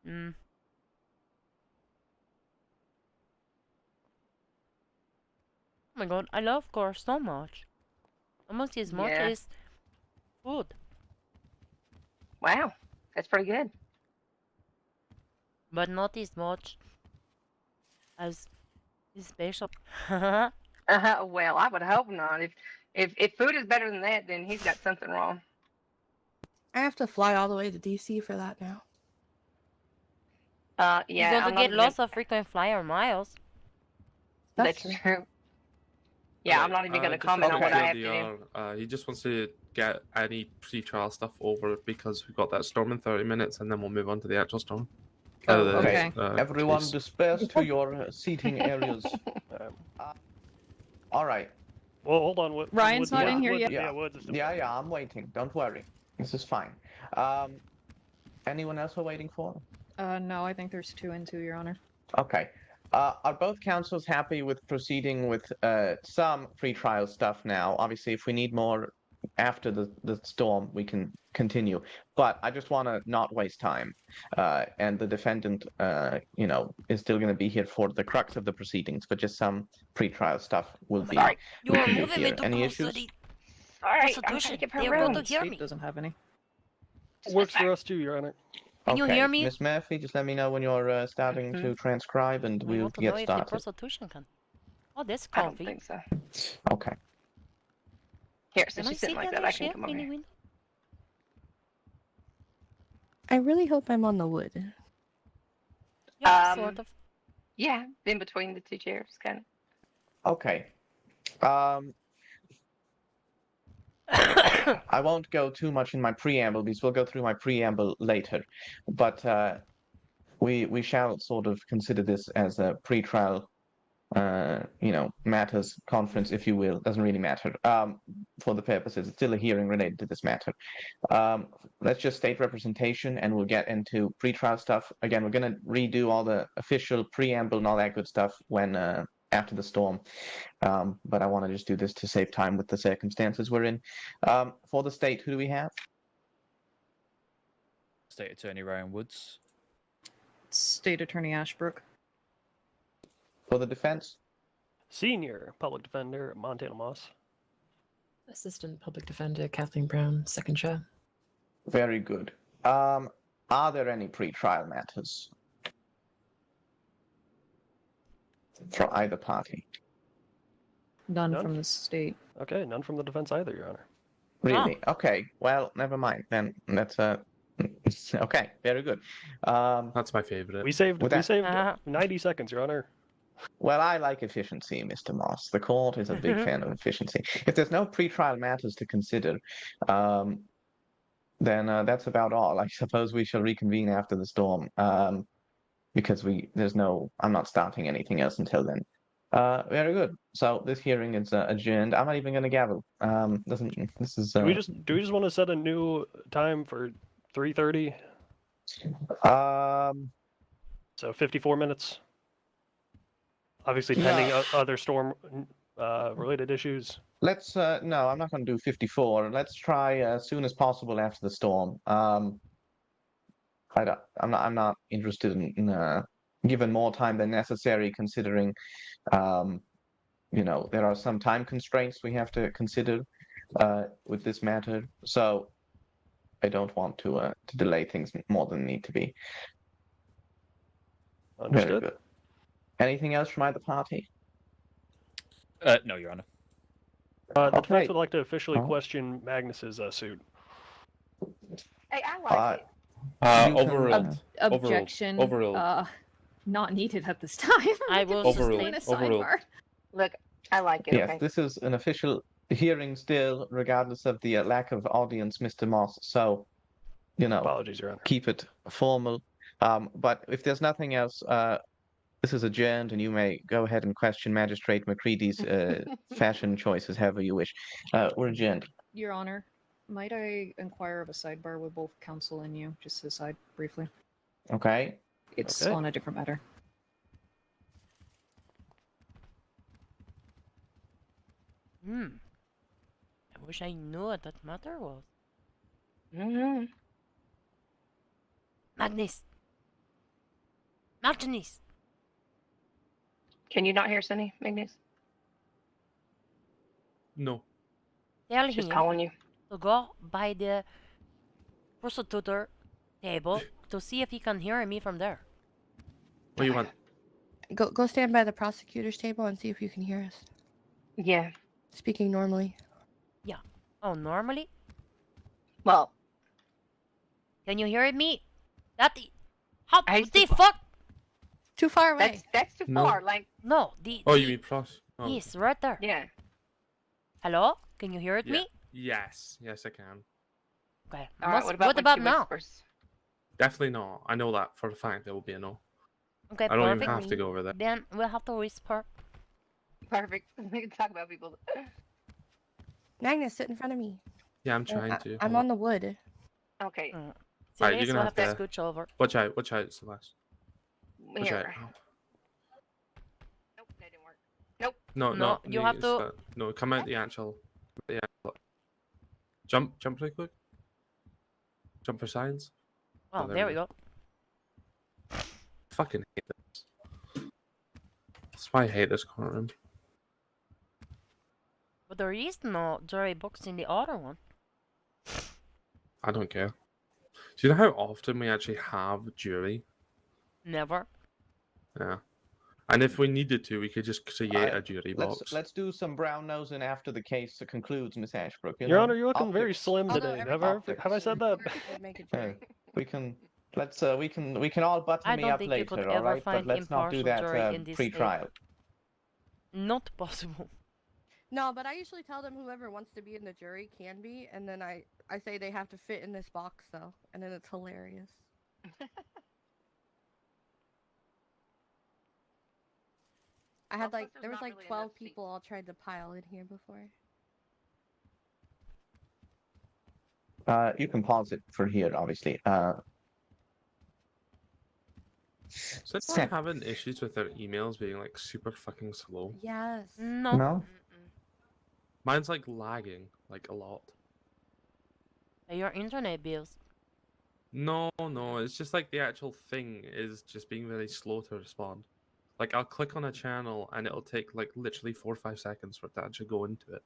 Mm. Oh my god, I love cars so much. Almost as much Yeah. as food. Wow, that's pretty good. But not as much as is special. Well, I would hope not. If food is better than that, then he's got something wrong. I have to fly all the way to DC for that now. You're Yeah, going to I'm not get even lots gonna. of frequent flyer miles. That's true. Yeah, I'm not even gonna comment on what I have to do. He just wants to get any pre-trial stuff over because we've got that storm in 30 minutes, and then we'll move on to the actual storm. Okay, everyone chase. disperse to your seating areas. All right. Well, hold on. Ryan's not in here yet. Yeah, I'm waiting. Don't worry. This is fine. Anyone else we're waiting for? No, I think there's 2 and 2, Your Honor. Okay. Are both councils happy with proceeding with some pre-trial stuff now? Obviously, if we need more after the storm, we can continue. But I just want to not waste time. And the defendant, is still going to be here for the crux of the proceedings, but just some pre-trial stuff will be. Sorry. You are do moving here. me to Any issues? custody. All right, I'm trying to Constitution. give her They are going room. to hear me. State doesn't have any. Works for us too, Your Honor. Can you hear me? Miss Murphy, just let me know when you're starting to transcribe, and I we'll want to get know if started. the prostitution can. Oh, that's I don't comfy. think so. Okay. Here, Can since I she's sitting sit like on that, I the can ship come over in the here. window? I really hope I'm on the wood. Yeah, sort of. Yeah, in between the two chairs, kind of. Okay. I won't go too much in my preamble because we'll go through my preamble later, but we shall sort of consider this as a pre-trial, matters conference, if you will. Doesn't really matter for the purposes. It's still a hearing related to this matter. Let's just state representation, and we'll get into pre-trial stuff. Again, we're going to redo all the official preamble and all that good stuff when after the storm. But I want to just do this to save time with the circumstances we're in. For the state, who do we have? State Attorney Ryan Woods. State Attorney Ashbrook. For the defense? Senior Public Defender Montana Moss. Assistant Public Defender Kathleen Brown, second chair. Very good. Are there any pre-trial matters for either party? None from the state. Okay, none from the defense either, Your Honor. Really? Okay. Well, never mind. Then that's okay. Very good. That's my favorite. We saved 90 seconds, Your Honor. Well, I like efficiency, Mr. Moss. The court is a big fan of efficiency. If there's no pre-trial matters to consider, then that's about all. I suppose we shall reconvene after the storm, because I'm not starting anything else until then. Very good. So this hearing is adjourned. I'm not even going to gavel. This is. Do we just want to set a new time for 3:30? So 54 minutes. Obviously, pending other storm related issues. Let's no, I'm not going to do 54. Let's try as soon as possible after the storm. I'm not interested in given more time than necessary, considering there are some time constraints we have to consider with this matter. So I don't want to delay things more than need to be. Understood. Very good. Anything else from either party? No, Your Honor. The defense would like to officially question Magnus's suit. Hey, I like it. Overruled. Objection. Overruled. Not needed at this time. I will Overruled. sustain a Overruled. sidebar. Look, I like it. Yes, Okay. this is an official hearing still, regardless of the lack of audience, Mr. Moss. So, Apologies, Your Honor. keep it formal. But if there's nothing else, this is adjourned, and you may go ahead and question Magistrate McCready's fashion choices, however you wish. We're adjourned. Your Honor, might I inquire of a sidebar with both counsel and you, just to aside briefly? Okay. It's Okay. on a different matter. I wish I knew what that matter was. Mm-hmm. Magnus, Martinez. Can you not hear Sunny, Magnus? No. Tell She's him calling you. to go by the prosecutor table to see if he can hear me from there. What do you want? Go stand by the prosecutor's table and see if you can hear us. Yeah. Speaking normally. Oh, normally? Well, Can you hear me? How I the used to- fuck? Too far away. that's too No. far. Like, No, Oh, you mean pros? Oh. Yes, right there. yeah. Hello? Can you hear Yeah. me? Yes, yes, I can. Okay. All right. What about what when about she now? whispers? Definitely not. I know that for a fact. It will be a no. Okay, I don't perfect. even have to go over there. Then we'll have to whisper. Perfect. We can talk about people. Magnus, sit in front of me. Yeah, I'm trying to. I'm on the wood. Okay. Mm. Alright, you're Celeste gonna will have have to to- scooch over. Watch out, Celeste. Watch out. Here. Nope, that didn't work. Nope. No, No, you have to- No, come out the actual. Jump really quick. Jump for science. Oh, there there we we go. Fucking hate this. That's why I hate this courtroom. But there is no jury box in the other one. I don't care. Do you know how often we actually have jury? Never. Yeah. And if we needed to, we could just create a jury Let's box. let's do some brown nosing after the case concludes, Miss Ashbrook. Your know? Honor, you're looking very Optics. slim Although today. every Have I said that? would make a Yeah, jury. we can we can all button I me don't up think you could later, all ever right? But find let's not do impartial that jury in this state. pre-trial. Not possible. No, but I usually tell them whoever wants to be in the jury can be, and then I say they have to fit in this box though, and then it's hilarious. I had Well, like plus there there's was not like really 12 enough seats. people all tried to pile in here before. You can pause it for here, obviously. So is anyone having issues with their emails being like super fucking slow? Yes. No. No? Mm-mm. Mine's like lagging, like a lot. Your internet bills. No, it's just like the actual thing is just being very slow to respond. Like I'll click on a channel and it'll take like literally 4 or 5 seconds for it to actually go into it.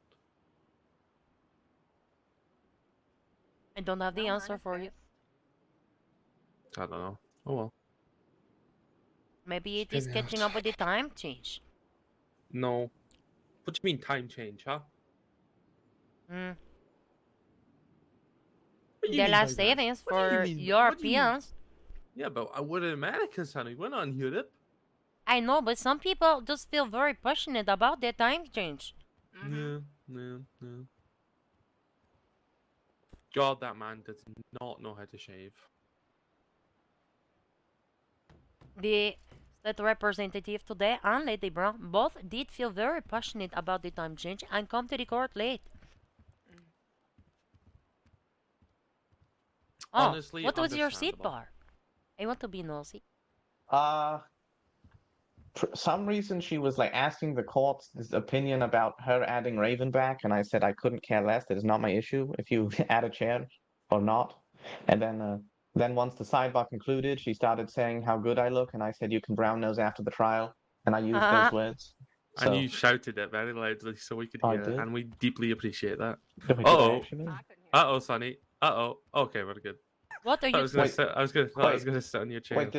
I don't have the Well, answer mine is for you. fast. I don't know. Oh well. Maybe it Spin is out. catching up with the time change. No. What do you mean time change, huh? Mm. What do you The mean last by that? savings What do you for mean? What do you mean? Europeans. Yeah, but we're in America, Sonny. We're not in Europe. I know, but some people just feel very passionate about the time change. Mhm. No. God, that man does not know how to shave. The state representative today and Lady Brown both did feel very passionate about the time change and come to the court late. Oh, Honestly, what was your seat understandable. bar? I want to be nosy. For some reason, she was like asking the court's opinion about her adding Raven back, and I said I couldn't care less. It is not my issue if you add a chair or not. And then once the sidebar concluded, she started saying how good I look, and I said you can brown nose after the trial, and I used those words. And So, you shouted it very loudly so we could I hear it, did. and we deeply appreciate that. did I Uh-oh. actually? I couldn't hear. Uh-oh, Sonny. Uh-oh. Okay, we're good. What are I you was gonna Wait. sit. I was gonna sit on your chair. Wait,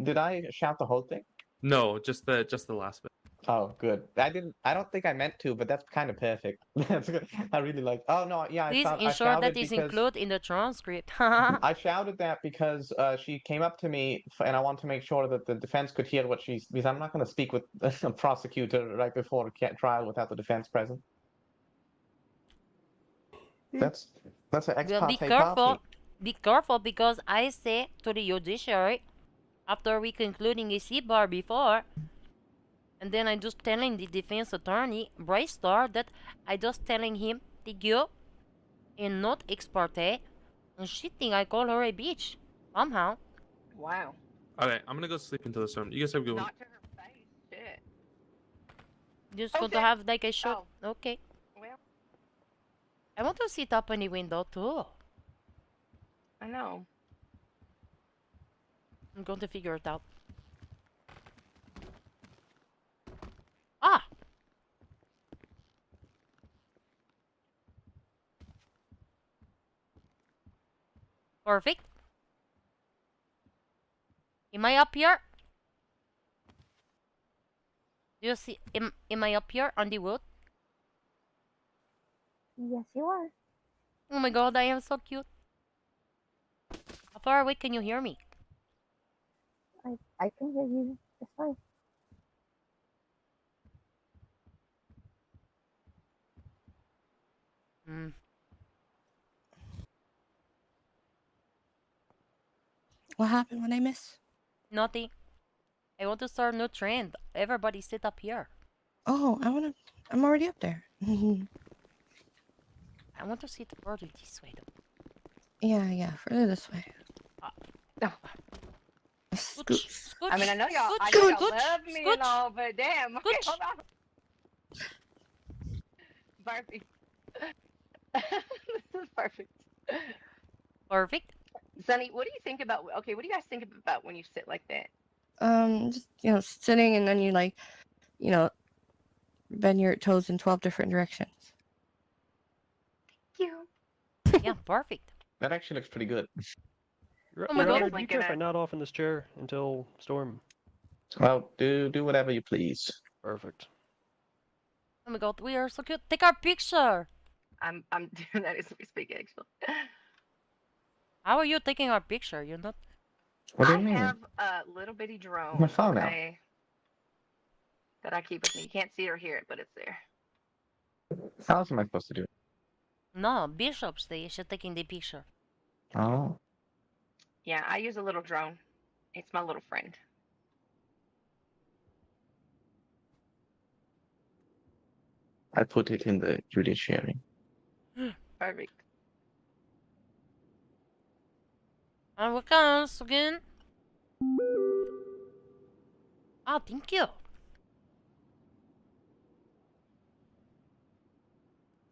did I shout the whole thing? No, just the last bit. Oh, good. I don't think I meant to, but that's kind of perfect. That's good. I really like. Oh no, yeah. Please I ensure shouted that is because- included in the transcript. I shouted that because she came up to me, and I want to make sure that the defense could hear what she's. Because I'm not going to speak with a prosecutor right before a trial without the defense present. That's an ex Well, be parte careful. policy. Be careful because I say to the judiciary, after we concluding a C-bar before, and then I just telling the defense attorney, Bryce Starr, that I just telling him, thank you, and not ex parte, and she think I call her a bitch, somehow. Wow. Alright, I'm gonna go sleep into the storm. You guys have a good one. Not to her face. Shit. Just Oh, going to shit. have like a short, okay. Well, I want to sit up on the window too. I know. I'm going to figure it out. Perfect. Am I up here? Do you see? Am I up here on the wood? Yes, you are. Oh my god, I am so cute. How far away can you hear me? I can hear you just fine. Hmm. What happened when I miss? Nothing. I want to start a new trend. Everybody sit up here. Oh, I'm already up there. I want to sit further this way though. Yeah, further this way. No. Scooch, Scoops. scooch, I mean, I know y'all scooch, love me and scooch. all, but damn. Okay, Scooch. hold on. Perfect. This is perfect. Perfect. Sonny, what do you think about? Okay, what do you guys think about when you sit like that? Just sitting and then you like, bend your toes in 12 different directions. You. Yeah, perfect. That actually looks pretty good. Oh my Your god. Honor, do you care if I nod off in this chair until Storm? Well, do whatever you please. Perfect. Oh my god, we are so cute. Take our picture. I'm doing that as we speak, actually. How are you taking our picture? You're not. What do you I mean? have a little bitty drone. My phone out. Okay, that I keep with me. You can't see or hear it, but it's there. How else am I supposed to do it? No, bishops. They should taking the picture. Oh. Yeah, I use a little drone. It's my little friend. I put it in the judiciary. Perfect. And we comes again. Oh, thank you.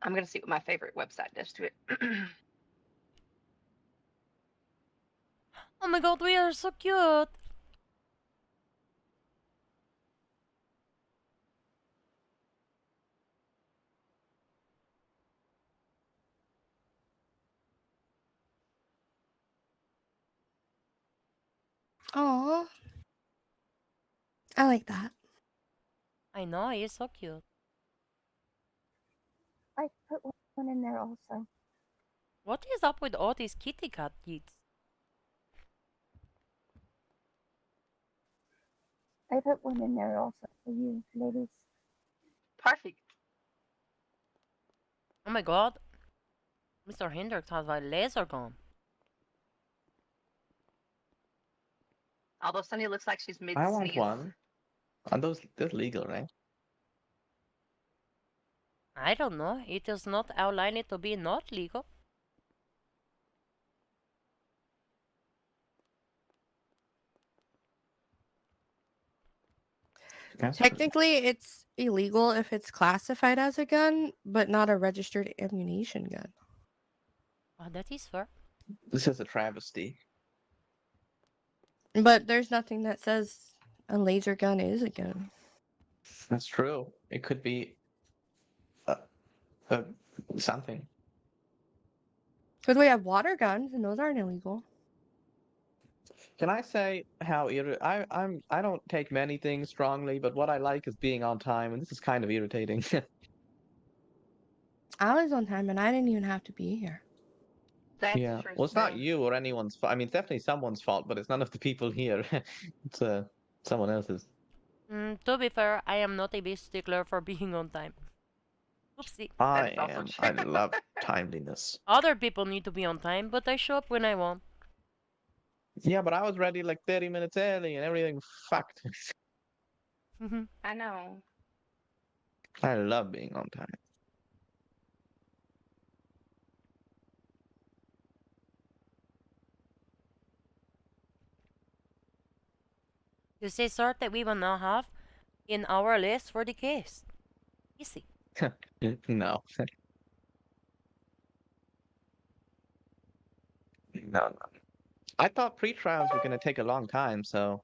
I'm gonna see what my favorite website does to it. Oh my god, we are so cute. Oh, I like that. I know, he's so cute. I put one in there also. What is up with all these kitty cat kids? I put one in there also for you, ladies. Perfect. Oh my god. Mr. Hendricks has a laser gun. Although Sunny looks like she's mid I want sneeze. one. Are those legal, right? I don't know. It is not outlined to be not legal. Yes. Technically, it's illegal if it's classified as a gun, but not a registered ammunition gun. Oh, that is fair. This is a travesty. But there's nothing that says a laser gun is a gun. That's true. It could be something. Because we have water guns, and those aren't illegal. Can I say how I don't take many things strongly, but what I like is being on time, and this is kind of irritating. I was on time, and I didn't even have to be here. That's Yeah. true. Well, it's not you or anyone's fault. I mean, it's definitely someone's fault, but it's none of the people here. It's someone else's. To be fair, I am not a big stickler for being on time. Oopsie. I That is also am. true. I love timeliness. Other people need to be on time, but I show up when I want. Yeah, but I was ready like 30 minutes early and everything fucked. I know. I love being on time. You say, sir, that we will now have in our list for the case. Easy. No. No. I thought pre-trials were gonna take a long time, so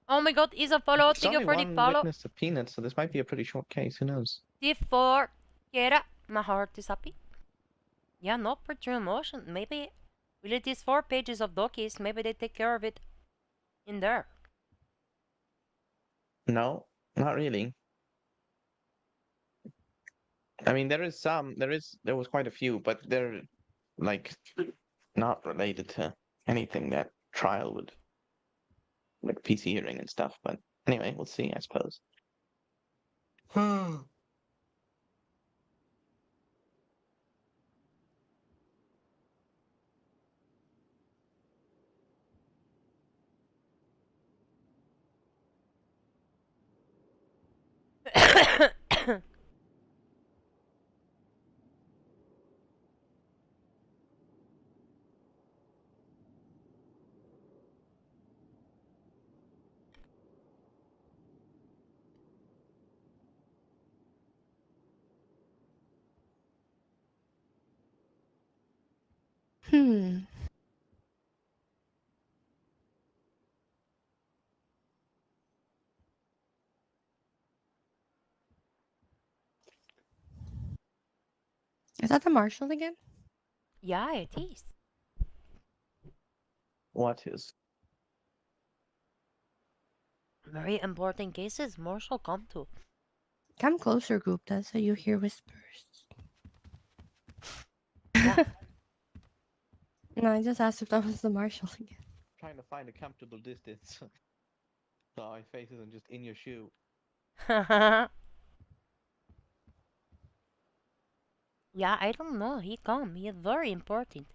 Oh my god, is a follow. it's Thank you only for the one follow. witness subpoenaed, so this might be a pretty short case. Who knows? T4 Kera. My heart is happy. Yeah, no premature emotion. Maybe Well, it is 4 pages of dockies. Maybe they take care of it in there. No, not really. I mean, there was quite a few, but they're like not related to anything that trial would, like PC hearing and stuff. But anyway, we'll see, I suppose. Hmm. Is that the marshal again? Yeah, it is. What is? Very important cases Marshall come to. Come closer, Gupta, so you hear whispers. Yeah. No, I just asked if that was the marshal again. Trying to find a comfortable distance. So my face isn't just in your shoe. Yeah, I don't know. He come. He is very important.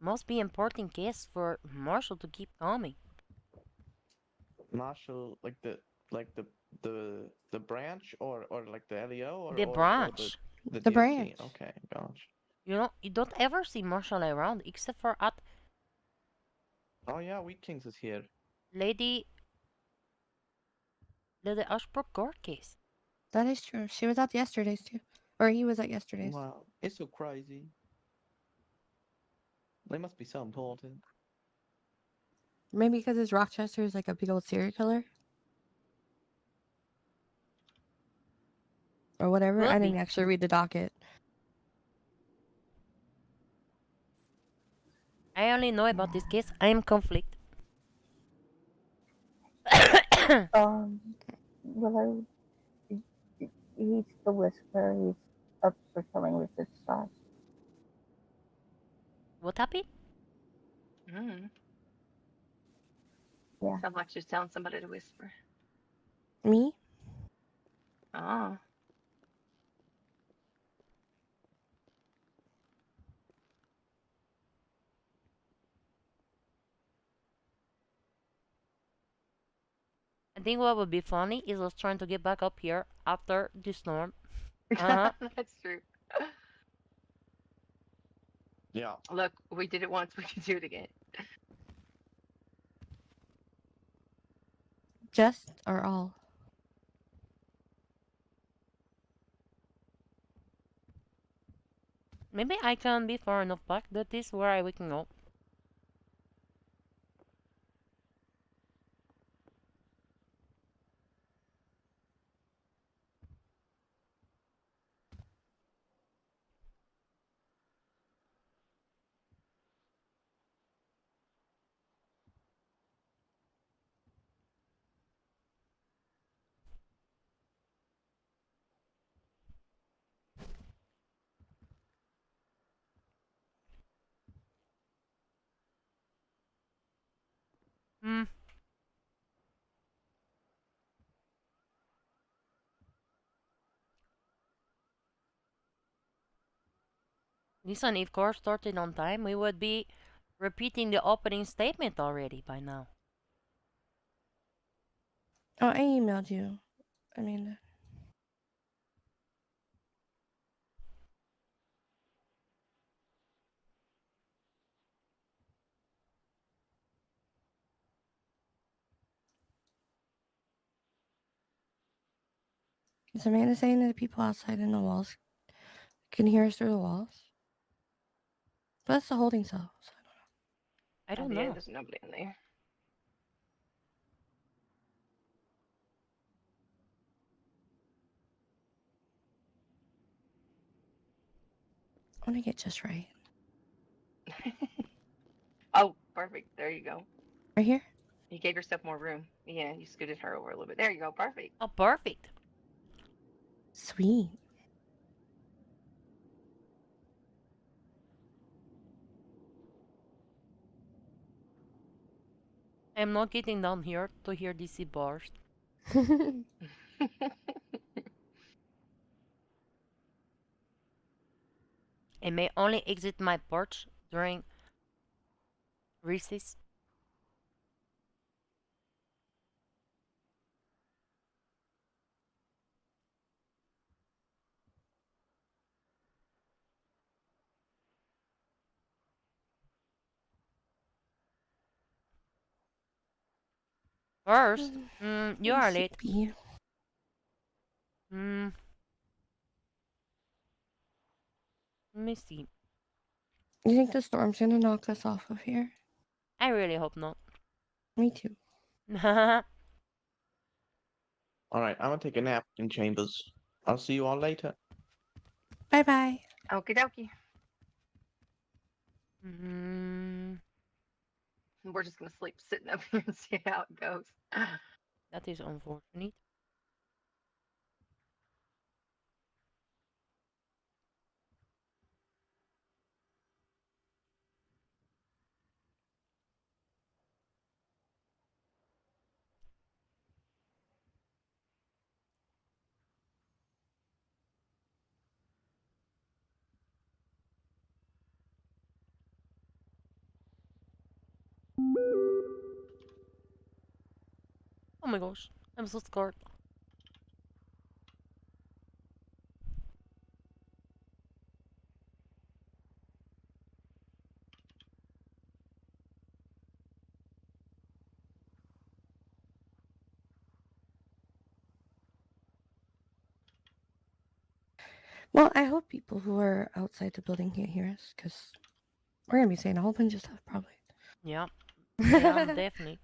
Must be important case for Marshall to keep coming. Marshall, like the branch or like the LEO The or branch. the The DOC. branch. Okay, gosh. You don't ever see Marshall around except for at Oh yeah, Wheat Kings is here. Lady Ashbrook court case. That is true. She was at yesterday's too. Or he was at yesterday's. Wow, it's so crazy. They must be so important. Maybe because his Rochester is like a big old serial killer? Or whatever. I Could didn't be. actually read the docket. I only know about this case. I am conflict. Willow, he's the whisperer. He's up for killing Richard Starr. What happened? Mm. Yeah. Sounds like she's telling somebody to whisper. Me? Oh. I think what would be funny is us trying to get back up here after the storm. Uh-huh. That's true. Yeah. Look, we did it once, we can do it again. Just or all? Maybe I can be far enough back that is where we can go. Hmm. Listen, if course started on time, we would be repeating the opening statement already by now. Oh, I emailed you, Amanda. Is Amanda saying that the people outside in the walls can hear us through the walls? But that's the holding cell. So I don't yeah, know. there's nobody in there. I want to get just right. Perfect. There you go. Right here? You gave yourself more room. Yeah, you scooted her over a little bit. There you go. Perfect. Oh, perfect. Sweet. I'm not getting down here to hear DC bars. I may only exit my porch during recess. First, you are late. Sleepy. Let me see. You think the storm's gonna knock us off of here? I really hope not. Me too. All right, I'm gonna take a nap in chambers. I'll see you all later. Bye bye. Okie dokie. We're just gonna sleep sitting up here and see how it goes. That is unfortunate. Oh my gosh, I'm so scared. Well, I hope people who are outside the building can't hear us, because we're gonna be saying a whole bunch of stuff probably. Yeah, yeah, definitely.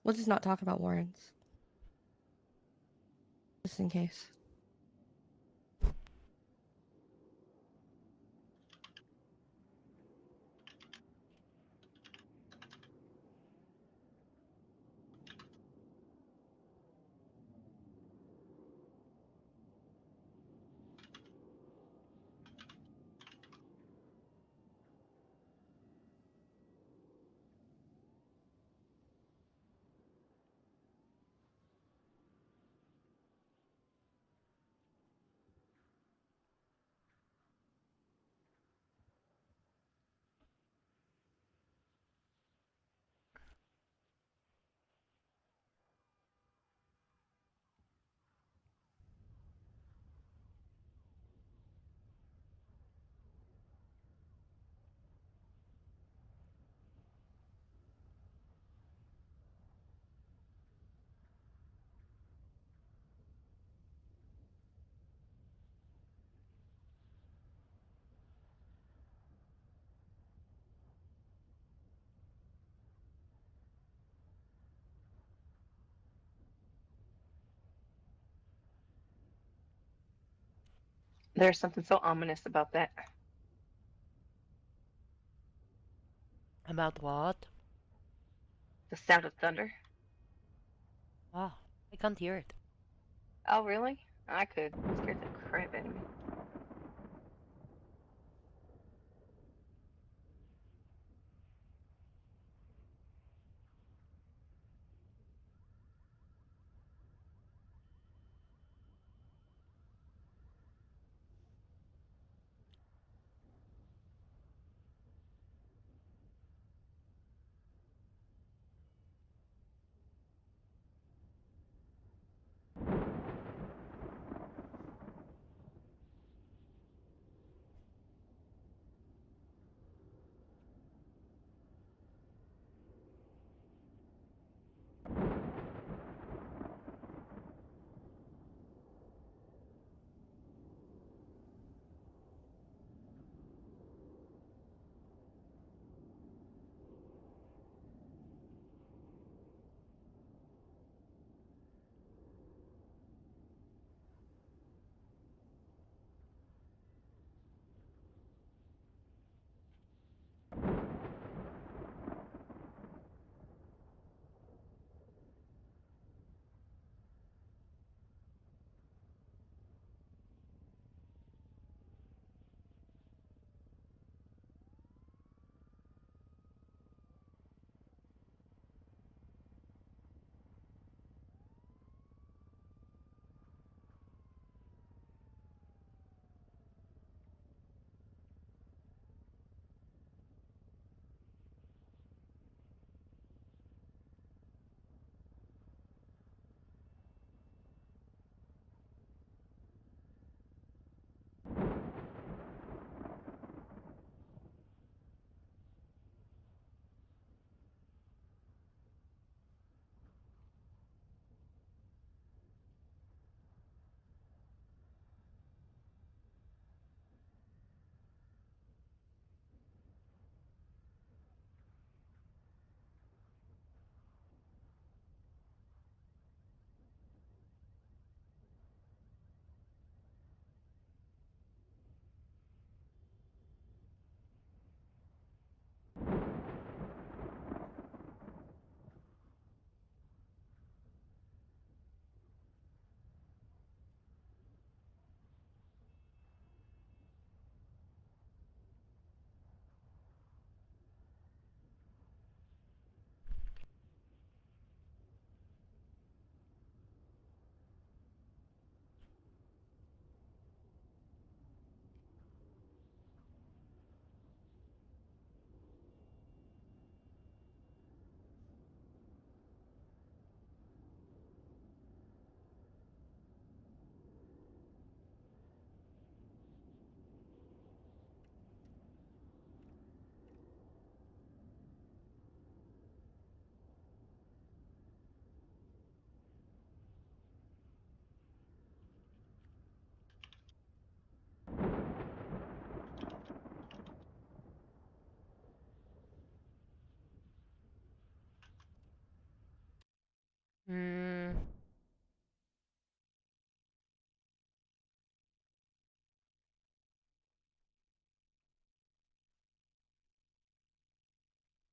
We'll just not talk about warrants. Just in case. There's something so ominous about that. About what? The sound of thunder. Wow, I can't hear it. Oh, really? I could. It scared the crap out of me.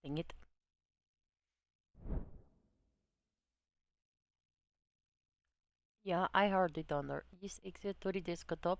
Dang it. Yeah, I heard it on there. Yes, exit to the desktop.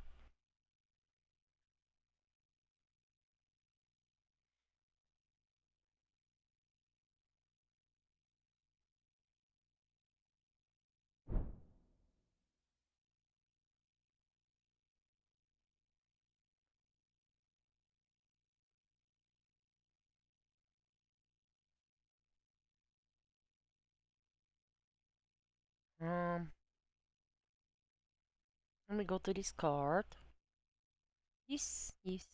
Let me go to this card. Yes, yes,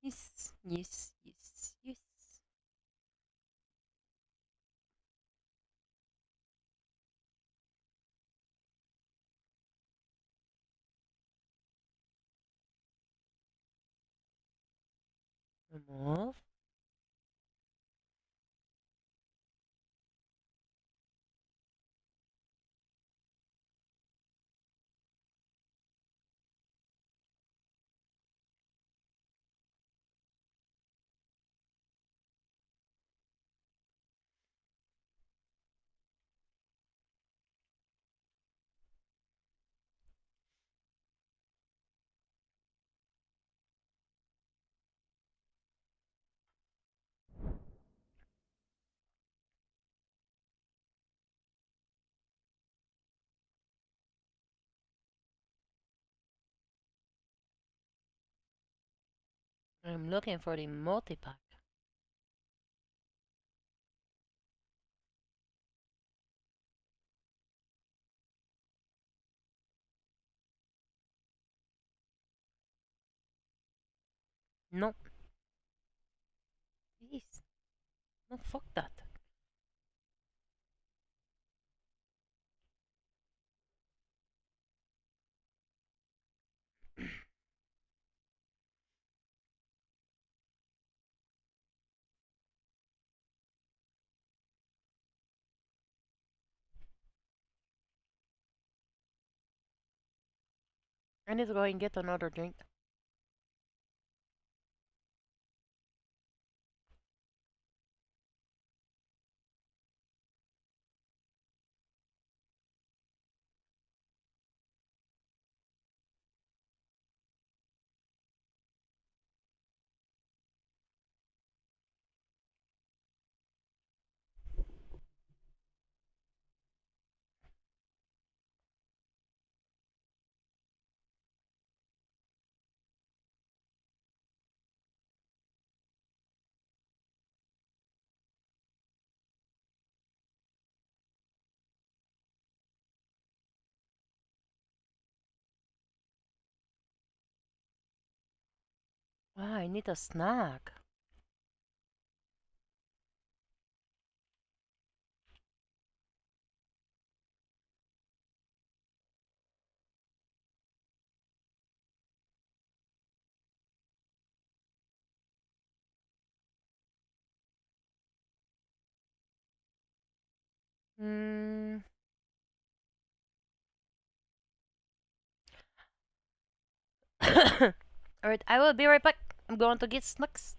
yes, yes, yes, yes. Remove. I'm looking for the multi-pack. No. Yes. No, fuck that. I need to go and get another drink. Ah, I need a snack. Hmm. Alright, I will be right back. I'm going to get snacks.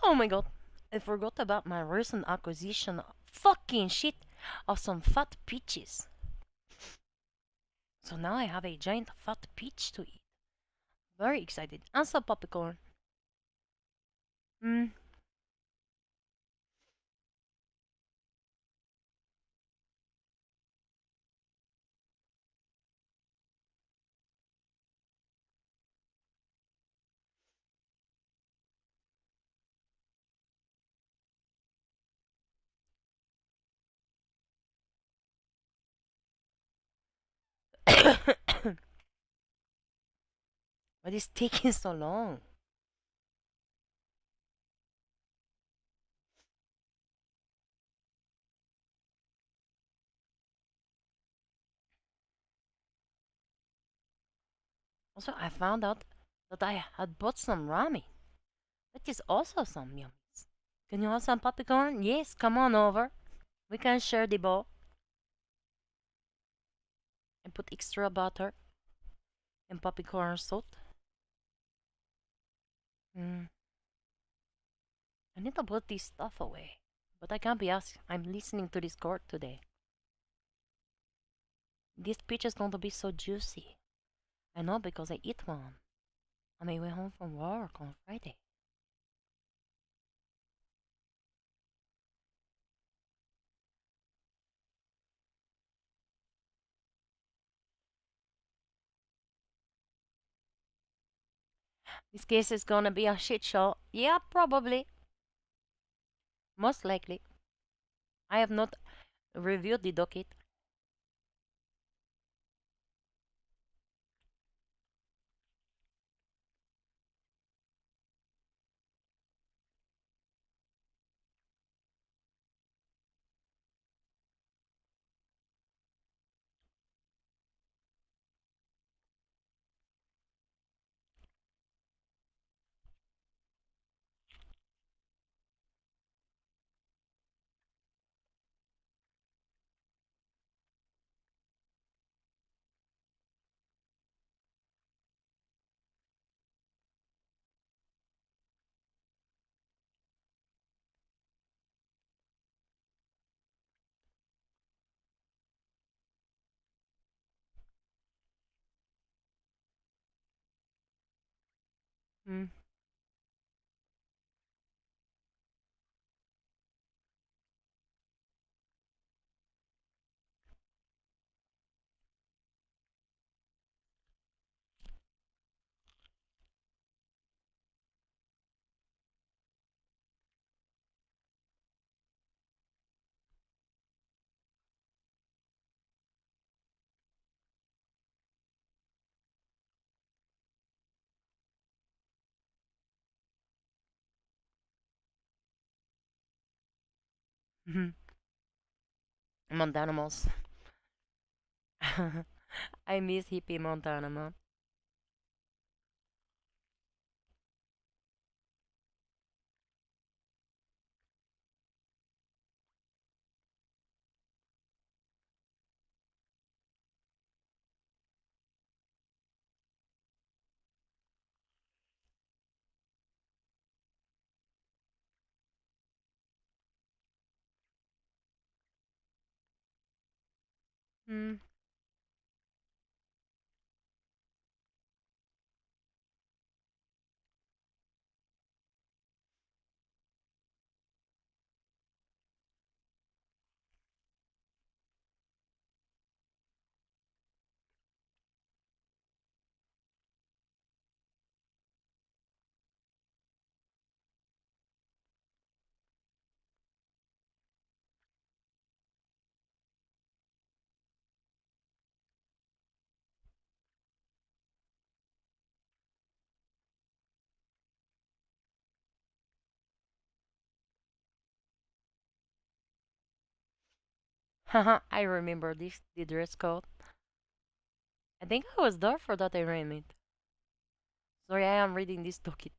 Oh my god. I forgot about my recent acquisition. Fucking shit. Of some fat peaches. So now I have a giant fat peach to eat. Very excited. And some popcorn. Hmm. What is taking so long? Also, I found out that I had bought some ramen. That is also some yummies. Can you have some popcorn? Yes, come on over. We can share the bowl. And put extra butter and popcorn salt. I need to put this stuff away. But I can't be asked. I'm listening to this court today. This peach is going to be so juicy. I know because I eat one on my way home from work on Friday. This case is gonna be a shit show. Yeah, probably. Most likely. I have not reviewed the docket. Hmm. Montanimals. I miss hippie Montanima. Hmm. Haha, I remember this the dress code. I think I was there for that arraignment. Sorry, I am reading this docket.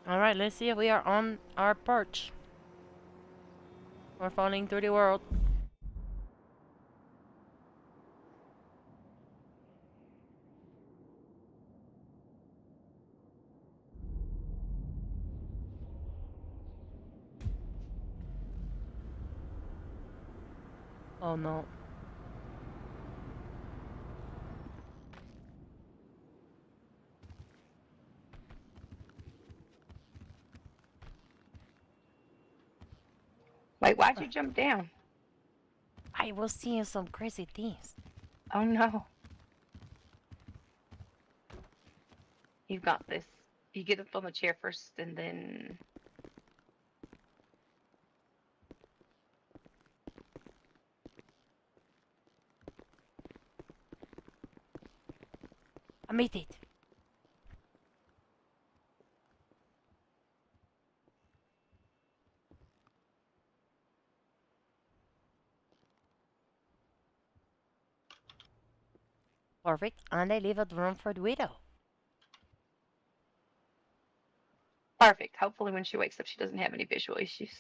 Alright, let's see if we are on our perch. We're falling through the world. Oh no. Wait, why'd you jump down? I was seeing some crazy things. Oh no. You've got this. You get up on the chair first and then... I made it. Perfect, and I leave a room for the widow. Perfect. Hopefully when she wakes up she doesn't have any visual issues.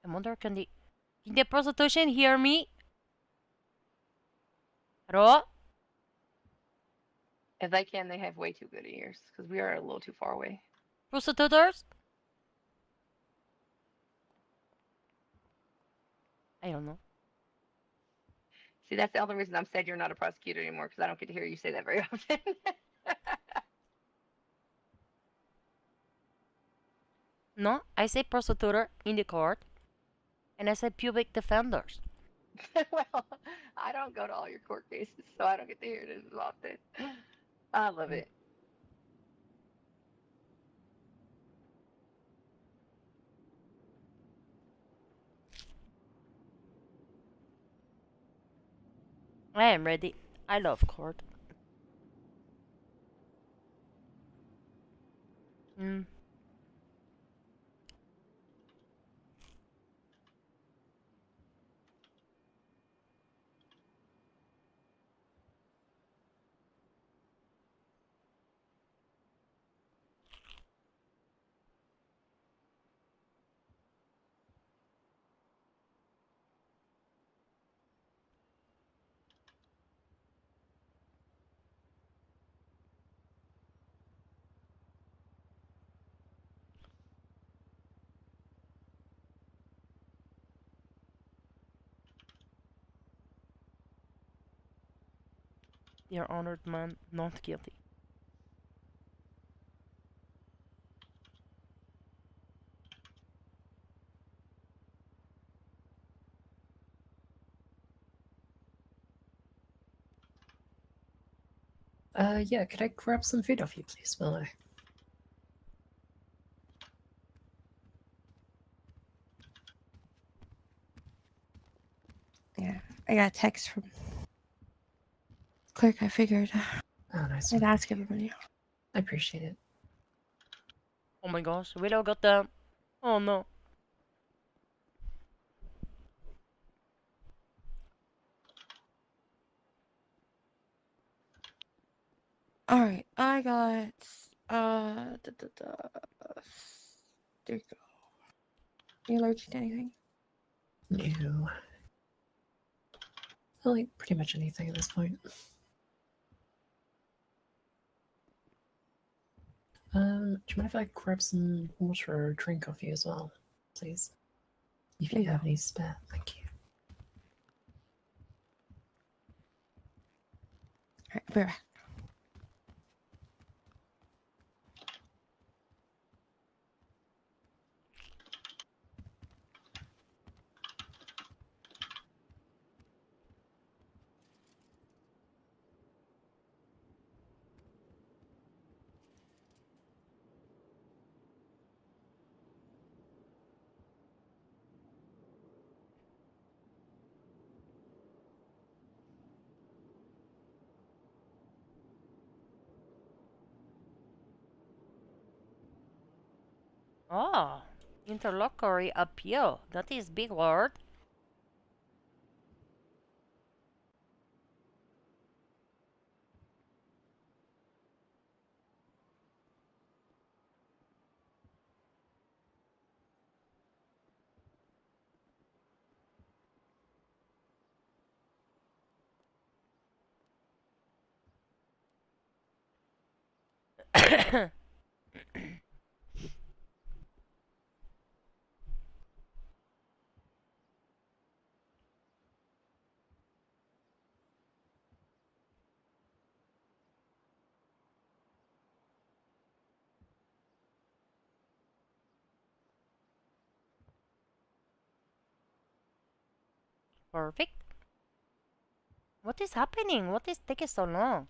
I wonder, can the prostitution hear me? Hello? If they can, they have way too good ears because we are a little too far away. Prostitutors? I don't know. See, that's the only reason I'm sad you're not a prosecutor anymore because I don't get to hear you say that very often. No, I say prostitutor in the court, and I say pubic defenders. Well, I don't go to all your court cases, so I don't get to hear it as often. I love it. I am ready. I love court. Mm. Your honored man, not guilty. Yeah, could I grab some food off you, please, Willow? Yeah, I got a text from clerk. I figured Oh, nice I'd one. ask everybody. I appreciate it. Oh my gosh, Willow got them. Oh no. All right, I got there you go. You allergic to anything? No. I like pretty much anything at this point. Do you mind if I grab some water or drink off you as well, please? If you have any spare, thank you. All right, be right back. Oh, interlocutory appeal. That is big word. Perfect. What is happening? What is taking so long?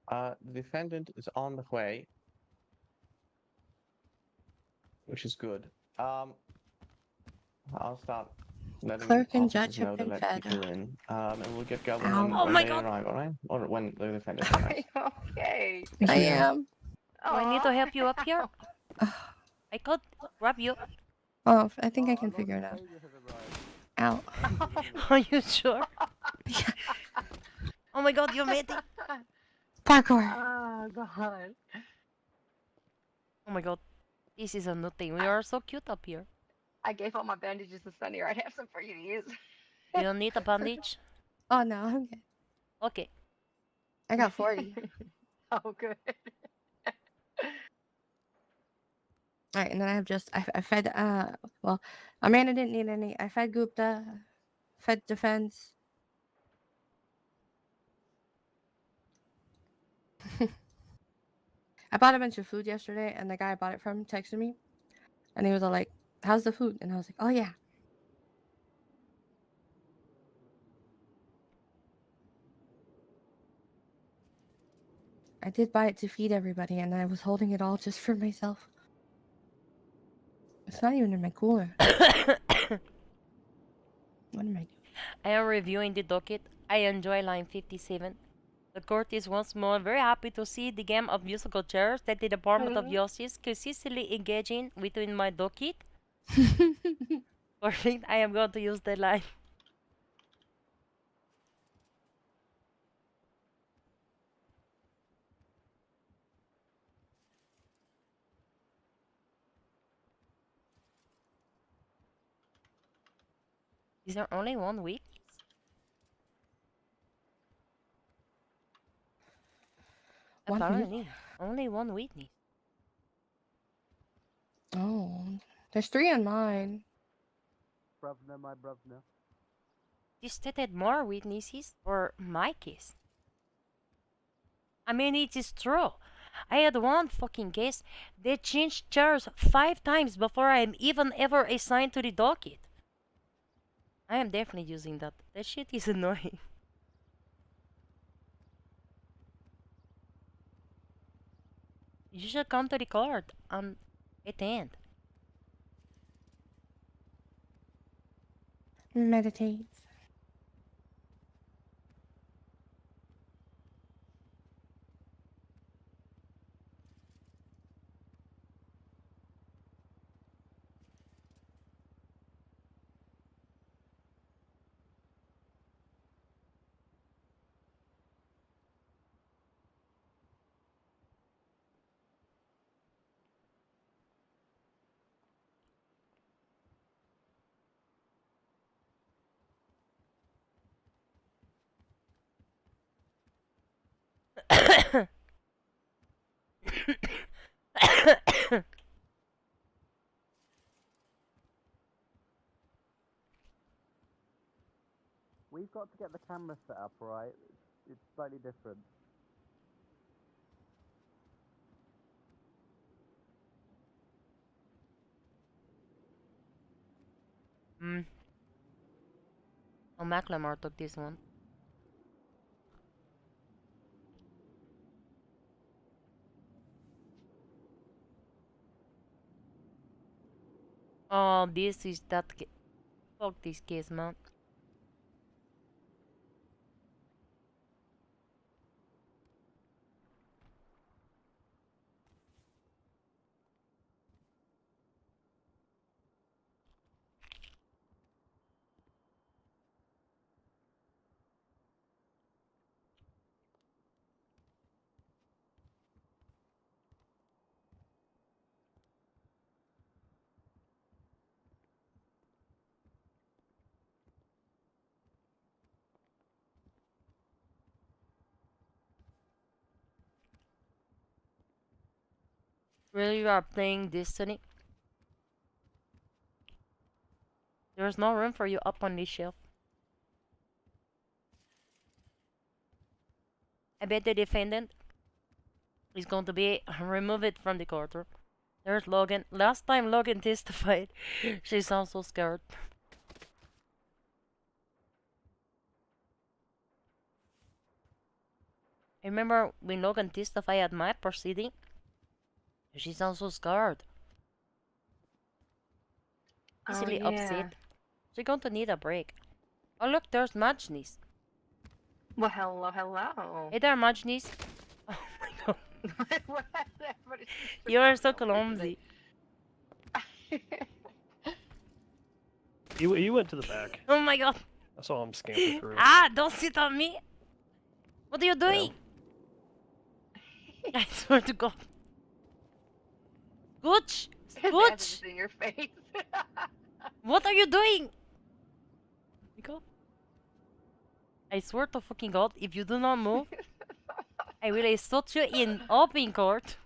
Uh, The defendant is on the way, which is good. I'll start letting Clerk and officers judge have know to been let fed. people in, and we'll get going Ow. when, Oh when my they god! arrive, all right? Or when the defendant Are arrives. you okay? I Yeah. am. Do I need to Aw. help you up here? I could grab you. Oh, I think I can figure it out. Ow. Are you sure? Oh my god, you made it! Parkour. Oh god. Oh my god, this is a new thing. We are so cute up here. I gave all my bandages to Sunny. I'd have some for you to use. You don't need a bandage? Oh no, I'm good. Okay. I got 40. Oh, good. Alright, and then I have just I fed well, Amanda didn't need any. I fed Gupta, fed defense. I bought a bunch of food yesterday, and the guy I bought it from texted me, and he was all like, "How's the food?" And I was like, "Oh yeah." I did buy it to feed everybody, and I was holding it all just for myself. It's not even in my cooler. What am I doing? I am reviewing the docket. I enjoy line 57. The court is once more very happy to see the game of musical chairs that the Department of Justice consistently engaging within my docket. Perfect. I am going to use the line. Is there only one week? One week? Apparently, only one witness. Oh, there's 3 on mine. Brother, my brother. You stated more witnesses for my case. I mean, it is true. I had one fucking case. They changed chairs 5 times before I am even ever assigned to the docket. I am definitely using that. That shit is annoying. You should come to the court on 18th. Meditate. We've got to get the camera set up, right? It's slightly different. Oh, McLemore took this one. Oh, this is that. Fuck this case, man. Really, you are playing Destiny? There's no room for you up on this shelf. I bet the defendant is going to be removed from the courtroom. There's Logan. Last time Logan testified, she sounds so scared. I remember when Logan testified at my proceeding, she sounds so scared. Easily upset. She's going to need a break. Oh look, there's Majnis. Well, hello, hello. Hey there, Majnis. Oh my god. Everybody's just You are so talking over clumsy. You went to the back. Oh my god. I saw him scamper through. Ah, don't sit on me. What are you doing? I swear to god. Scooch! Scooch! in your face. What are you doing? God. I swear to fucking god, if you do not move, I will assault you in open court.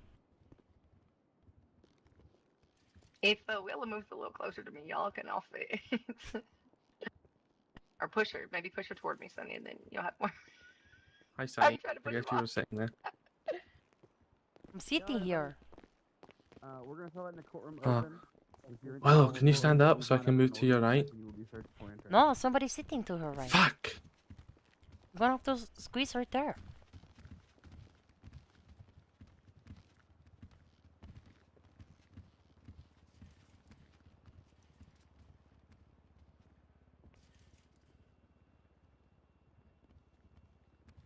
If Willa moves a little closer to me, y'all can off it. Or push her. Maybe push her toward me, Sonny, and then you'll have more. Hi, Sunny. trying to I push guess him you off. were sitting there. I'm sitting here. We're gonna throw it in the courtroom Oh. open. If you're in Well, trouble, can you we'll stand up so I find can out move an to your order, right? and you will be searched for entry. No, somebody's sitting to her right. Fuck! I'm gonna have to squeeze right there.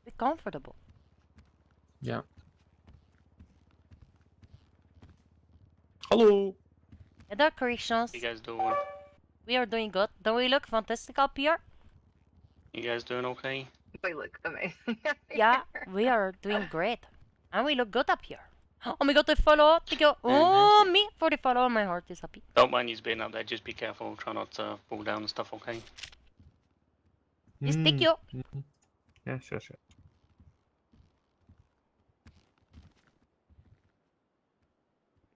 Be comfortable. Yeah. Hello! Hey there, corrections. You guys doing? We are doing good. Don't we look fantastic up here? You guys doing okay? We look amazing. Yeah, we are doing great. And we look good up here. Oh my god, the follow! Thank you. Oh, me for the follow. My heart is happy. Don't mind you being up there. Just be careful. Try not to fall down and stuff. Okay. Yes, thank you. Yeah, sure.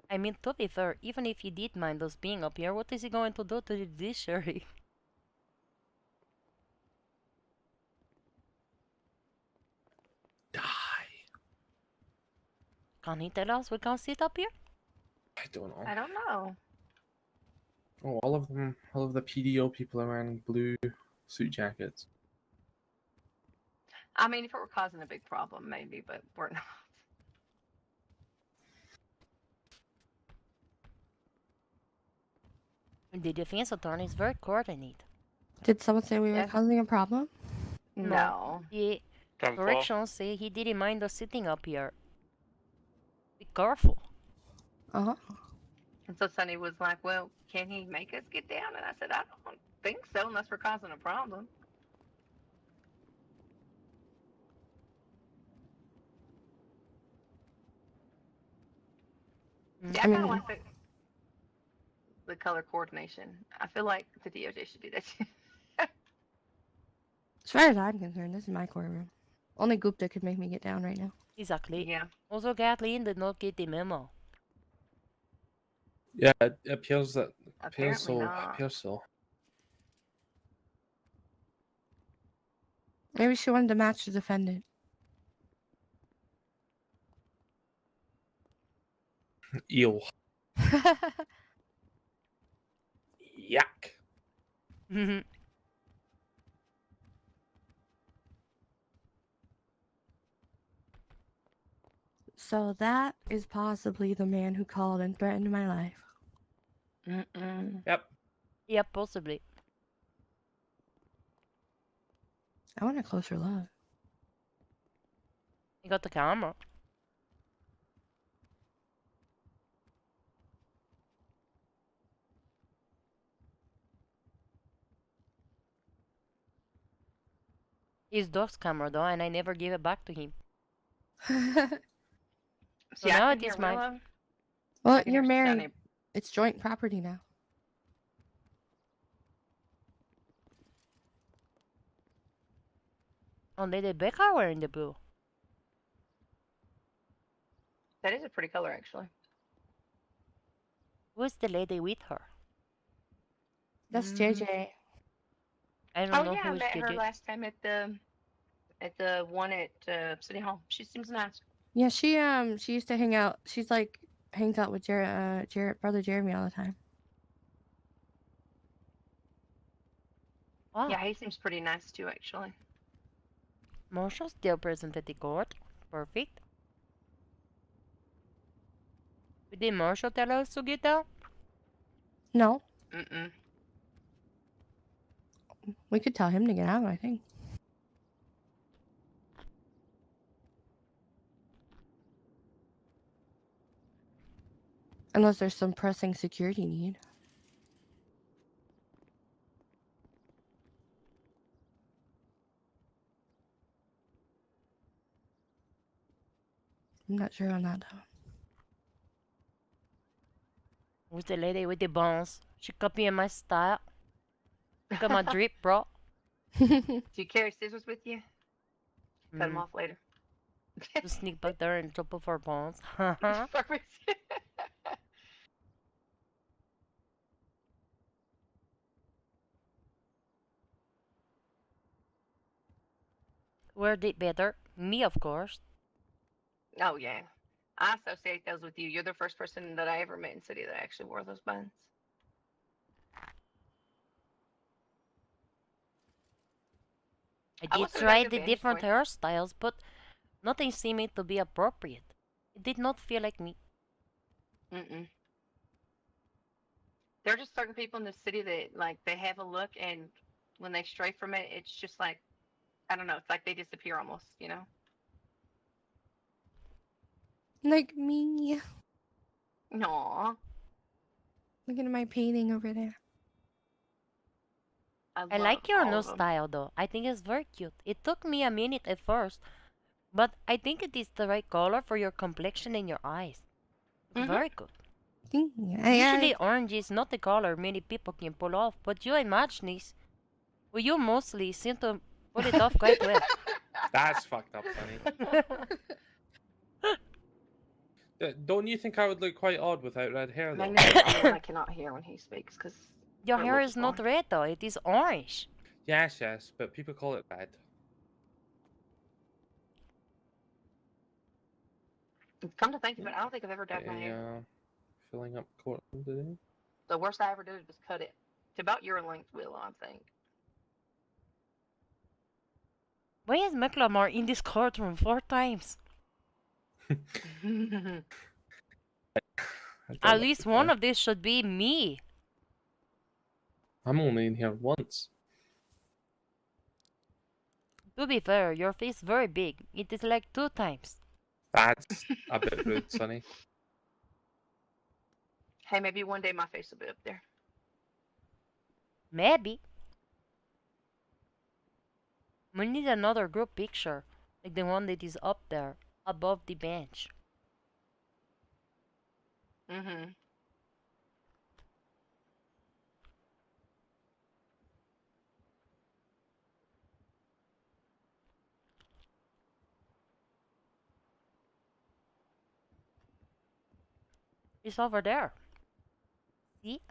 I mean, to be fair, even if he did mind us being up here, what is he going to do to the judiciary? Die. Can he tell us we can sit up here? I don't know. I don't know. Oh, all of the PDO people are wearing blue suit jackets. I mean, if it were causing a big problem, maybe, but we're not. The defense attorney is very coordinated. Did someone say we were Yes. causing a problem? No. The Time for- corrections say he didn't mind us sitting up here. Be careful. Uh-huh. And so Sonny was like, well, can he make us get down? And I said, I don't think so unless we're causing a problem. Yeah, I kind of like the color coordination. I feel like the DOJ should do that too. As far as I'm concerned, this is my courtroom. Only Gupta could make me get down right now. Exactly. Yeah. Also, Kathleen did not get the memo. Yeah, it appears that Apparently not. appears so. Maybe she wanted to match the defendant. Ew. Yuck. So that is possibly the man who called and threatened my life. Yep. Yep, possibly. I want a closer look. You got the camera. His dog's camera though, and I never gave it back to him. So now it is mine. Well, you're married. It's joint property now. Oh, Lady Becca wearing the blue. That is a pretty color, actually. Who's the lady with her? That's JJ. I don't Oh know yeah, I who's met her JJ. last time at the one at City Hall. She seems nice. Yeah, she used to hang out. She's like hangs out with Jared, brother Jeremy all the time. Wow. Yeah, he seems pretty nice too, actually. Marshall still present at the court. Perfect. Did Marshall tell us to get out? No, Mm-mm. we could tell him to get out, I think. Unless there's some pressing security need. I'm not sure on that though. Who's the lady with the bones? She copying my style. Look at my drip, bro. Do you carry scissors with you? Cut them Mm. off later. Just sneak back there and chop off her bones. Where did better? Me, of course. Oh yeah, I associate those with you. You're the first person that I ever met in city that actually wore those buns. I I did was at a try good the vantage different point. hairstyles, but nothing seemed to be appropriate. It did not feel like me. Mm-mm. There are just certain people in the city that like they have a look, and when they stray from it, it's just like I don't know. It's like they disappear almost. You know? Like me. Aww. Look at my painting over there. I like your new style though. I think it's very cute. It took me a minute at first, but I think it is the right color for your complexion and your eyes. Very good. Usually orange is not the color many people can pull off, but you and Majnis, well, you mostly seem to pull it off quite well. That's fucked up, Sonny. Don't you think I would look quite odd without red hair, though? I cannot hear when he speaks because Your hair is not red though, it is orange. Yes, yes, but people call it red. Come to think of it, I don't think I've ever dyed my hair. Filling up courtroom today. The worst I ever did was cut it to about your length, Willow, I think. Why is McLemore in this courtroom 4 times? At least one of these should be me. I'm only in here once. To be fair, your face very big. It is like 2 times. That's a bit rude, Sonny. Hey, maybe one day my face will be up there. Maybe. We need another group picture, like the one that is up there, above the bench. Mm-hmm. It's over there. See?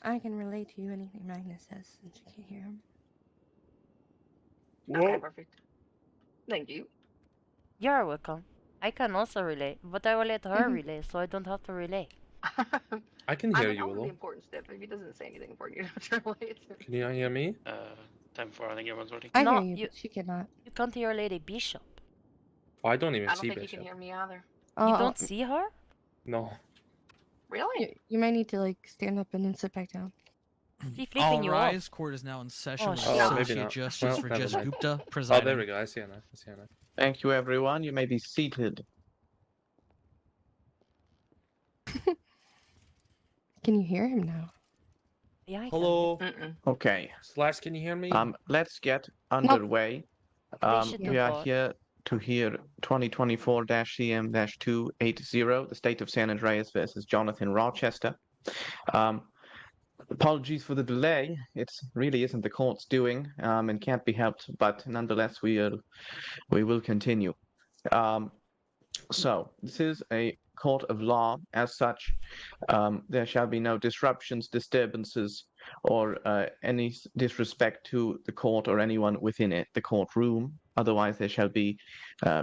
I can relate to you anything Magnus says since you can't hear him. Okay, perfect. Thank you. You're welcome. I can also relay, but I will let her relay, so I don't have to relay. I can I hear mean, you, all of the Willow. important stuff. If he doesn't say anything important, you don't have to relate it. Can you hear me? 10-4, I think everyone's ready. I No, hear you, but she cannot. You can't hear Lady Bishop. Oh, I don't even I don't see think you Bishop. can hear me either. You don't see her? No. Really? You might need to like stand up and then sit back down. She's flipping you off. rise. Court is now in session with shit. maybe Associate not. Justice Well, never Rajesh mind. Gupta Oh, presiding. there we go. I see her now. I see her now. Thank you, everyone. You may be seated. Can you hear him now? Yeah, I Hello. Okay. Slash, can you hear me? Let's get underway. should We do are both. here to hear 2024-CM-280, the State of San Andreas versus Jonathan Rochester. Apologies for the delay. It really isn't the court's doing and can't be helped, but nonetheless, we will continue. So, this is a court of law. As such, there shall be no disruptions, disturbances, or any disrespect to the court or anyone within it, the courtroom. Otherwise, there shall be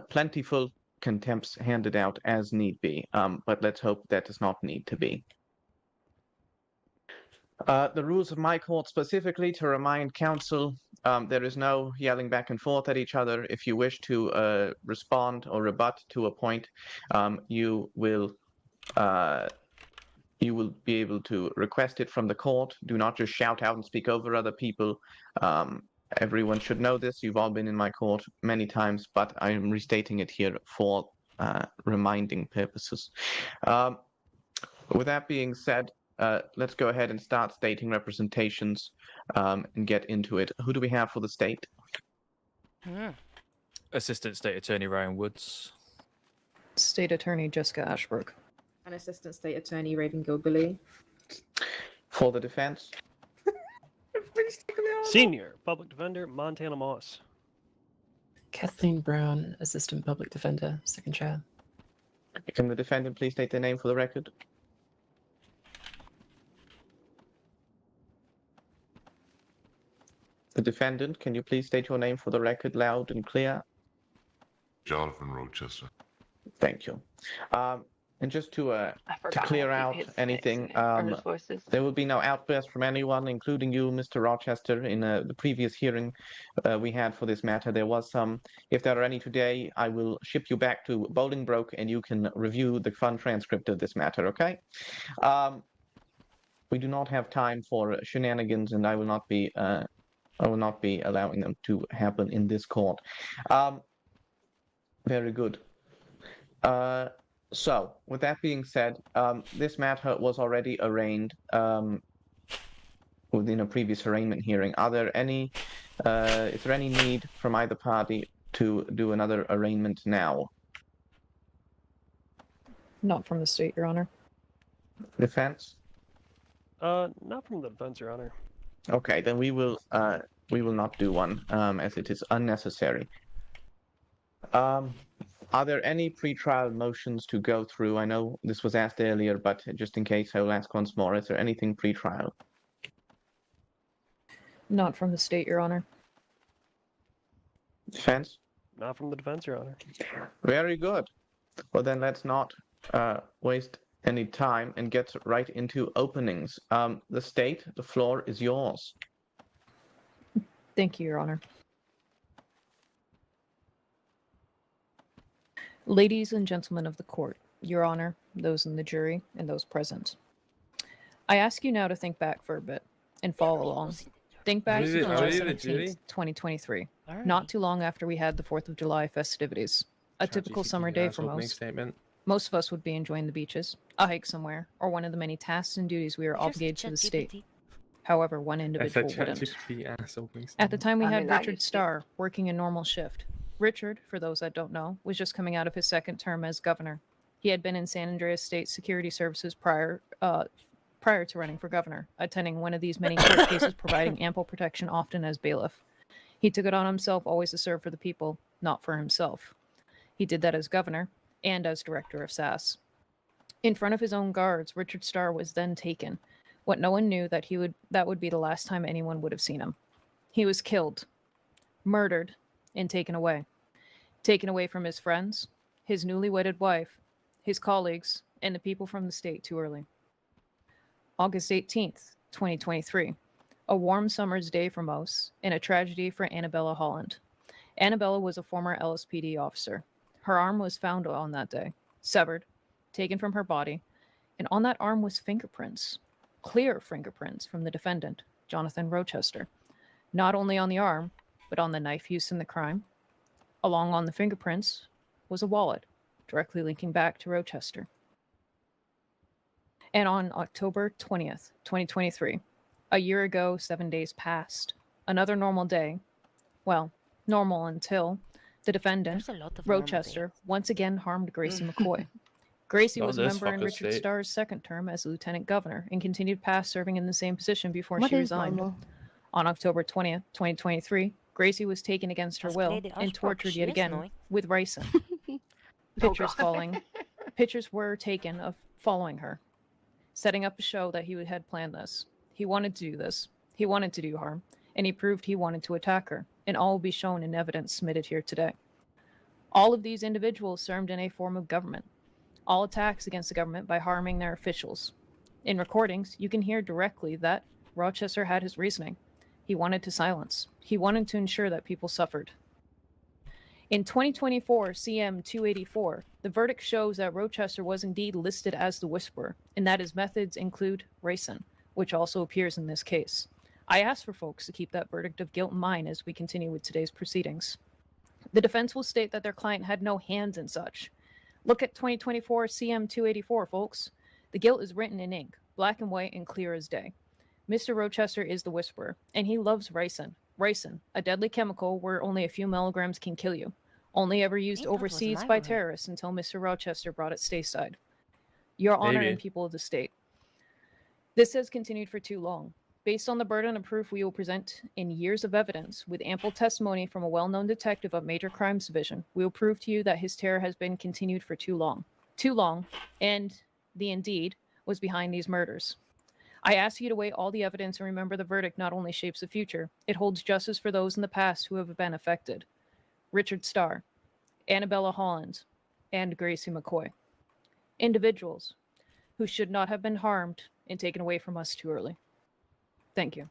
plentiful contempts handed out as need be. But let's hope that does not need to be. The rules of my court specifically, to remind counsel, there is no yelling back and forth at each other. If you wish to respond or rebut to a point, you will be able to request it from the court. Do not just shout out and speak over other people. Everyone should know this. You've all been in my court many times, but I am restating it here for reminding purposes. With that being said, let's go ahead and start stating representations and get into it. Who do we have for the state? Assistant State Attorney Ryan Woods. State Attorney Jessica Ashbrook. And Assistant State Attorney Raven Gilbilly. For the defense? Senior Public Defender Montana Moss. Kathleen Brown, Assistant Public Defender, Second Chair. Can the defendant please state their name for the record? The defendant, can you please state your name for the record loud and clear? Jonathan Rochester. Thank you. And just to clear out anything, there will be no outburst from anyone, including you, Mr. Rochester. In the previous hearing we had for this matter, there was some. If there are any today, I will ship you back to Bolingbroke, and you can review the fun transcript of this matter. Okay? We do not have time for shenanigans, and I will not be allowing them to happen in this court. Very good. So, with that being said, this matter was already arraigned within a previous arraignment hearing. Is there any need from either party to do another arraignment now? Not from the state, Your Honor. Defense? Not from the defense, Your Honor. Okay, then we will not do one, as it is unnecessary. Are there any pretrial motions to go through? I know this was asked earlier, but just in case, I will ask once more. Is there anything pretrial? Not from the state, Your Honor. Defense? Not from the defense, Your Honor. Very good. Well, then let's not waste any time and get right into openings. The state, the floor is yours. Thank you, Your Honor. Ladies and gentlemen of the court, Your Honor, those in the jury, and those present. I ask you now to think back for a bit and follow along. Think back to July 17th, 2023, not too long after we had the 4th of July festivities. A typical summer day for most. Most of us would be enjoying the beaches, a hike somewhere, or one of the many tasks and duties we are obligated to the state. However, one individual wouldn't. At the time, we had Richard Starr working a normal shift. Richard, for those that don't know, was just coming out of his second term as governor. He had been in San Andreas State Security Services prior to running for governor, attending one of these many court cases providing ample protection, often as bailiff. He took it on himself always to serve for the people, not for himself. He did that as governor and as director of SAS. In front of his own guards, Richard Starr was then taken. What no one knew that would be the last time anyone would have seen him. He was killed, murdered, and taken away. Taken away from his friends, his newly wedded wife, his colleagues, and the people from the state too early. August 18th, 2023. A warm summer's day for most, and a tragedy for Annabella Holland. Annabella was a former LSPD officer. Her arm was found on that day, severed, taken from her body, and on that arm was fingerprints. Clear fingerprints from the defendant, Jonathan Rochester. Not only on the arm, but on the knife used in the crime. Along on the fingerprints was a wallet, directly linking back to Rochester. And on October 20th, 2023, a year ago, 7 days passed. Another normal day. Well, normal until the defendant, Rochester, once again harmed Gracie McCoy. Gracie was a member in Richard Starr's second term as lieutenant governor and continued past serving in the same position before she resigned. On October 20th, 2023, Gracie was taken against her will and tortured yet again with ricin. Pictures were taken of following her, setting up a show that he had planned this. He wanted to do this. He wanted to do harm, and he proved he wanted to attack her, and all will be shown in evidence submitted here today. All of these individuals served in a form of government. All attacks against the government by harming their officials. In recordings, you can hear directly that Rochester had his reasoning. He wanted to silence. He wanted to ensure that people suffered. In 2024 CM 284, the verdict shows that Rochester was indeed listed as the Whisperer, and that his methods include ricin, which also appears in this case. I ask for folks to keep that verdict of guilt in mind as we continue with today's proceedings. The defense will state that their client had no hands in such. Look at 2024 CM 284, folks. The guilt is written in ink, black and white and clear as day. Mr. Rochester is the Whisperer, and he loves ricin. Ricin, a deadly chemical where only a few milligrams can kill you. Only ever used overseas by terrorists until Mr. Rochester brought it stateside. Your Honor and people of the state. This has continued for too long. Based on the burden of proof we will present in years of evidence, with ample testimony from a well-known detective of Major Crimes Division, we will prove to you that his terror has been continued for too long. Too long, and the indeed was behind these murders. I ask you to weigh all the evidence and remember the verdict not only shapes the future, it holds justice for those in the past who have been affected. Richard Starr, Annabella Holland, and Gracie McCoy. Individuals who should not have been harmed and taken away from us too early. Thank you.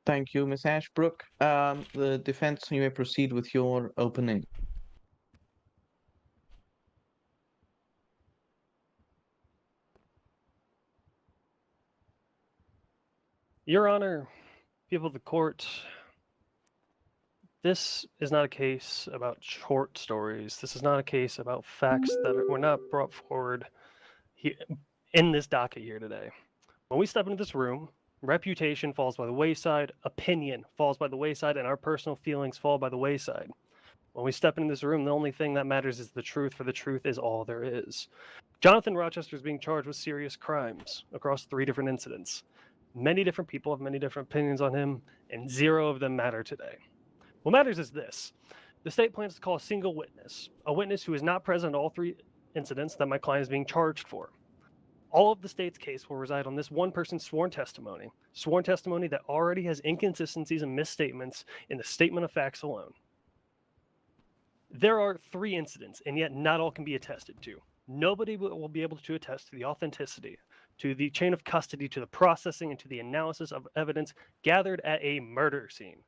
Thank you, Ms. Ashbrook. The defense, you may proceed with your opening. Your Honor, people of the court, this is not a case about short stories. This is not a case about facts that were not brought forward here, in this docket here today. When we step into this room, reputation falls by the wayside, opinion falls by the wayside, and our personal feelings fall by the wayside. When we step into this room, the only thing that matters is the truth, for the truth is all there is. Jonathan Rochester is being charged with serious crimes across 3 different incidents. Many different people have many different opinions on him, and 0 of them matter today. What matters is this. The state plans to call a single witness, a witness who is not present at all 3 incidents that my client is being charged for. All of the state's case will reside on this one person's sworn testimony that already has inconsistencies and misstatements in the statement of facts alone. There are 3 incidents, and yet not all can be attested to. Nobody will be able to attest to the authenticity, to the chain of custody, to the processing, and to the analysis of evidence gathered at a murder scene.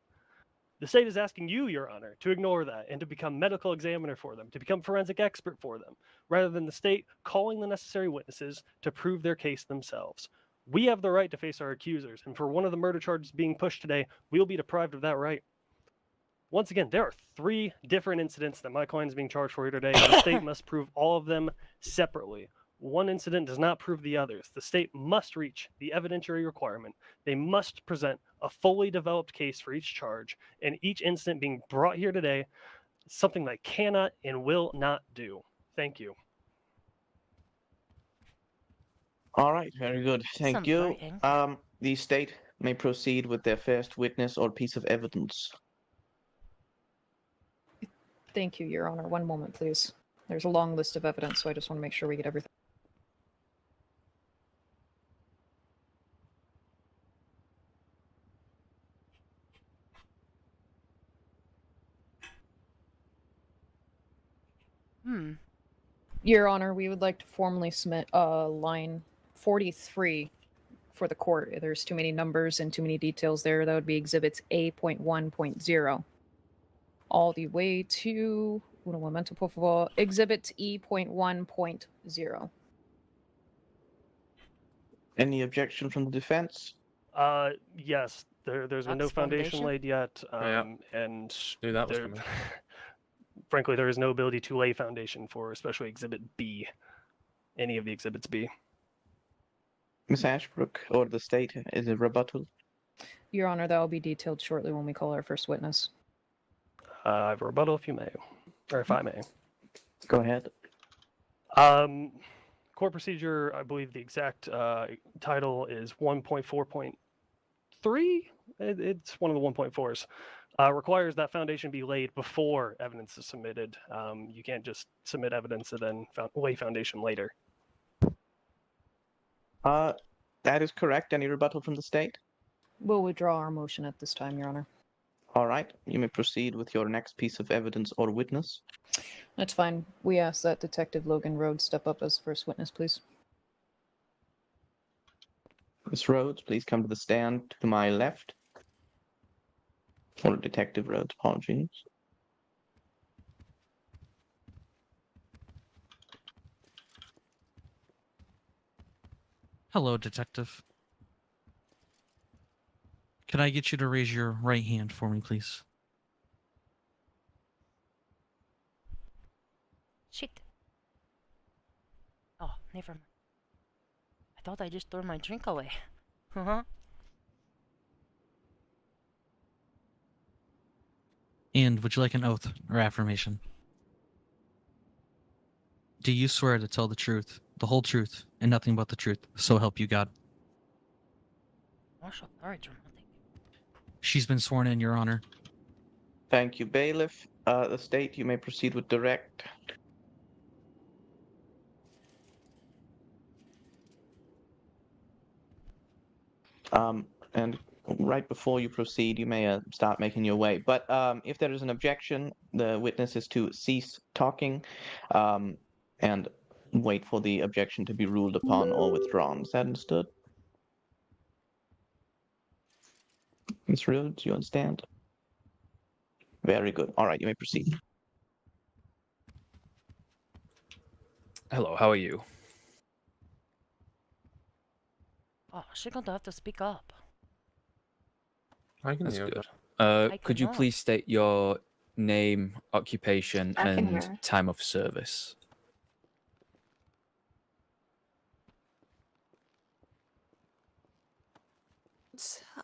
The state is asking you, Your Honor, to ignore that and to become medical examiner for them, to become forensic expert for them, rather than the state calling the necessary witnesses to prove their case themselves. We have the right to face our accusers, and for one of the murder charges being pushed today, we'll be deprived of that right. Once again, there are 3 different incidents that my client is being charged for here today, and the state must prove all of them separately. One incident does not prove the others. The state must reach the evidentiary requirement. They must present a fully developed case for each charge, and each incident being brought here today is something they cannot and will not do. Thank you. All right, very good. Thank Sounds you. very angry. The state may proceed with their first witness or piece of evidence. Thank you, Your Honor. One moment, please. There's a long list of evidence, so I just want to make sure we get everything. Your Honor, we would like to formally submit line 43 for the court. There's too many numbers and too many details there. That would be exhibits A.1.0 all the way to un momento, por favor, exhibit E.1.0. Any objection from the defense? Yes. There's been no Ox foundation Foundation? laid yet, Yeah. and Knew that was there- coming. frankly, there is no ability to lay foundation for especially Exhibit B, any of the Exhibits B. Miss Ashbrook, or the state, is a rebuttal? Your Honor, that will be detailed shortly when we call our first witness. I have a rebuttal if you may, or if I may. Go ahead. Court procedure, I believe the exact title is 1.4.3. It's one of the 1.4s. Requires that foundation be laid before evidence is submitted. You can't just submit evidence and then lay foundation later. That is correct. Any rebuttal from the state? We'll withdraw our motion at this time, Your Honor. All right, you may proceed with your next piece of evidence or witness. That's fine. We ask that Detective Logan Rhodes step up as first witness, please. Miss Rhodes, please come to the stand to my left. Or Detective Rhodes, apologies. Hello, Detective. Can I get you to raise your right hand for me, please? Shit. Oh, never mind. I thought I just threw my drink away. And would you like an oath or affirmation? Do you swear to tell the truth, the whole truth, and nothing but the truth, so help you God? Marshall, very dramatic. She's been sworn in, Your Honor. Thank you, Bailiff. The state, you may proceed with direct. And right before you proceed, you may start making your way. But if there is an objection, the witness is to cease talking and wait for the objection to be ruled upon or withdrawn. Is that understood? Ms. Rhodes, you understand? Very good. All right, you may proceed. Hello, how are you? Oh, she's going to have to speak up. I can That's hear good. that. Could you cannot. please state your name, occupation, I can and hear. time of service?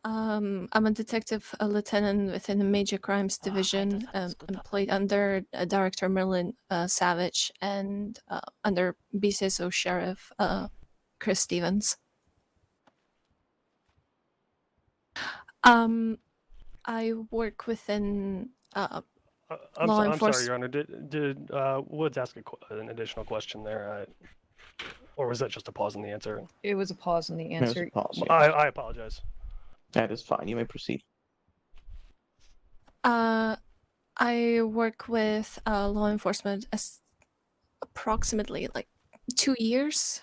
I'm a detective, a lieutenant within the Major Crimes Division, employed under Director Merlin Savage and under BCSO Sheriff Chris Stevens. I work within law I'm sorry, enforcement. Your Honor. Did Woods ask an additional question there? Or was that just a pause in the answer? It was a pause in the There was a answer. pause, yes. I apologize. That is fine. You may proceed. I work with law enforcement as approximately like 2 years.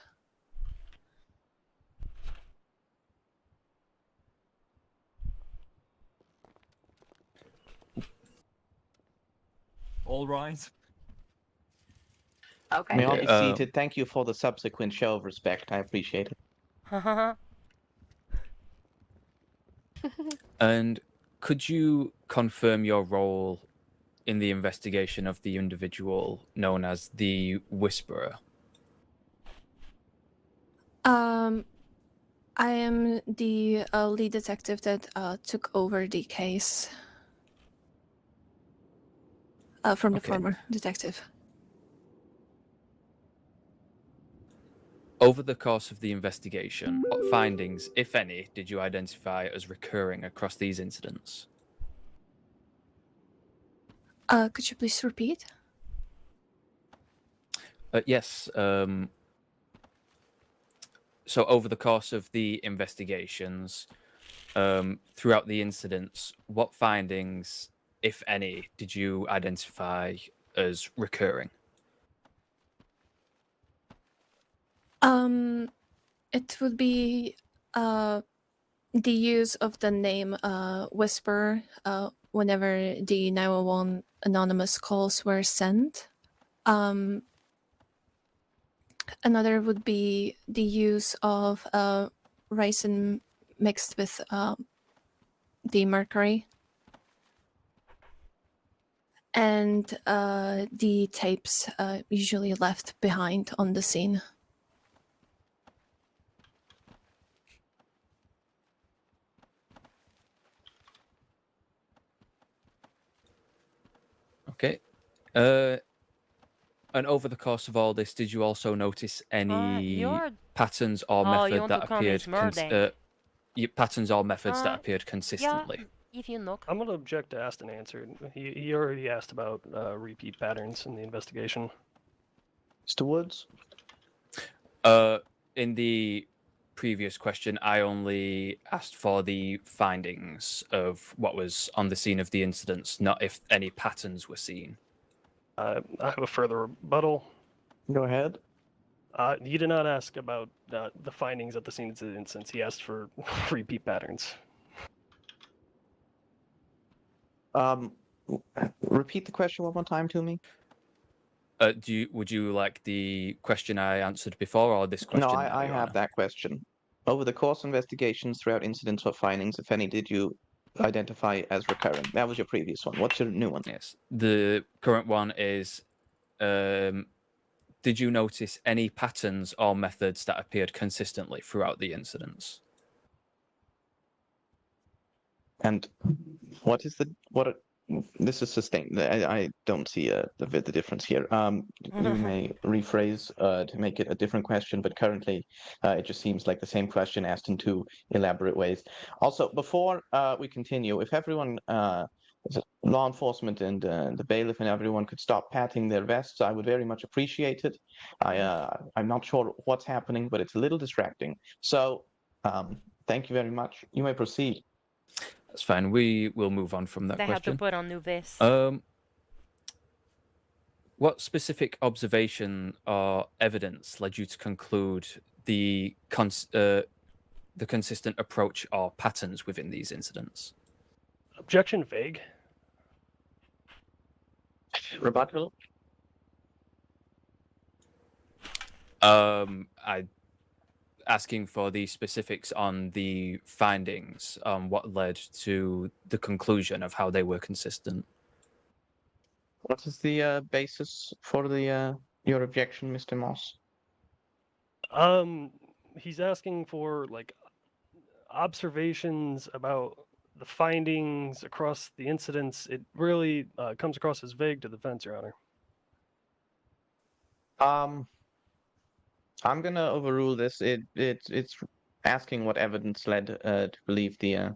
All right. Okay. May all Okay, be seated. Thank you for the subsequent show of respect. I appreciate it. And could you confirm your role in the investigation of the individual known as the Whisperer? I am the lead detective that took over the case from the Okay. former detective. Over the course of the investigation, what findings, if any, did you identify as recurring across these incidents? Could you please repeat? Yes. So over the course of the investigations, throughout the incidents, what findings, if any, did you identify as recurring? It would be the use of the name Whisper whenever the 911 anonymous calls were sent. Another would be the use of ricin mixed with the mercury. And the tapes usually left behind on the scene. Okay. And over the course of all this, did you also notice any patterns or you method want that to commit appeared murder? patterns or methods that appeared Yeah, consistently? if you knock. I'm going to object to asked and answered. He already asked about repeat patterns in the investigation. Mr. Woods? In the previous question, I only asked for the findings of what was on the scene of the incidents, not if any patterns were seen. I have a further rebuttal. Go ahead. He did not ask about the findings at the scene of the incidents. He asked for repeat patterns. Repeat the question one more time to me. Would you like the question I answered before, or this question? No, now, I Your have Honor? that question. Over the course of investigations throughout incidents or findings, if any, did you identify as recurring? That was your previous one. What's your new one? Yes. The current one is, did you notice any patterns or methods that appeared consistently throughout the incidents? And what is this is sustained. I don't see the difference here. You may rephrase to make it a different question, but currently it just seems like the same question asked in two elaborate ways. Also, before we continue, if everyone, law enforcement and the bailiff and everyone could stop patting their vests, I would very much appreciate it. I'm not sure what's happening, but it's a little distracting. So thank you very much. You may proceed. That's fine. We will move on from that They have to question. put on new vests. What specific observation or evidence led you to conclude the consistent approach or patterns within these incidents? Objection vague. Rebuttal. I asking for the specifics on the findings, what led to the conclusion of how they were consistent. What is the basis for the your objection, Mr. Moss? He's asking for like observations about the findings across the incidents. It really comes across as vague to the defense, Your Honor. I'm gonna overrule this. It's asking what evidence led to believe the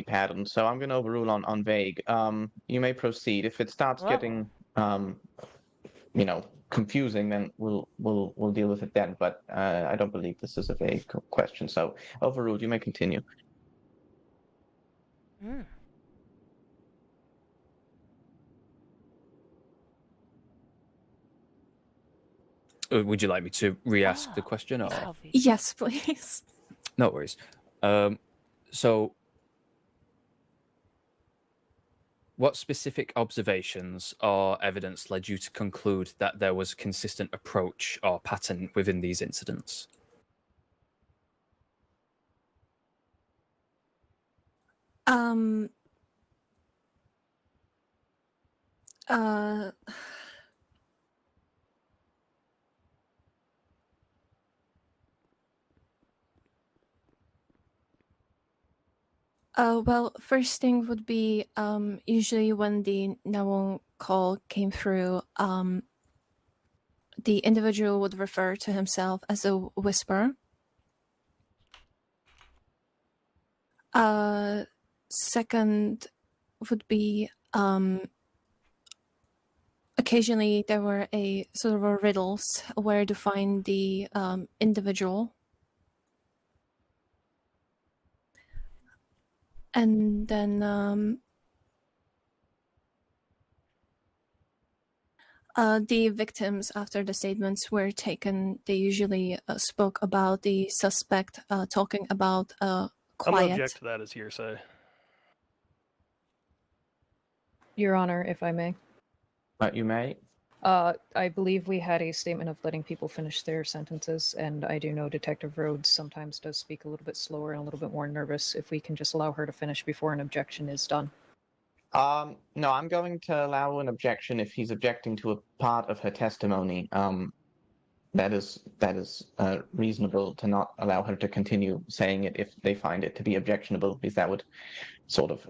pattern. So I'm gonna overrule on vague. You may proceed. If it starts getting confusing, then we'll deal with it then. But I don't believe this is a vague question. So overruled. You may continue. Mm. Would you like me to re-ask the question, or Yes, please. no worries? So, what specific observations or evidence led you to conclude that there was a consistent approach or pattern within these incidents? Um. Well, first thing would be usually when the 911 call came through, the individual would refer to himself as a whisperer. Second would be occasionally there were a sort of a riddles where to find the individual. And then the victims, after the statements were taken, they usually spoke about the suspect talking about I'm quiet. going to object to that as hearsay. Your Honor, if I may. You may. I believe we had a statement of letting people finish their sentences, and I do know Detective Rhodes sometimes does speak a little bit slower and a little bit more nervous. If we can just allow her to finish before an objection is done. No, I'm going to allow an objection if he's objecting to a part of her testimony. That is reasonable to not allow her to continue saying it if they find it to be objectionable, because that would sort of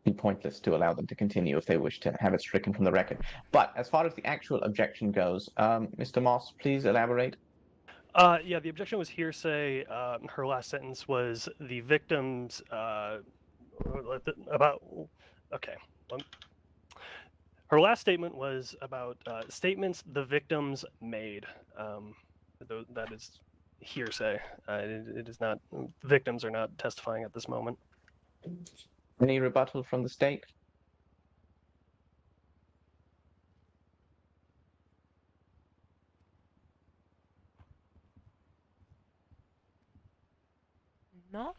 be pointless to allow them to continue if they wish to have it stricken from the record. But as far as the actual objection goes, Mr. Moss, please elaborate. Yeah, the objection was hearsay. Her last sentence was the victims about. Okay. Her last statement was about statements the victims made. That is hearsay. It is not. Victims are not testifying at this moment. Any rebuttal from the state? No,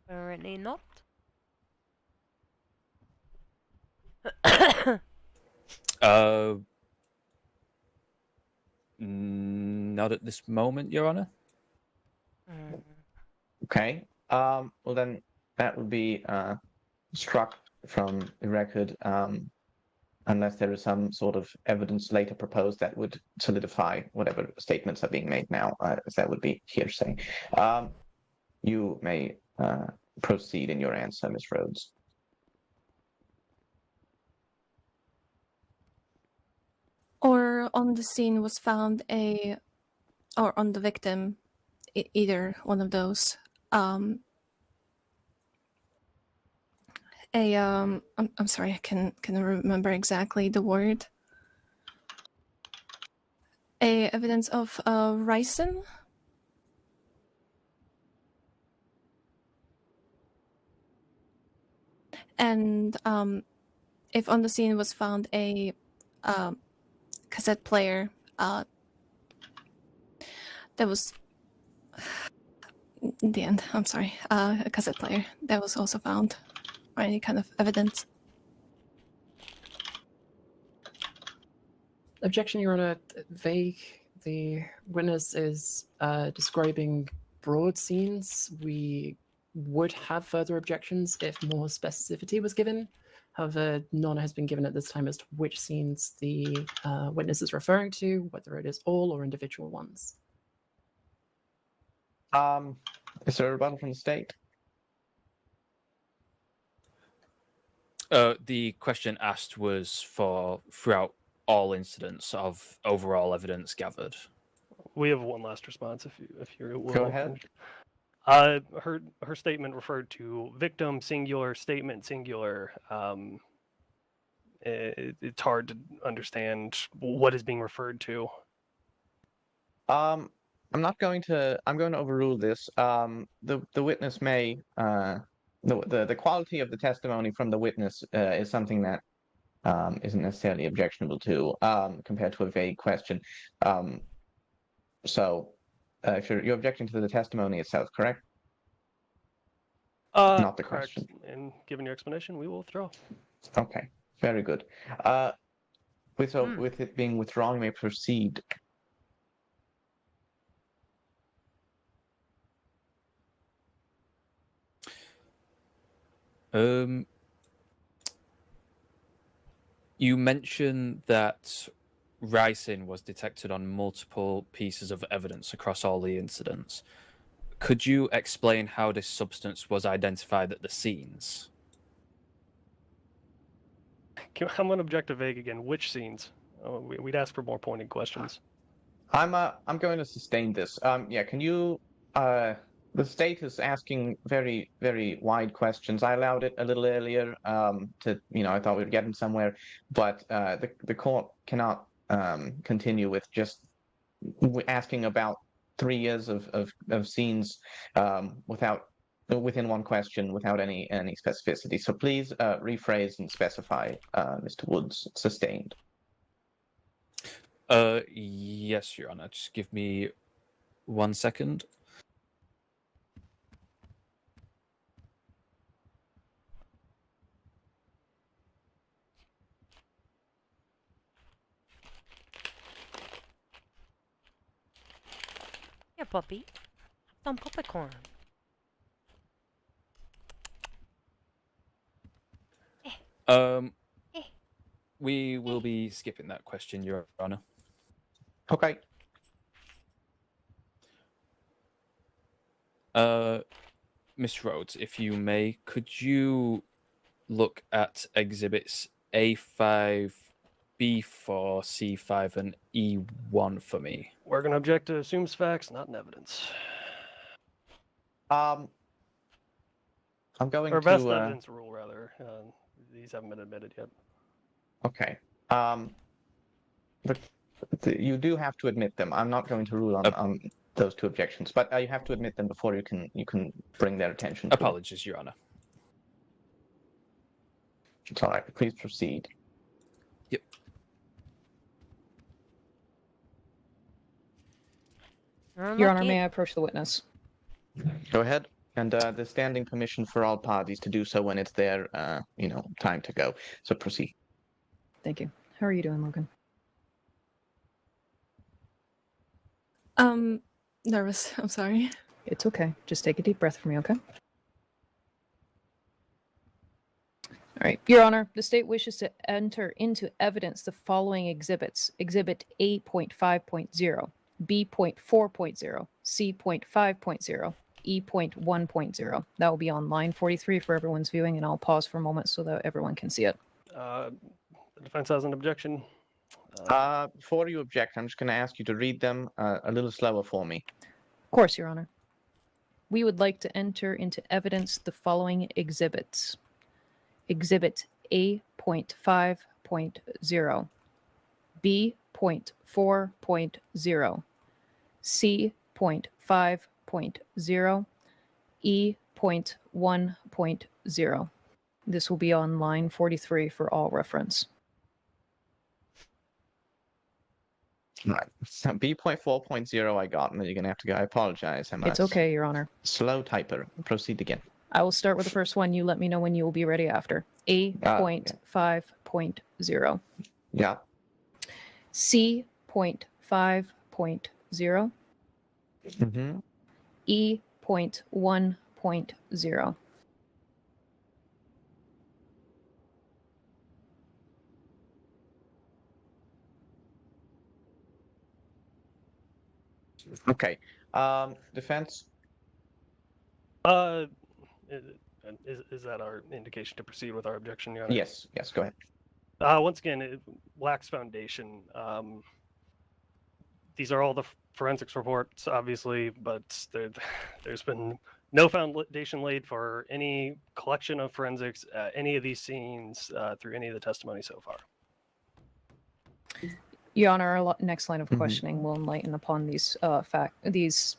apparently not. Not at this moment, Your Honor. Okay. Well, then that would be struck from the record unless there is some sort of evidence later proposed that would solidify whatever statements are being made now, as that would be hearsay. You may proceed in your answer, Ms. Rhodes. Or on the scene was found or on the victim, either one of those. I'm sorry, I can remember exactly the word. A evidence of ricin. And if on the scene was found a cassette player, that was in the end. I'm sorry, a cassette player that was also found, or any kind of evidence. Objection, Your Honor. Vague. The witness is describing broad scenes. We would have further objections if more specificity was given. However, none has been given at this time as to which scenes the witness is referring to, whether it is all or individual ones. Is there a rebuttal from the state? The question asked was for throughout all incidents of overall evidence gathered. We have one last response, if you're Go ahead. Her statement referred to victim singular, statement singular. it's hard to understand what is being referred to. I'm going to overrule this. The witness may the quality of the testimony from the witness is something that isn't necessarily objectionable to compared to a vague question. So if you're objecting to the testimony itself, correct? Not the Correct. question. And given your explanation, we will withdraw. Okay, very good. With it being withdrawn, you may proceed. You mentioned that ricin was detected on multiple pieces of evidence across all the incidents. Could you explain how this substance was identified at the scenes? I'm going to object to vague again. Which scenes? We'd ask for more pointed questions. I'm going to sustain this. Yeah, can you the state is asking very, very wide questions. I allowed it a little earlier to, I thought we'd get him somewhere, but the court cannot continue with just asking about 3 years of scenes within one question without any specificity. So please rephrase and specify, Mr. Woods. Sustained. Yes, Your Honor. Just give me 1 second. Here, puppy. Some popcorn. We will be skipping that question, Your Honor. Okay. Miss Rhodes, if you may, could you look at exhibits A5, B4, C5, and E1 for me? We're going to object to assumes facts, not in evidence. I'm going or to best evidence rule, rather. These haven't been admitted yet. Okay. You do have to admit them. I'm not going to rule on those two objections, but you have to admit them before you can bring their attention. Apologies, Your Honor. It's all right. Please proceed. Yep. Your Honor, may I approach the witness? Go ahead. And the standing permission for all parties to do so when it's their, time to go. So proceed. Thank you. How are you doing, Logan? Nervous. I'm sorry. It's okay. Just take a deep breath for me, okay? All right. Your Honor, the state wishes to enter into evidence the following exhibits. Exhibit A.5.0, B.4.0, C.5.0, E.1.0. That will be on line 43 for everyone's viewing, and I'll pause for a moment so that everyone can see it. The defense has an objection. Before you object, I'm just going to ask you to read them a little slower for me. Of course, Your Honor. We would like to enter into evidence the following exhibits. Exhibit A.5.0, B.4.0, C.5.0, E.1.0. This will be on line 43 for all reference. Right. So B.4.0 I got, and then you're going to have to go. I apologize. It's okay, Your Honor. Slow typer. Proceed again. I will start with the first one. You let me know when you will be ready after. A.5.0. Yeah. C.5.0. Mm-hmm. E.1.0. Okay. Defense? Is that our indication to proceed with our objection, Your Honor? Yes. Yes, go ahead. Once again, it lacks foundation. These are all the forensics reports, obviously, but there's been No foundation laid for any collection of forensics at any of these scenes through any of the testimony so far. Your Honor, our next line of Mhm. questioning will enlighten upon these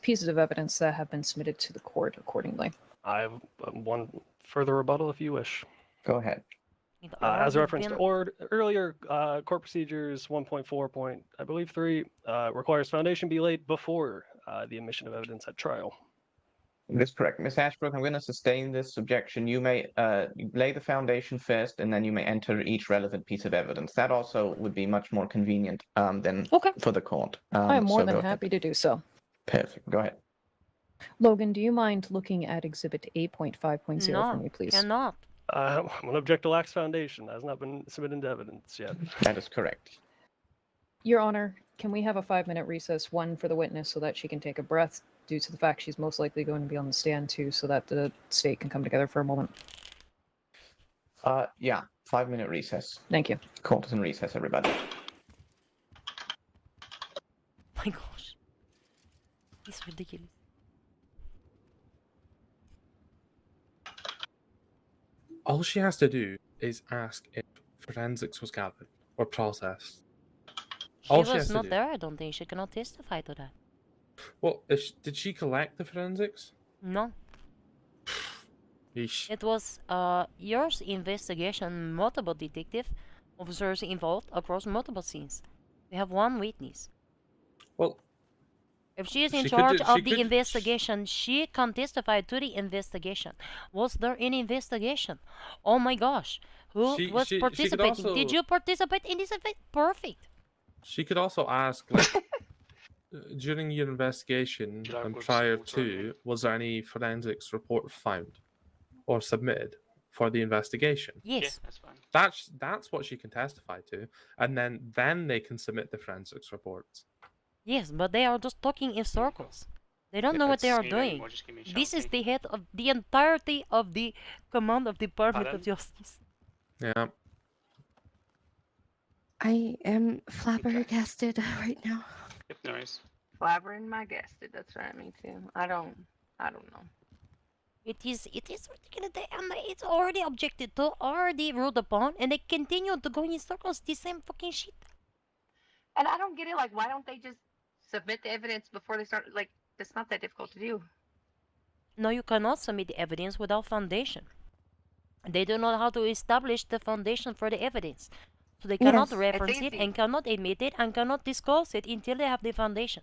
pieces of evidence that have been submitted to the court accordingly. I have one further rebuttal if you wish. Go ahead. As referenced earlier, court procedures 1.4. I believe 3 requires foundation be laid before the admission of evidence at trial. That's correct. Ms. Ashbrook, I'm going to sustain this objection. You may lay the foundation first, and then you may enter each relevant piece of evidence. That also would be much more convenient than for the court. I am more so than go ahead. happy to do so. Perfect. Go ahead. Logan, do you mind looking at Exhibit 8.5.0 for me, please? Cannot. I'm going to object to lax foundation. That has not been submitted into evidence yet. That is correct. Your Honor, can we have a 5-minute recess, one for the witness so that she can take a breath, due to the fact she's most likely going to be on the stand too, so that the state can come together for a moment? Yeah, 5-minute recess. Thank you. Court is in recess, everybody. My gosh. It's ridiculous. All she has to do is ask if forensics was gathered or processed. She All she has was to not do. there, I don't think. She cannot testify to that. Well, did she collect the forensics? No. Yeesh. It was yours investigation, multiple detective officers involved across multiple scenes. We have one witness. Well, if she is in she charge could- of she the could- investigation, she can testify to the investigation. Was there any investigation? Oh my gosh. Who She was could participating? Did also- you participate in this event? Perfect. She could also ask, like, during your investigation and prior to, was there any forensics report found or submitted for the investigation? Yes. Yeah, that's fine. That's what she can testify to, and then they can submit the forensics reports. Yes, but they are just talking in circles. They don't know what they are Need any doing. more, just give me a shout, This is okay? the head of the entirety of the command of Department of Pardon? Justice. Yeah. I am flabbergasted right now. Yep, no worries. Blabbering my gasted. That's right, me too. I don't know. It is ridiculous. It's already objected to, already ruled upon, and they continue to go in circles. The same fucking shit. And I don't get it. Like, why don't they just submit the evidence before they start? Like, it's not that difficult to do. No, you cannot submit the evidence without foundation. They don't know how to establish the foundation for the evidence. So they cannot Yes. reference It's it easy. and cannot admit it and cannot discuss it until they have the foundation.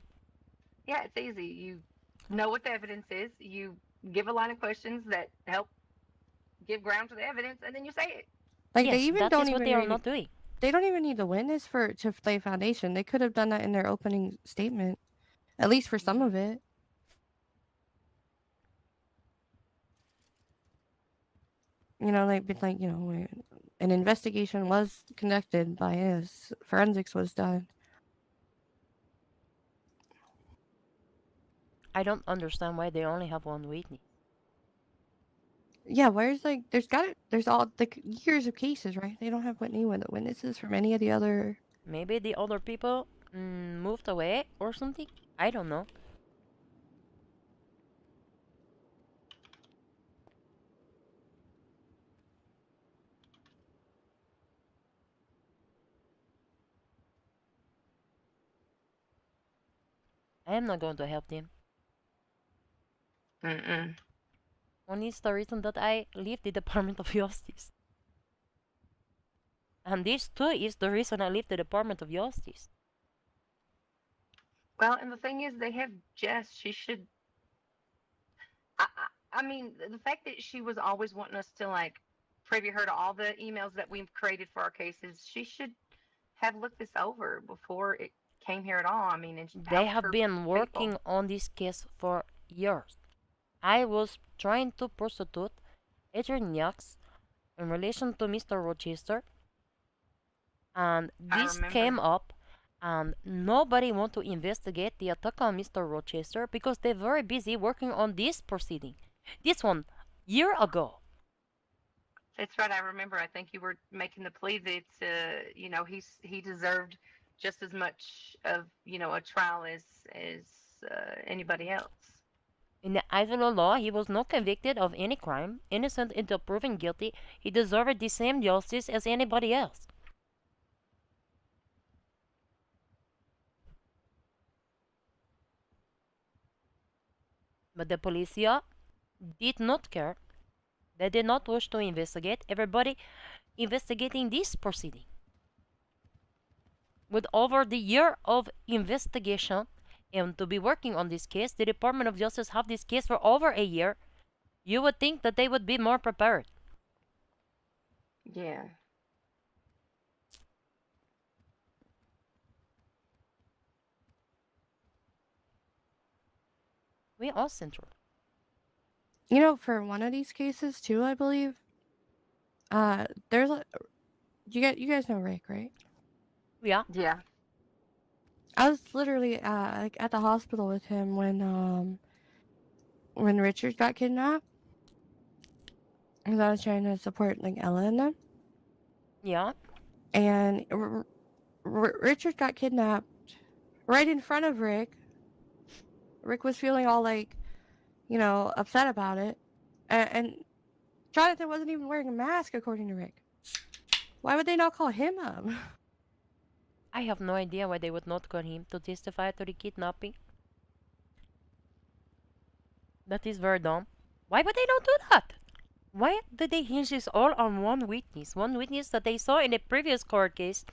Yeah, it's easy. You know what the evidence is. You give a line of questions that help give ground to the evidence, and then you say it. Like yes, they even that don't is what even they are really- not doing. They don't even need the witness to lay foundation. They could have done that in their opening statement, at least for some of it. You know, an investigation was conducted by us. Forensics was done. I don't understand why they only have one witness. Yeah, where's there's all years of cases, right? They don't have any witnesses from any of the other. Maybe the other people moved away or something? I don't know. I am not going to help them. One is the reason that I leave the Department of Justice. And this too is the reason I leave the Department of Justice. Well, and the thing is, they have Jess. She should. I mean, the fact that she was always wanting us to like privy her to all the emails that we've created for our cases, she should have looked this over before it came here at all. I mean, and They have been working on this case for years. I was trying to prosecute Adrian Yax in relation to Mr. Rochester, and this came up, and nobody want to investigate the attack on Mr. Rochester because they're very busy working on this proceeding. This one, year ago. That's right. I remember. I think you were making the plea that he deserved just as much of a trial as anybody else. In the eyes of the law, he was not convicted of any crime, innocent until proven guilty. He deserved the same justice as anybody else. But the policia did not care. They did not wish to investigate. Everybody investigating this proceeding. With over the year of investigation and to be working on this case, the Department of Justice have this case for over a year. You would think that they would be more prepared. Yeah. We are central. You know, for one of these cases too, I believe. There's a you guys know Rick, right? Yeah. Yeah. I was literally like at the hospital with him when Richard got kidnapped. Because I was trying to support like Ella and them. Yeah. And Richard got kidnapped right in front of Rick. Rick was feeling all like, you know, upset about it. And Jonathan wasn't even wearing a mask, according to Rick. Why would they not call him up? I have no idea why they would not call him to testify to the kidnapping. That is very dumb. Why would they not do that? Why did they hinge this all on one witness? One witness that they saw in the previous court case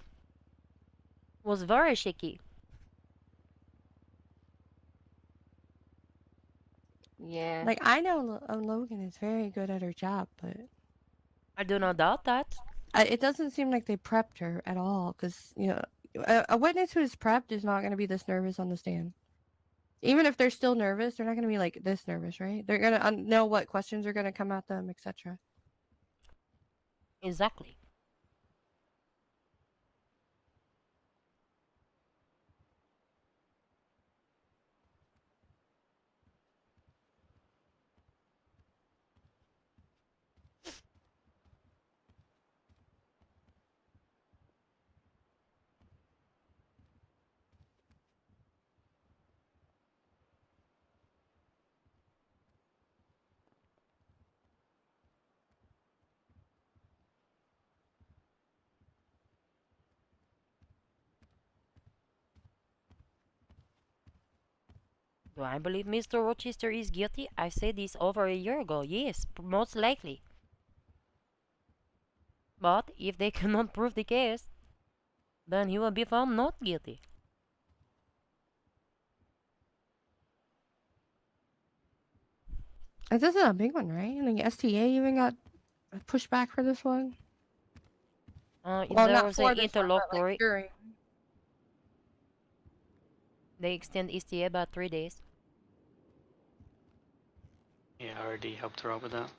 was very shaky. Yeah. Like, I know Logan is very good at her job, but I do not doubt that. it doesn't seem like they prepped her at all. Because, you know, a witness who is prepped is not going to be this nervous on the stand. Even if they're still nervous, they're not going to be like this nervous, right? They're going to know what questions are going to come at them, etc. Exactly. Do I believe Mr. Rochester is guilty? I said this over a year ago. Yes, most likely. But if they cannot prove the case, then he will be found not guilty. This is a big one, right? And the STA even got pushed back for this one. Well, There not was for an this one, but interlocutory. like during. They extend STA about 3 days. Yeah, I already helped her out with that.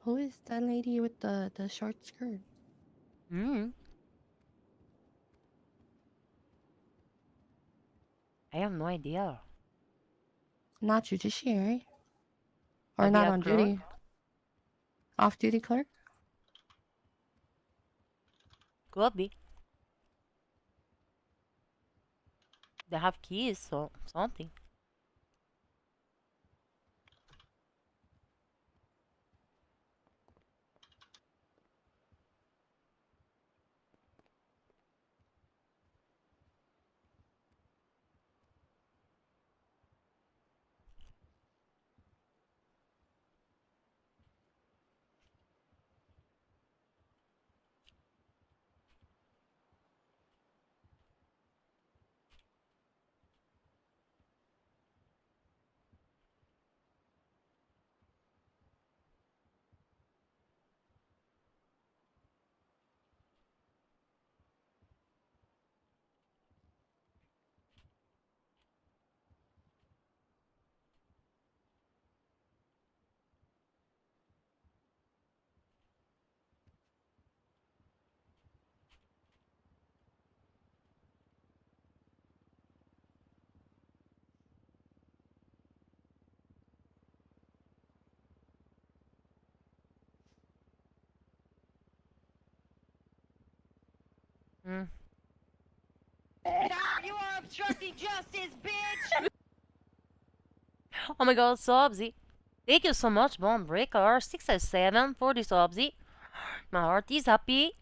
Who is that lady with the short skirt? Hmm. I have no idea. Not judiciary. Or Maybe not a on clerk? duty. Off duty clerk? Could be. They have keys, so something. Mm. Stop! You are obstructing justice, bitch! Oh my god, Sobsy. Thank you so much, Bone Breaker 607 for the Sobsy. My heart is happy.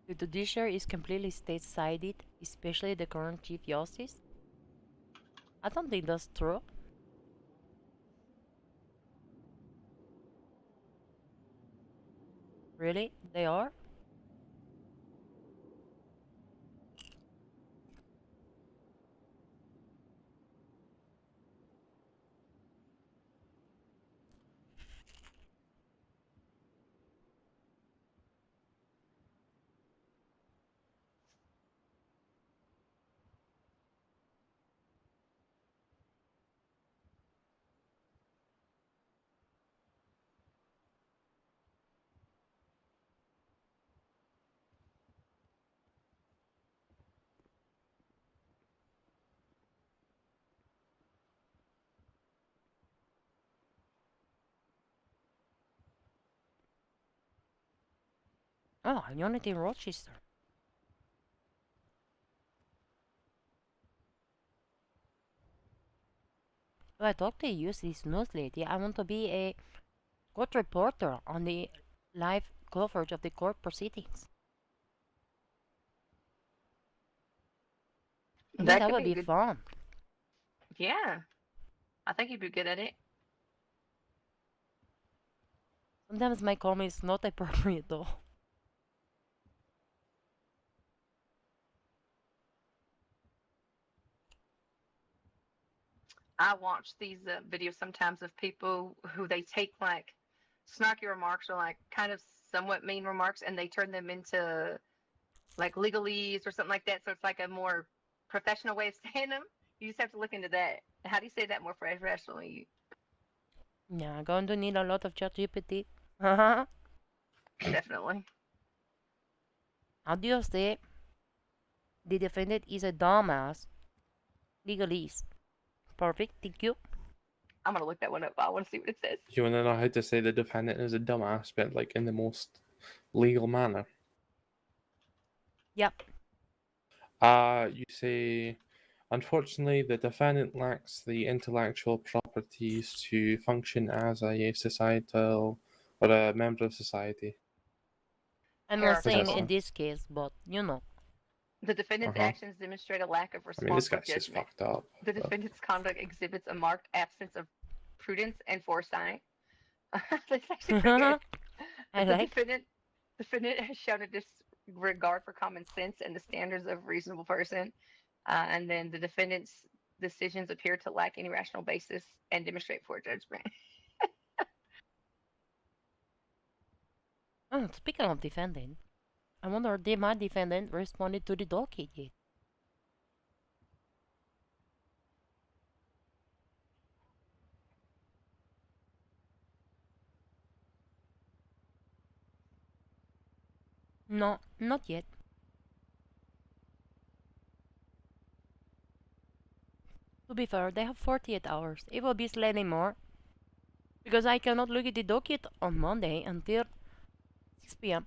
The judiciary is completely state-sided, especially the current Chief Justice. I don't think that's true. Really? They are? Oh, Unity in Rochester. Well, I talked to you, this news lady. I want to be a court reporter on the live coverage of the court proceedings. I think that could would be be good. fun. Yeah, I think you'd be good at it. Sometimes my comment is not appropriate though. I watch these videos sometimes of people who they take like snarky remarks or like kind of somewhat mean remarks and they turn them into like legalese or something like that. So it's like a more professional way of saying them. You just have to look into that. How do you say that more professionally? Yeah, I'm going to need a lot of ChatGPT. Definitely. How do you say the defendant is a dumbass? Legalese. Perfect, thank you. I'm gonna look that one up. I want to see what it says. You want to know how to say the defendant is a dumbass, but like in the most legal manner? Yep. You say, unfortunately, the defendant lacks the intellectual properties to function as a societal or a member of society. I'm not saying in Paragraph. this case, but you know. The defendant's Uh-huh. actions demonstrate a lack of I mean, this responsible guy's just judgment. fucked up. The but- defendant's conduct exhibits a marked absence of prudence and foresight. That's actually pretty good. I The like. defendant has shown a disregard for common sense and the standards of a reasonable person. And then the defendant's decisions appear to lack any rational basis and demonstrate poor judgment. Oh, speaking of defendant, I wonder did my defendant responded to the docket yet? No, not yet. To be fair, they have 48 hours. It will be slightly more. Because I cannot look at the docket on Monday until 6 p.m.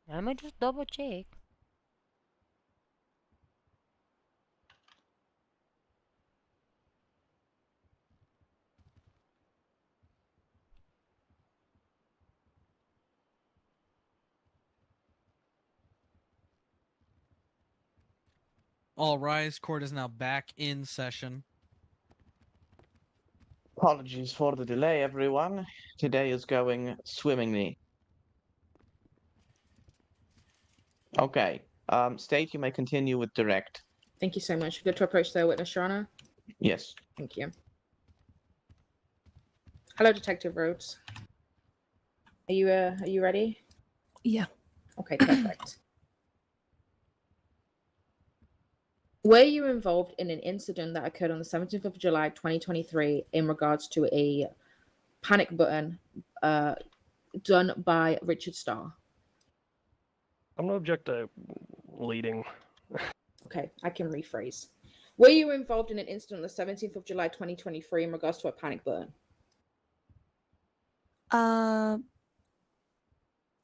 Let me just double check. All rise. Court is now back in session. Apologies for the delay, everyone. Today is going swimmingly. Okay. State, you may continue with direct. Thank you so much. Good to approach the witness, Your Honor. Yes. Thank you. Hello, Detective Rhodes. Are you ready? Yeah. Okay, perfect. Were you involved in an incident that occurred on the 17th of July, 2023, in regards to a panic button done by Richard Starr? I'm gonna object to leading. Okay, I can rephrase. Were you involved in an incident on the 17th of July, 2023, in regards to a panic button?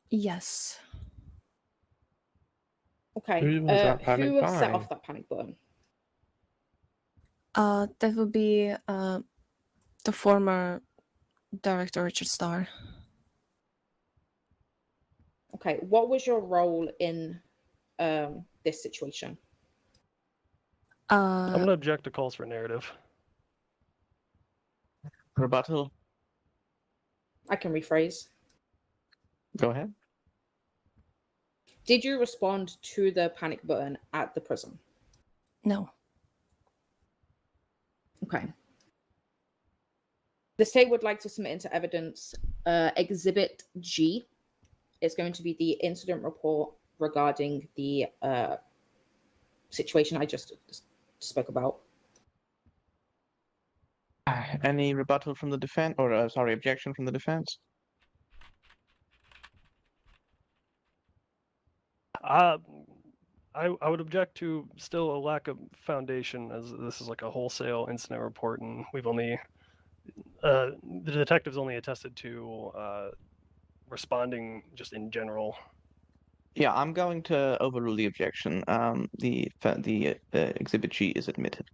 Yes. Okay. Who was that panicked who set by? off that panic button? That would be the former director Richard Starr. Okay, what was your role in this situation? I'm gonna object to calls for narrative. Rebuttal. I can rephrase. Go ahead. Did you respond to the panic button at the prison? No. Okay. The state would like to submit into evidence Exhibit G. It's going to be the incident report regarding the situation I just spoke about. Any rebuttal from the defense, or sorry, objection from the defense? I would object to still a lack of foundation, as this is like a wholesale incident report, and we've only the detectives only attested to responding just in general. Yeah, I'm going to overrule the objection. The Exhibit G is admitted.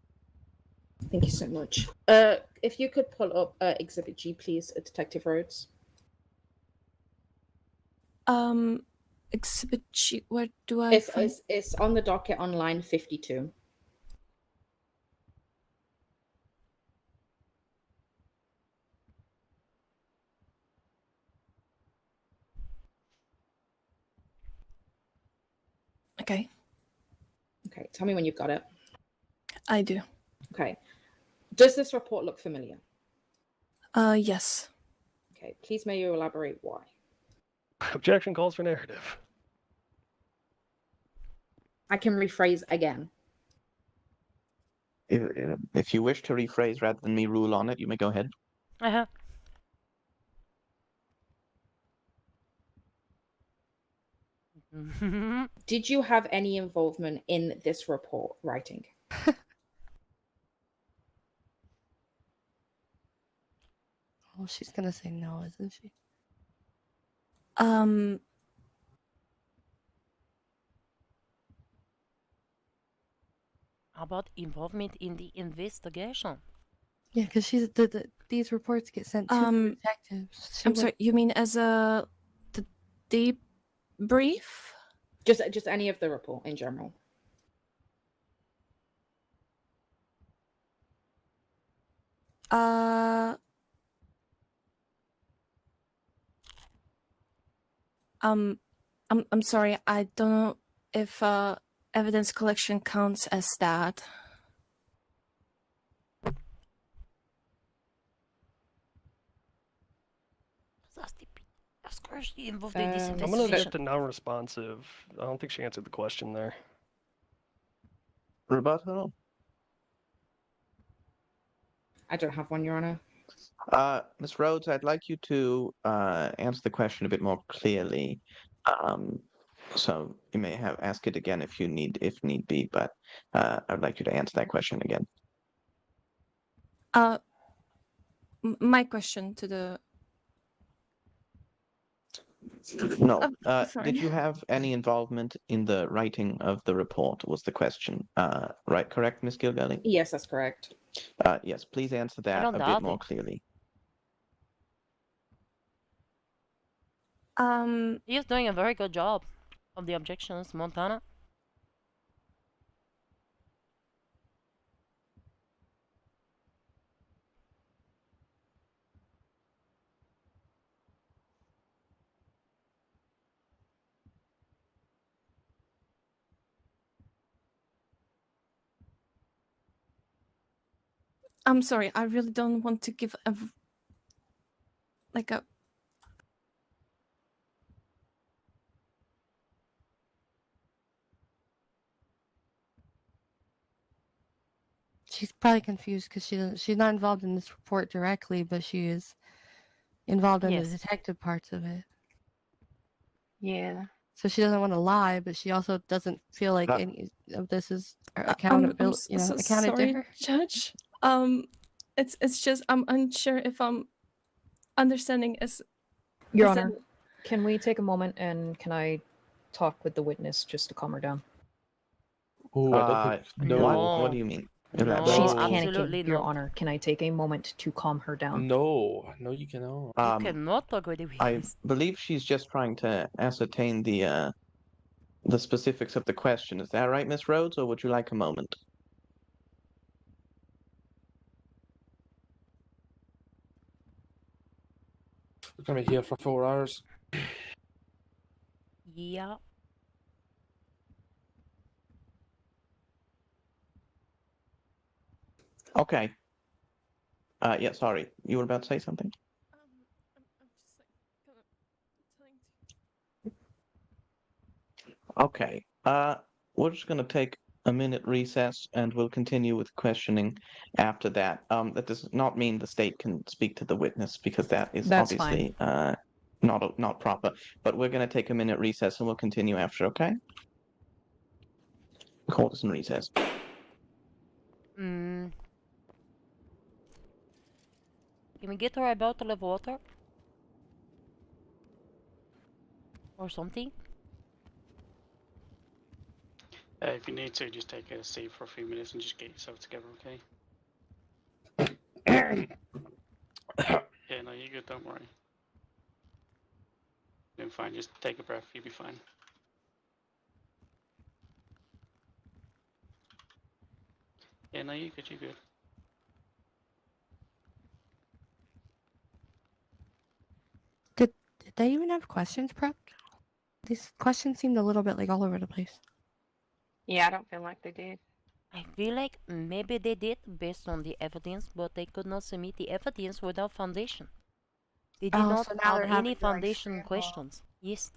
Thank you so much. If you could pull up Exhibit G, please, Detective Rhodes. Exhibit G. Where do I find? It's on the docket on line 52. Okay. Okay, tell me when you've got it. I do. Okay. Does this report look familiar? Yes. Okay, please may you elaborate why? Objection calls for narrative. I can rephrase again. If you wish to rephrase rather than me rule on it, you may go ahead. Uh-huh. Did you have any involvement in this report writing? Oh, she's gonna say no, isn't she? About involvement in the investigation. Yeah, because she's these reports get sent to the detectives. I'm sorry. You mean as a the debrief? Just any of the report in general. I'm sorry. I don't know if evidence collection counts as that. Of course, she involved in this I'm gonna investigation. object to non-responsive. I don't think she answered the question there. Rebuttal. I don't have one, Your Honor. Ms. Rhodes, I'd like you to answer the question a bit more clearly. So you may have ask it again if need be, but I'd like you to answer that question again. My question to the. No. Sorry. Did you have any involvement in the writing of the report? Was the question right? Correct, Ms. Gilgelly? Yes, that's correct. Yes. Please answer that don't a bit doubt more it. clearly. He's doing a very good job of the objections, Montana. I'm sorry. I really don't want to give a like a. She's probably confused because she's not involved in this report directly, but she is involved in the Yes. detective parts of it. Yeah. So she doesn't want to lie, but she also doesn't feel like any of this is I'm accountability. so Accounted to sorry, her. Judge. It's just I'm unsure if I'm understanding Your is Honor, it- can we take a moment and can I talk with the witness just to calm her down? Oh, I don't think. What do you mean? No, She's absolutely panicking, Your not. Honor. Can I take a moment to calm her down? No, no, you cannot. You cannot talk with the I witness. believe she's just trying to ascertain the specifics of the question. Is that right, Miss Rhodes, or would you like a moment? We're gonna be here for 4 hours. Yeah. Okay. Yeah, sorry. You were about to say something? Okay. We're just gonna take a minute recess and we'll continue with questioning after that. That does not mean the state can speak to the witness because that is That's obviously not proper. But we're gonna take a minute recess and we'll continue after, okay? Court is in recess. Can we get her a bottle of water? Or something? If you need to, just take a seat for a few minutes and just get yourself together, okay? Yeah, no, you're good, don't worry. You're fine, just take a breath, you'll be fine. Yeah, no, you're good, you're good. Did they even have questions prepped? These questions seemed a little bit like all over the place. Yeah, I don't feel like they did. I feel like maybe they did based on the evidence, but they could not submit the evidence without foundation. They did not so now have they're having any to, like, foundation scramble. questions. Yes.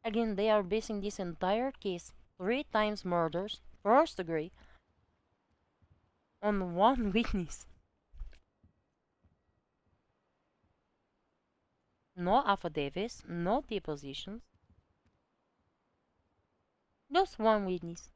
Again, they are basing this entire case, 3 times murders, first degree, on one witness. No affidavits, no depositions. Just one witness.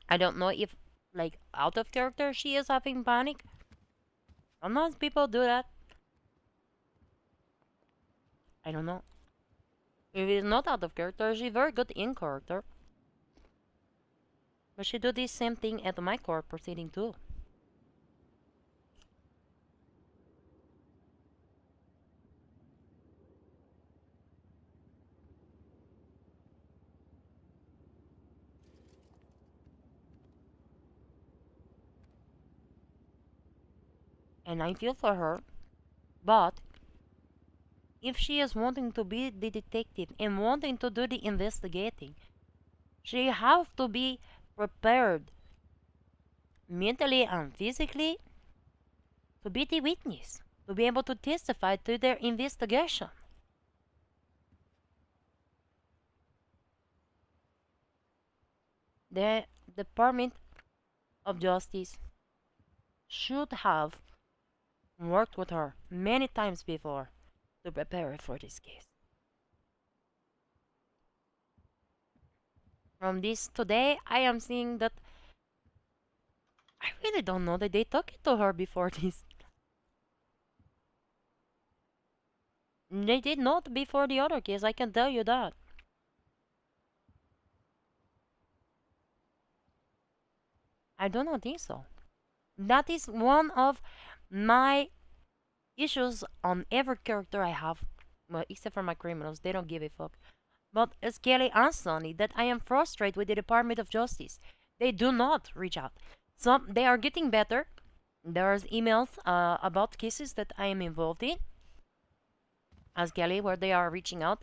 I don't know if, like, out of character she is having panic. Sometimes people do that. I don't know. If it's not out of character, she's very good in character. But she do this same thing at my court proceeding too. And I feel for her. But if she is wanting to be the detective and wanting to do the investigating, she have to be prepared mentally and physically to be the witness, to be able to testify to their investigation. The Department of Justice should have worked with her many times before to prepare her for this case. From this today, I am seeing that I really don't know that they took it to her before this. They did not before the other case, I can tell you that. I do not think so. That is one of my issues on every character I have. Well, except for my criminals, they don't give a fuck. But Skelly and Sonny, that I am frustrated with the Department of Justice. They do not reach out. They are getting better. There's emails about cases that I am involved in, as Kelly, where they are reaching out.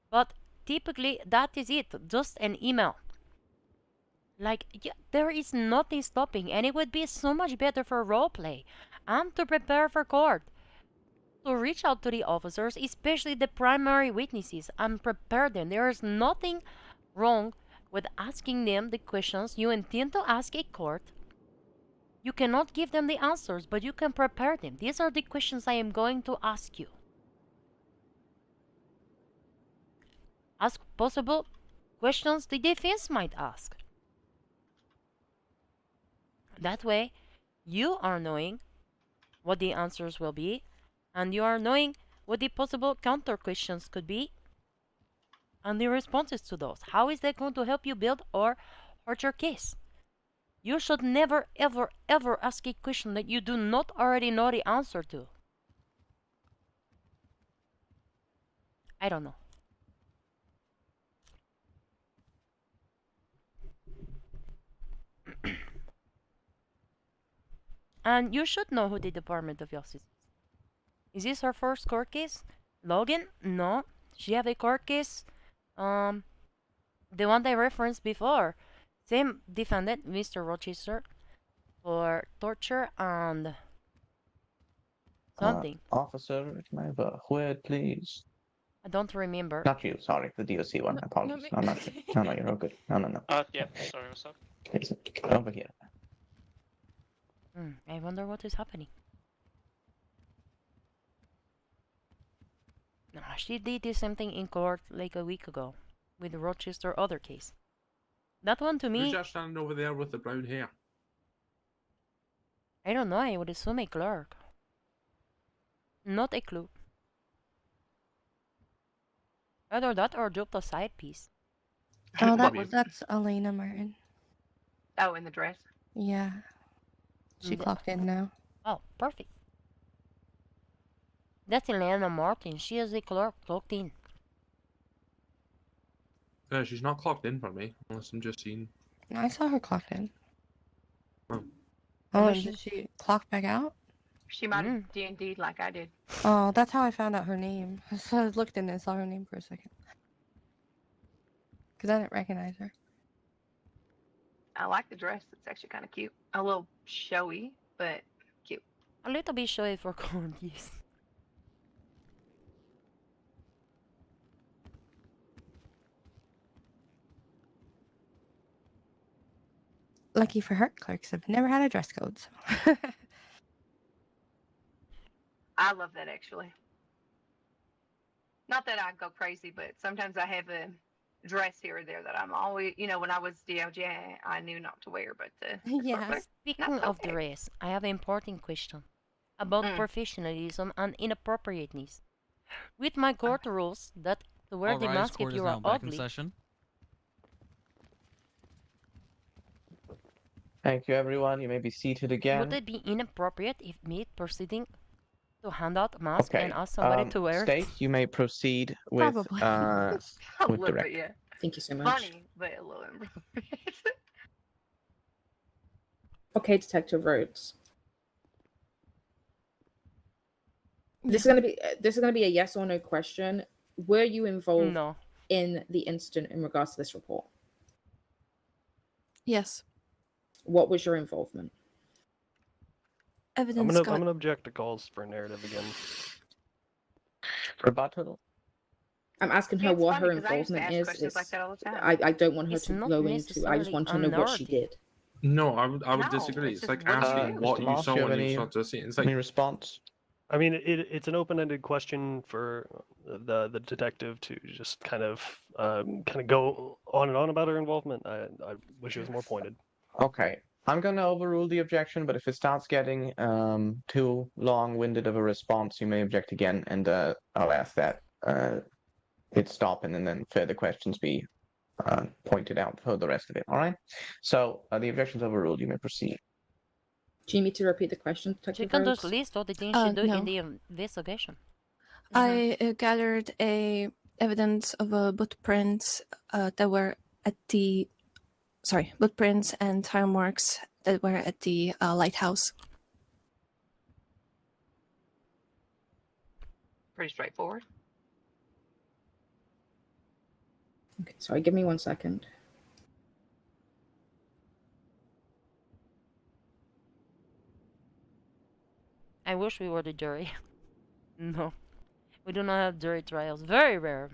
But typically, that is it. Just an email. Like, yeah, there is nothing stopping, and it would be so much better for roleplay and to prepare for court. To reach out to the officers, especially the primary witnesses, and prepare them. There is nothing wrong with asking them the questions you intend to ask a court. You cannot give them the answers, but you can prepare them. These are the questions I am going to ask you. Ask possible questions the defense might ask. That way, you are knowing what the answers will be, and you are knowing what the possible counter questions could be, and the responses to those. How is that going to help you build or hurt your case? You should never, ever, ever ask a question that you do not already know the answer to. I don't know. And you should know who the Department of Justice is. Is this her first court case? Logan? No. She have a court case. The one I referenced before. Same defendant, Mr. Rochester, for torture and something. Officer, can I have a word, please? I don't remember. Not you, sorry, the DOC one. Apologies. I'm not sure. No, you're all good. No. Yeah, sorry, what's up? Please, over here. I wonder what is happening. She did the same thing in court like a week ago with the Rochester other case. That one to me, Who's that standing over there with the brown hair? I don't know, I would assume a clerk. Not a clue. Either that or just a side piece. Oh, that's Elena Martin. Oh, in the dress. Yeah. She clocked in now. Oh, perfect. That's Elena Martin. She is a clerk clocked in. She's not clocked in for me, unless I'm just seeing. I saw her clocked in. Oh. Oh, and did she clock back out? She might have D&D'd like I did. Oh, that's how I found out her name. So I looked in and saw her name for a second. Because I didn't recognize her. I like the dress. It's actually kind of cute. A little showy, but cute. A little bit showy for court, yes. Lucky for her, clerks have never had a dress code. So. I love that actually. Not that I go crazy, but sometimes I have a dress here or there that I'm always, when I was DOJ, I knew not to wear, but yeah. Speaking of dress, I have an important question about professionalism and inappropriateness. With my court rules that to wear the mask if you are ugly. Thank you, everyone. You may be seated again. Would it be inappropriate if me proceeding to hand out mask and ask somebody to wear it? State, you may proceed with with direct. Yeah. Thank you so much. Funny, but a little inappropriate. Okay, Detective Rhodes. This is gonna be a yes or no question. Were you involved in the incident in regards to this report? Yes. What was your involvement? Evidence I'm gonna object to calls for narrative again. Rebuttal. I'm asking her what her involvement is. I don't want her to go into. I just want to know what she did. No, I would disagree. It's like asking what you saw when you saw the scene. It's like any response. I mean, it's an open-ended question for the detective to just kind of go on and on about her involvement. I wish it was more pointed. Okay. I'm going to overrule the objection, but if it starts getting too long-winded of a response, you may object again, and I'll ask that it stop, and then further questions be pointed out for the rest of it. All right? So the objection's overruled. You may proceed. Do you need to repeat the question, She Detective can Rhodes? just list all the things she do no. in the investigation. I gathered evidence of footprints that were at the, footprints and tire marks that were at the lighthouse. Pretty straightforward. Okay, sorry, give me 1 second. I wish we were the jury. No, we do not have jury trials. Very rare.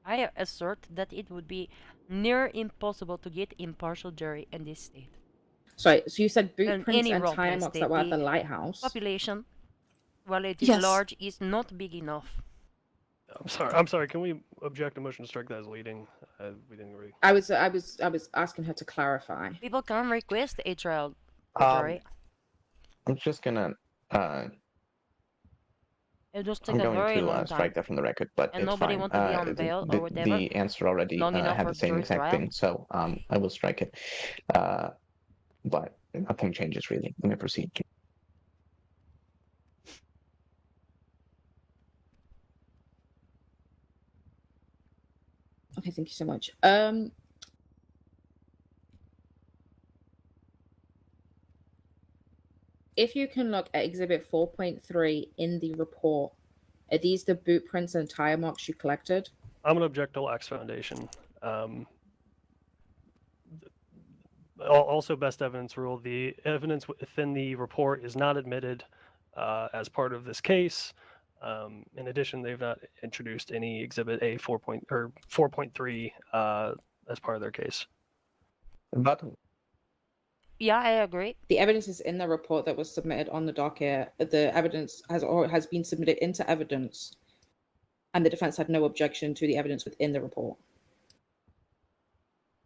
I assert that it would be near impossible to get impartial jury in this state. Sorry, so you said boot In prints any and roleplay tire marks state, that were at the the lighthouse. population, while it is Yes. large, is not big enough. I'm sorry. Can we object to motion to strike that as leading? We didn't agree. I was asking her to clarify. People can request a trial jury. I'm just gonna. It just I'm take a going very to long strike time. that from the record, but And it's nobody fine. want to be on bail or whatever. The answer already long enough had for the same jury exact trial. thing, so I will strike it. But nothing changes really. Let me proceed. Okay, thank you so much. If you can look at Exhibit 4.3 in the report, are these the boot prints and tire marks you collected? I'm gonna object to Lax Foundation. Also, best evidence rule: the evidence within the report is not admitted as part of this case. In addition, they've not introduced any Exhibit A 4.3 as part of their case. But yeah, I agree. The evidence is in the report that was submitted on the docket. The evidence has been submitted into evidence, and the defense had no objection to the evidence within the report.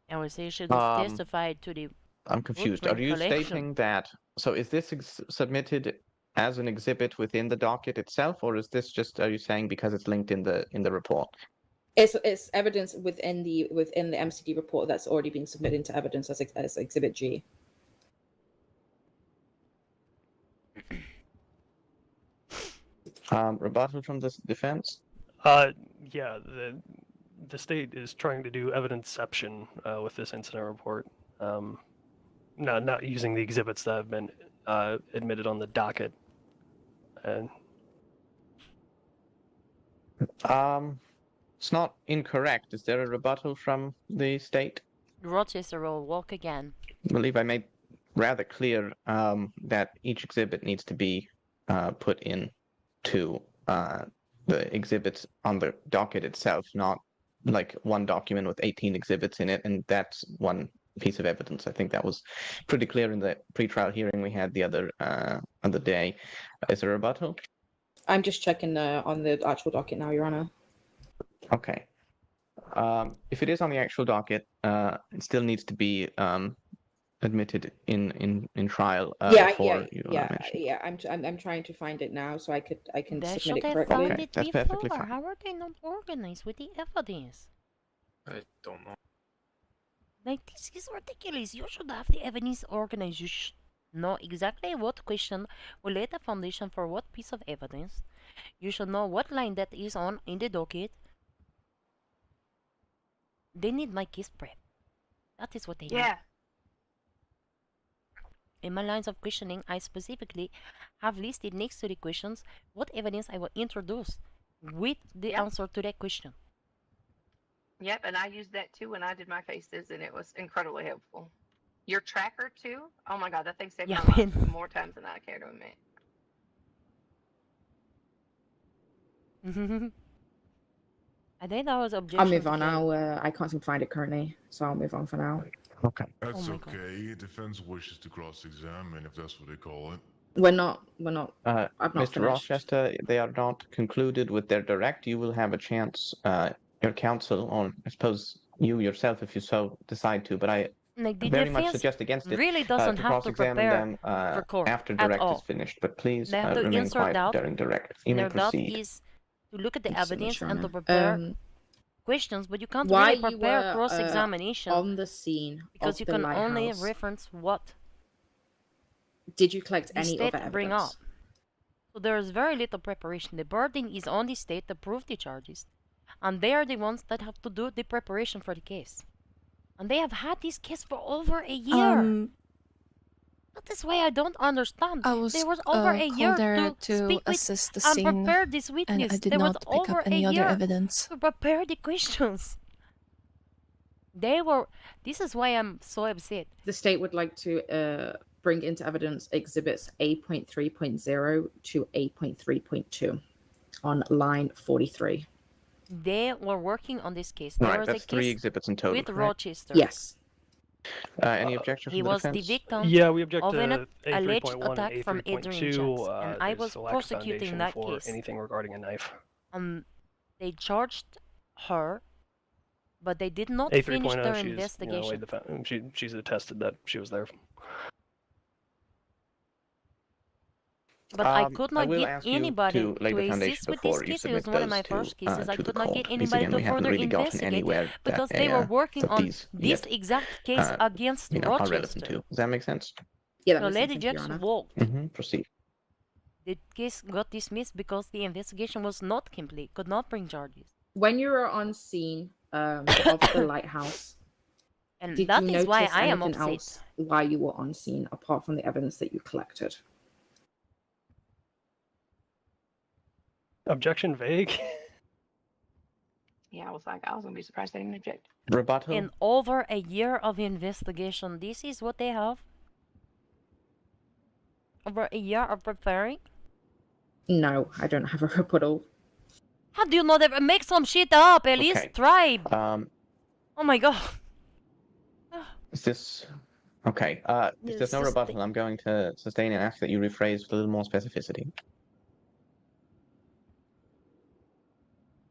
And we say she just testified to the. I'm confused. Are you stating that? So is this submitted as an exhibit within the docket itself, or is this just? Are you saying because it's linked in the report? It's evidence within the MCD report that's already been submitted into evidence as Exhibit G. Rebuttal from the defense? Yeah, the state is trying to do evidenceception with this incident report. Not using the exhibits that have been admitted on the docket. And it's not incorrect. Is there a rebuttal from the state? Rochester will walk again. I believe I made rather clear that each exhibit needs to be put in to the exhibits on the docket itself, not like one document with 18 exhibits in it, and that's one piece of evidence. I think that was pretty clear in the pretrial hearing we had the other day. Is there a rebuttal? I'm just checking on the actual docket now, Your Honor. Okay. If it is on the actual docket, it still needs to be admitted in trial. I'm trying to find it now so I can They submit should it have correctly. found Okay, it that's before. perfectly fine. How are they not organized with the evidence? I don't know. Like, this is ridiculous. You should have the evidence organized. You should know exactly what question will lay the foundation for what piece of evidence. You should know what line that is on in the docket. They need my case prep. That is what they need. Yeah. In my lines of questioning, I specifically have listed next to the questions what evidence I will introduce with the answer to that question. Yep, and I used that too when I did my cases, and it was incredibly helpful. Your tracker too? Oh my god, that thing saved my life more times than I care to admit. I think that was objection. I'll move on now. I can't seem to find it currently, so I'll move on for now. Okay. That's okay. Defense wishes to cross-examine, if that's what they call it. We're not. I've not Mr. finished. Rochester, they are not concluded with their direct. You will have a chance, your counsel, or I suppose you yourself, if you so decide to, but I Like the very much defense suggest against it really to doesn't have to cross-examine prepare them for court after at direct is all. finished. But please They have to remain insert quiet doubt, during direct. You and may their doubt proceed. is to look at the Thank you so much, evidence Your and to Honor. prepare questions, but you can't While really you prepare were cross-examination on the scene because of you the can only lighthouse, reference what did you collect the any state other bring up. evidence? So there is very little preparation. The burden is on the state to prove the charges, and they are the ones that have to do the preparation for the case. And they have had this case for over a year. That is why I don't understand. I was There was over a year called there to speak with assist the and scene, prepare this and witness. I did There was not pick over up any a other year evidence. to prepare the questions. They were. This is why I'm so upset. The state would like to bring into evidence exhibits A.3.0 to A.3.2 on line 43. They were working on this case. There Right, was that's a 3 case exhibits in total, with correct? Rochester. Yes. Any objection He from the was the defense? victim Yeah, we object of an to alleged A3.1 and attack from Adrian Jacks, A3.2. and I There's was a lack of prosecuting foundation that for case. anything regarding a knife. They charged her, but they did not finish their A3.0, investigation. she's attested that she was there. But I could not will get ask you anybody to lay to the foundation assist with this before you case. It was submit one of those my first cases. I to the could not get court. Because anybody again, to we haven't further really gotten investigate anywhere because that they were working of on these this yet, exact case against are relevant Rochester. to. Does that make sense? Yeah, that So makes sense, Lady thank you, Your Jacks Honor. walked. Proceed. The case got dismissed because the investigation was not complete, could not bring charges. When you were on scene of the lighthouse, And did that you is why notice I am anything upset. else while you were on scene apart from the evidence that you collected? Objection vague. Yeah, I was gonna be surprised they didn't object. Rebuttal. In over a year of investigation, this is what they have? Over a year of preparing? No, I don't have a rebuttal. How do you not ever make some shit up? At least try. Oh my god. Is this okay? If there's no rebuttal, I'm going to sustain and ask that you rephrase with a little more specificity.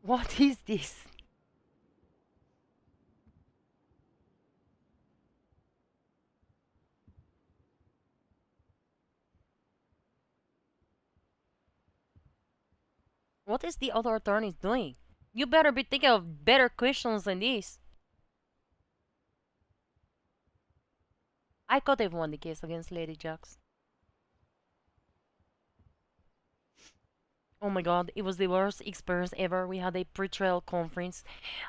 What is this? What is the other attorneys doing? You better be thinking of better questions than this. I could have won the case against Lady Jacks. Oh my god, it was the worst experience ever. We had a pre-trial conference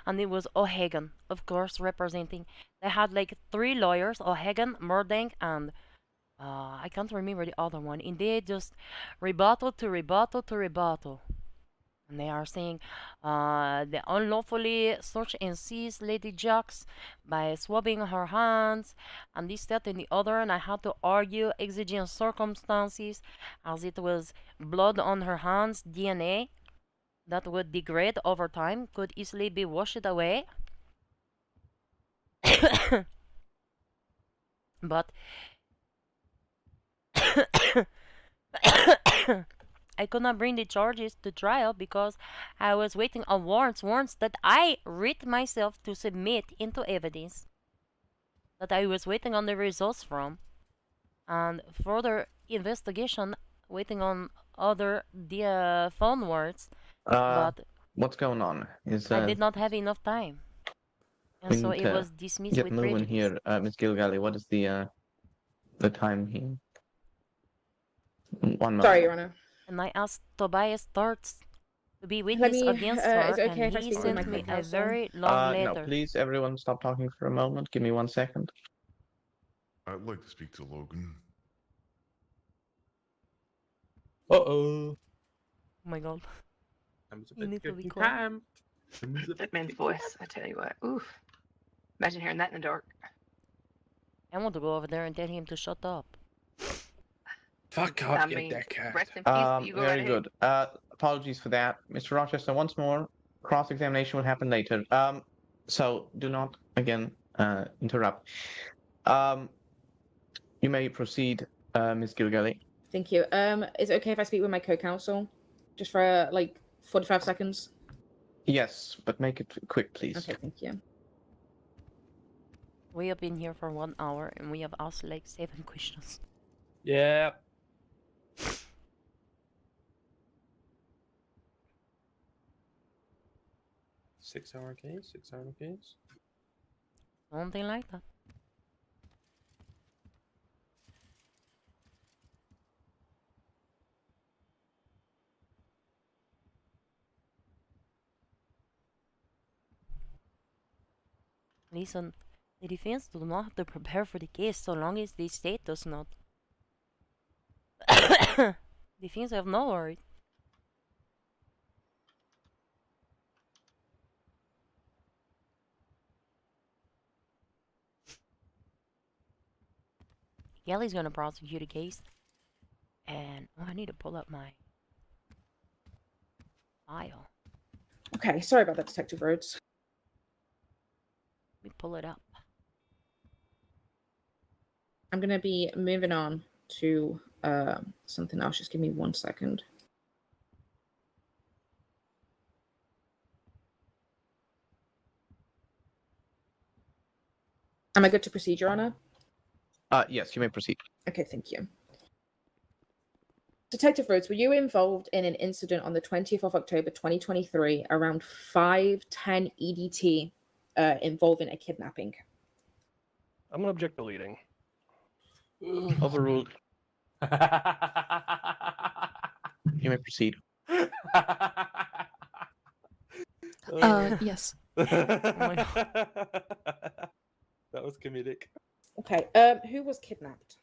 and it was O'Hagan, of course, representing. They had like 3 lawyers, O'Hagan, Murdank, and I can't remember the other one. And they just rebuttal to rebuttal to rebuttal. And they are saying they unlawfully search and seize Lady Jacks by swabbing her hands and this, that, and the other. And I had to argue exigent circumstances as it was blood on her hands, DNA that would degrade over time, could easily be washed away. But I could not bring the charges to trial because I was waiting on warrants that I read myself to submit into evidence, that I was waiting on the results from, and further investigation waiting on other phone words. But what's going on? Is I did not have enough time, and so it was dismissed get with moving prejudice. here, Ms. Gilgali. What is the time here? 1 moment. Sorry, Your Honor. And I asked Tobias Torts to be Let witness me, against is her, it okay and if I he speak with my sent me a co-counsel? very long No, letter. please, everyone, stop talking for a moment. Give me 1 second. I'd like to speak to Logan. Uh-oh. Oh my god. I'm You need to be quiet. That man's voice, I tell you what. Oof. Imagine hearing that in the dark. I want to go over there and tell him to shut up. Fuck up, you dickhead. Rest in peace, but you go right Very ahead. good. Apologies for that. Mr. Rochester, once more, cross-examination will happen later. So do not, again, interrupt. You may proceed, Ms. Gilgali. Thank you. Is it okay if I speak with my co-counsel? Just for like 45 seconds? Yes, but make it quick, please. Okay, thank you. We have been here for 1 hour and we have asked like 7 questions. Yeah. Six-hour case. 6-hour case. Something like that. Listen, the defense do not have to prepare for the case so long as the state does not. Defense have no worries. Kelly's gonna prosecute a case. And I need to pull up my file. Okay, sorry about that, Detective Rhodes. Let me pull it up. I'm going to be moving on to something else. Just give me 1 second. Am I good to proceed, Your Honor? Yes, you may proceed. Okay, thank you. Detective Rhodes, were you involved in an incident on the 20th of October 2023 around 5:10 EDT involving a kidnapping? I'm gonna object to leading. Overruled. You may proceed. Yes. That was comedic. Okay, who was kidnapped?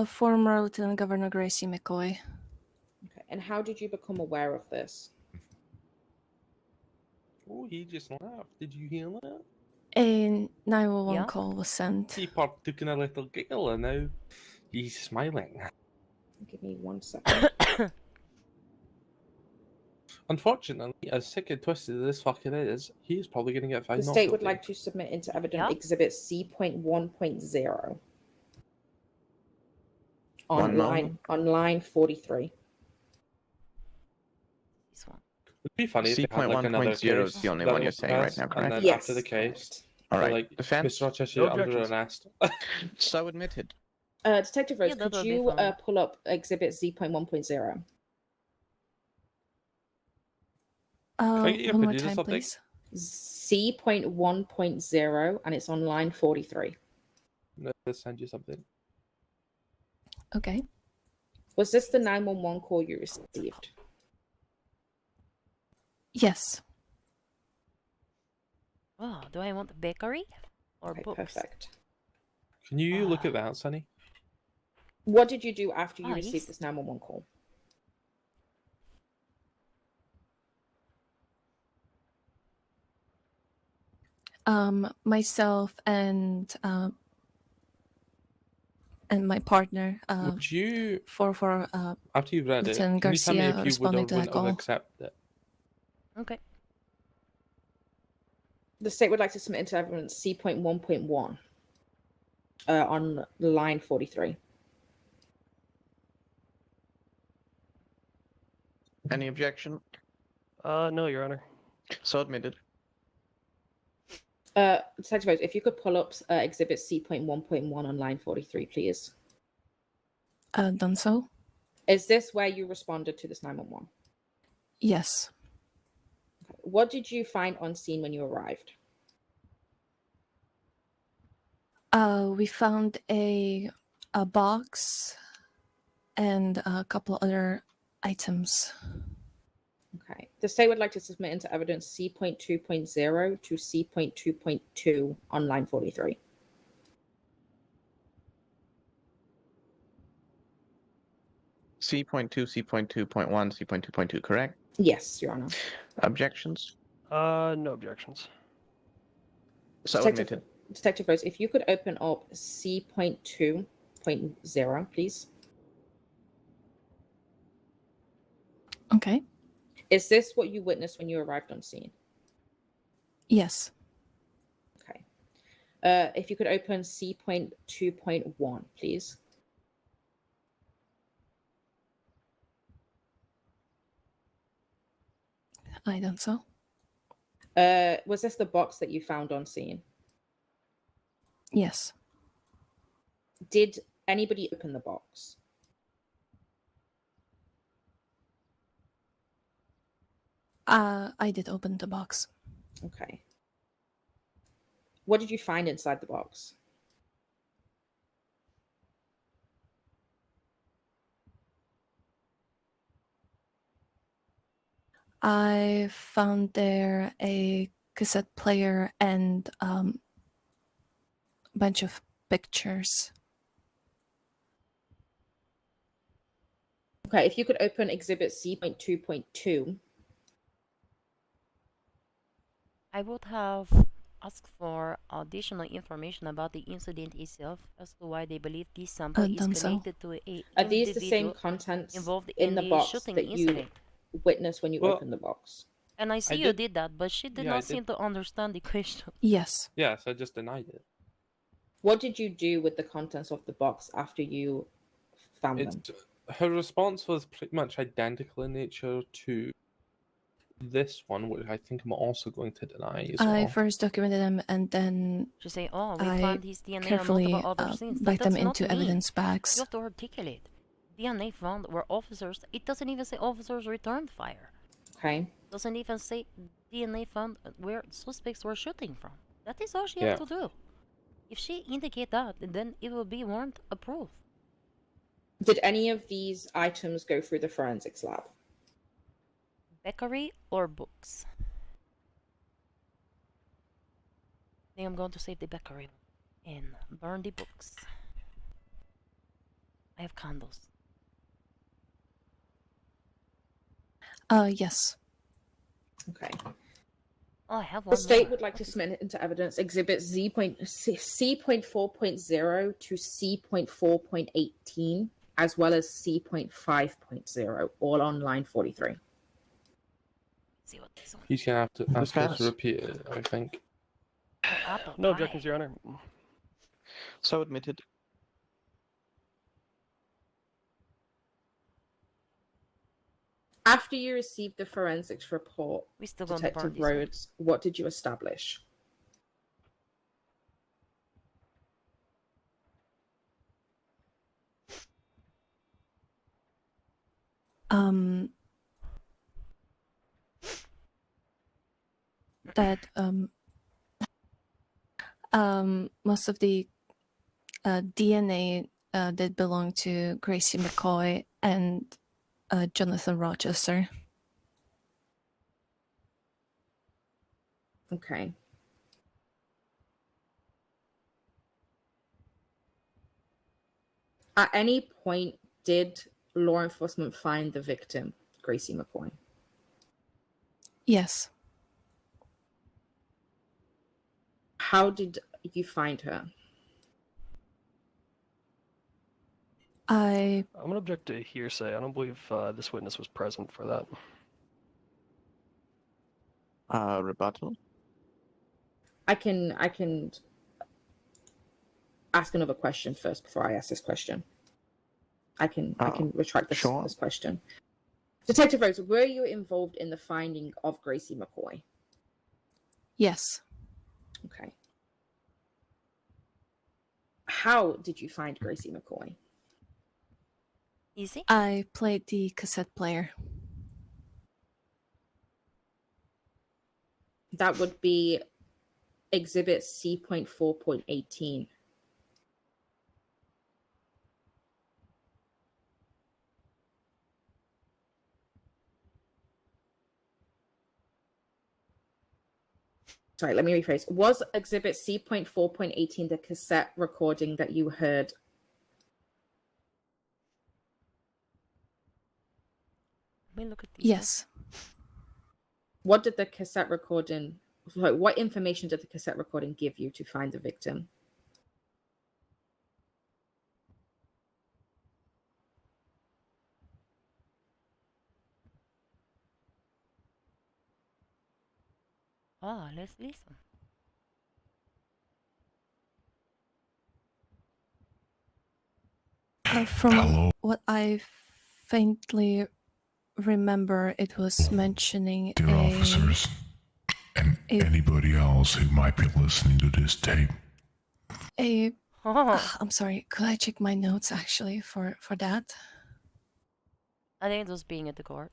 Former Lieutenant Governor Gracie McCoy. Okay, and how did you become aware of this? Oh, he just laughed. Did you hear that? A 911 Yeah. call was sent. He partook in a little giggle and now he's smiling. Give me 1 second. Unfortunately, as sick and twisted as this fucker is, he's probably going to get found The not state would guilty. like to submit into evidence Yeah. Exhibit C.1.0 One on line 43. This one. It'd be funny if they had like another C.1.0 is case the only that one you're would saying right pass, now, and correct? then Yes, after the case, All they're right. like, Defense? Mr. Rochester, No you're under objections. arrest. So admitted. Detective Rose, Yeah, that could would be you fine. pull up Exhibit Z.1.0? Can I get your One more producer time, something? please. C.1.0, and it's on line 43. Let's send you something. Okay. Was this the 911 call you received? Yes. Oh, do I want the bakery or Okay, books? perfect. Can you look at that, Sonny? What did you do after you Oh, received yes. this 911 call? Myself and my partner Would you, for after you've read it, Lieutenant can you tell me Garcia if you would responding or to that wouldn't have call. accepted it? Okay. The state would like to submit into evidence C.1.1 on line 43. Any objection? No, Your Honor. So admitted. Detective Rose, if you could pull up Exhibit C.1.1 on line 43, please. Done so? Is this where you responded to this 911? Yes. What did you find on scene when you arrived? We found a box and a couple other items. Okay. The state would like to submit into evidence C.2.0 to C.2.2 on line 43. C.2, C.2.1, C.2.2, correct? Yes, Your Honor. Objections? No objections. So Detective, admitted. Detective Rose, if you could open up C.2.0, please. Okay. Is this what you witnessed when you arrived on scene? Yes. Okay. If you could open C.2.1, please. I done so. Was this the box that you found on scene? Yes. Did anybody open the box? I did open the box. Okay. What did you find inside the box? I found there a cassette player and a bunch of pictures. Okay, if you could open Exhibit C.2.2. I would have asked for additional information about the incident itself as to why they believe this sample is Done so. connected to a Are these the same individual contents involved in the the box shooting that you incident. witnessed when you Well, opened the box? And I see I you did- did that, but she did yeah, I not seem to understand the question. Yes. Yes, I just denied it. What did you do with the contents of the box after you found them? Her response was pretty much identical in nature to this one, which I think I'm also going to deny as I well. first documented them and then She say, "Oh, we I found his DNA on carefully multiple other scenes." backed them That's not into me. evidence bags. You have to articulate. DNA found where officers. It doesn't even say officers returned fire. Okay. Doesn't even say DNA found where suspects were shooting from. That is all she Yeah. has to do. If she indicate that, then it will be warrant approved. Did any of these items go through the forensics lab? Bakery or books? I think I'm going to save the bakery and burn the books. I have candles. Yes. Okay. Oh, I have The one state more. would like to submit into evidence Exhibit C.4.0 to C.4.18, as well as C.5.0, all on line 43. See what this one. He's gonna have to ask her Discuss. to repeat it, I think. Apple No pie. objections, Your Honor. So admitted. After you received the forensics report, We still gonna burn Detective this one. Rhodes, what did you establish? That most of the DNA that belonged to Gracie McCoy and Jonathan Rochester. Okay. At any point, did law enforcement find the victim, Gracie McCoy? Yes. How did you find her? I'm going to object to hearsay. I don't believe this witness was present for that. Rebuttal? I can ask another question first before I ask this question. I can retract this, sure. this question. Detective Rhodes, were you involved in the finding of Gracie McCoy? Yes. Okay. How did you find Gracie McCoy? Easy. I played the cassette player. That would be Exhibit C.4.18. Sorry, let me rephrase. Was Exhibit C.4.18 the cassette recording that you heard? Let me look at these. Yes. What did the cassette recording, like, what information did the cassette recording give you to find the victim? Ah, let's listen. From what I faintly remember, it was mentioning Dear officers, and anybody else who might be listening to this tape, I'm sorry. Could I check my notes actually for that? I think it was being at the court.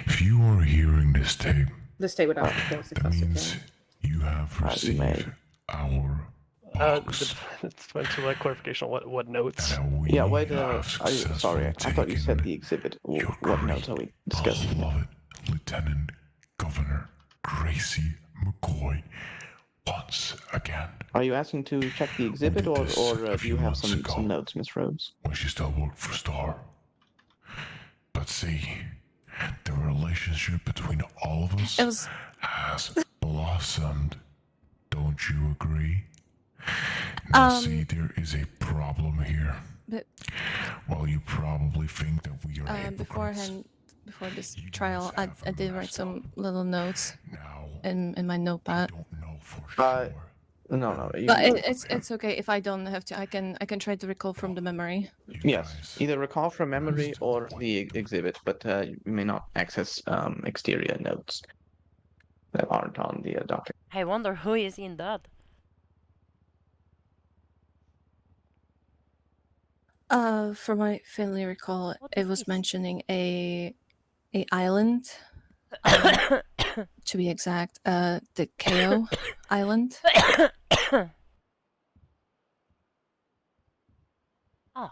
If you are hearing this tape, The state would have to pause if that that's means okay. you have received our box. It's meant to like clarification on what notes. Yeah, wait. Sorry, I thought you said the exhibit. What notes are we discussing? Beloved Lieutenant Governor Gracie McCoy once again. Are you asking to check the exhibit, or do you have some notes, Miss Rhodes? When she still worked for Star. But see, the relationship between all of us has blossomed. Don't you agree? Now see, there is a problem here. But Well, you probably think that we are hypocrites. beforehand, before this trial, I did write some little notes in my notepad. No. But it's okay if I don't have to. I can try to recall from the memory. Yes, either recall from memory or the exhibit, but you may not access exterior notes that aren't on the docket. I wonder who is in that. For my family recall, it was mentioning a island. To be exact, the KO island. Oh.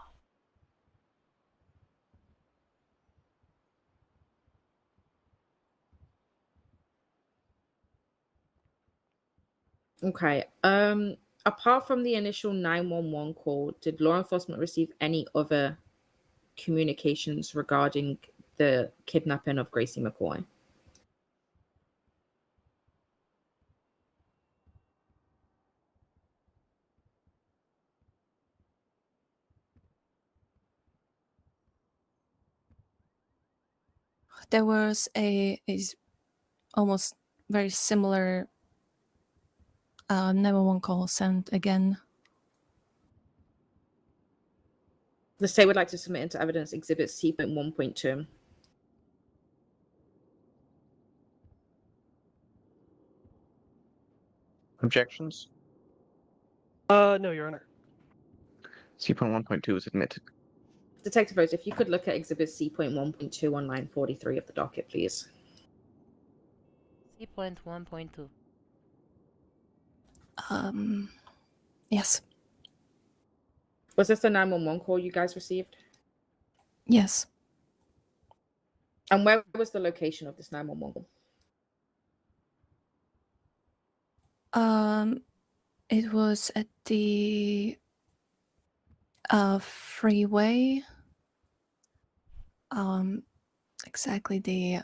Okay. Apart from the initial 911 call, did law enforcement receive any other communications regarding the kidnapping of Gracie McCoy? There was a almost very similar 911 call sent again. The state would like to submit into evidence Exhibit C.1.2. Objections? No, Your Honor. C.1.2 is admitted. Detective Rose, if you could look at Exhibit C.1.2 on line 43 of the docket, please. C.1.2. Yes. Was this the 911 call you guys received? Yes. And where was the location of this 911 call? It was at the freeway. Exactly the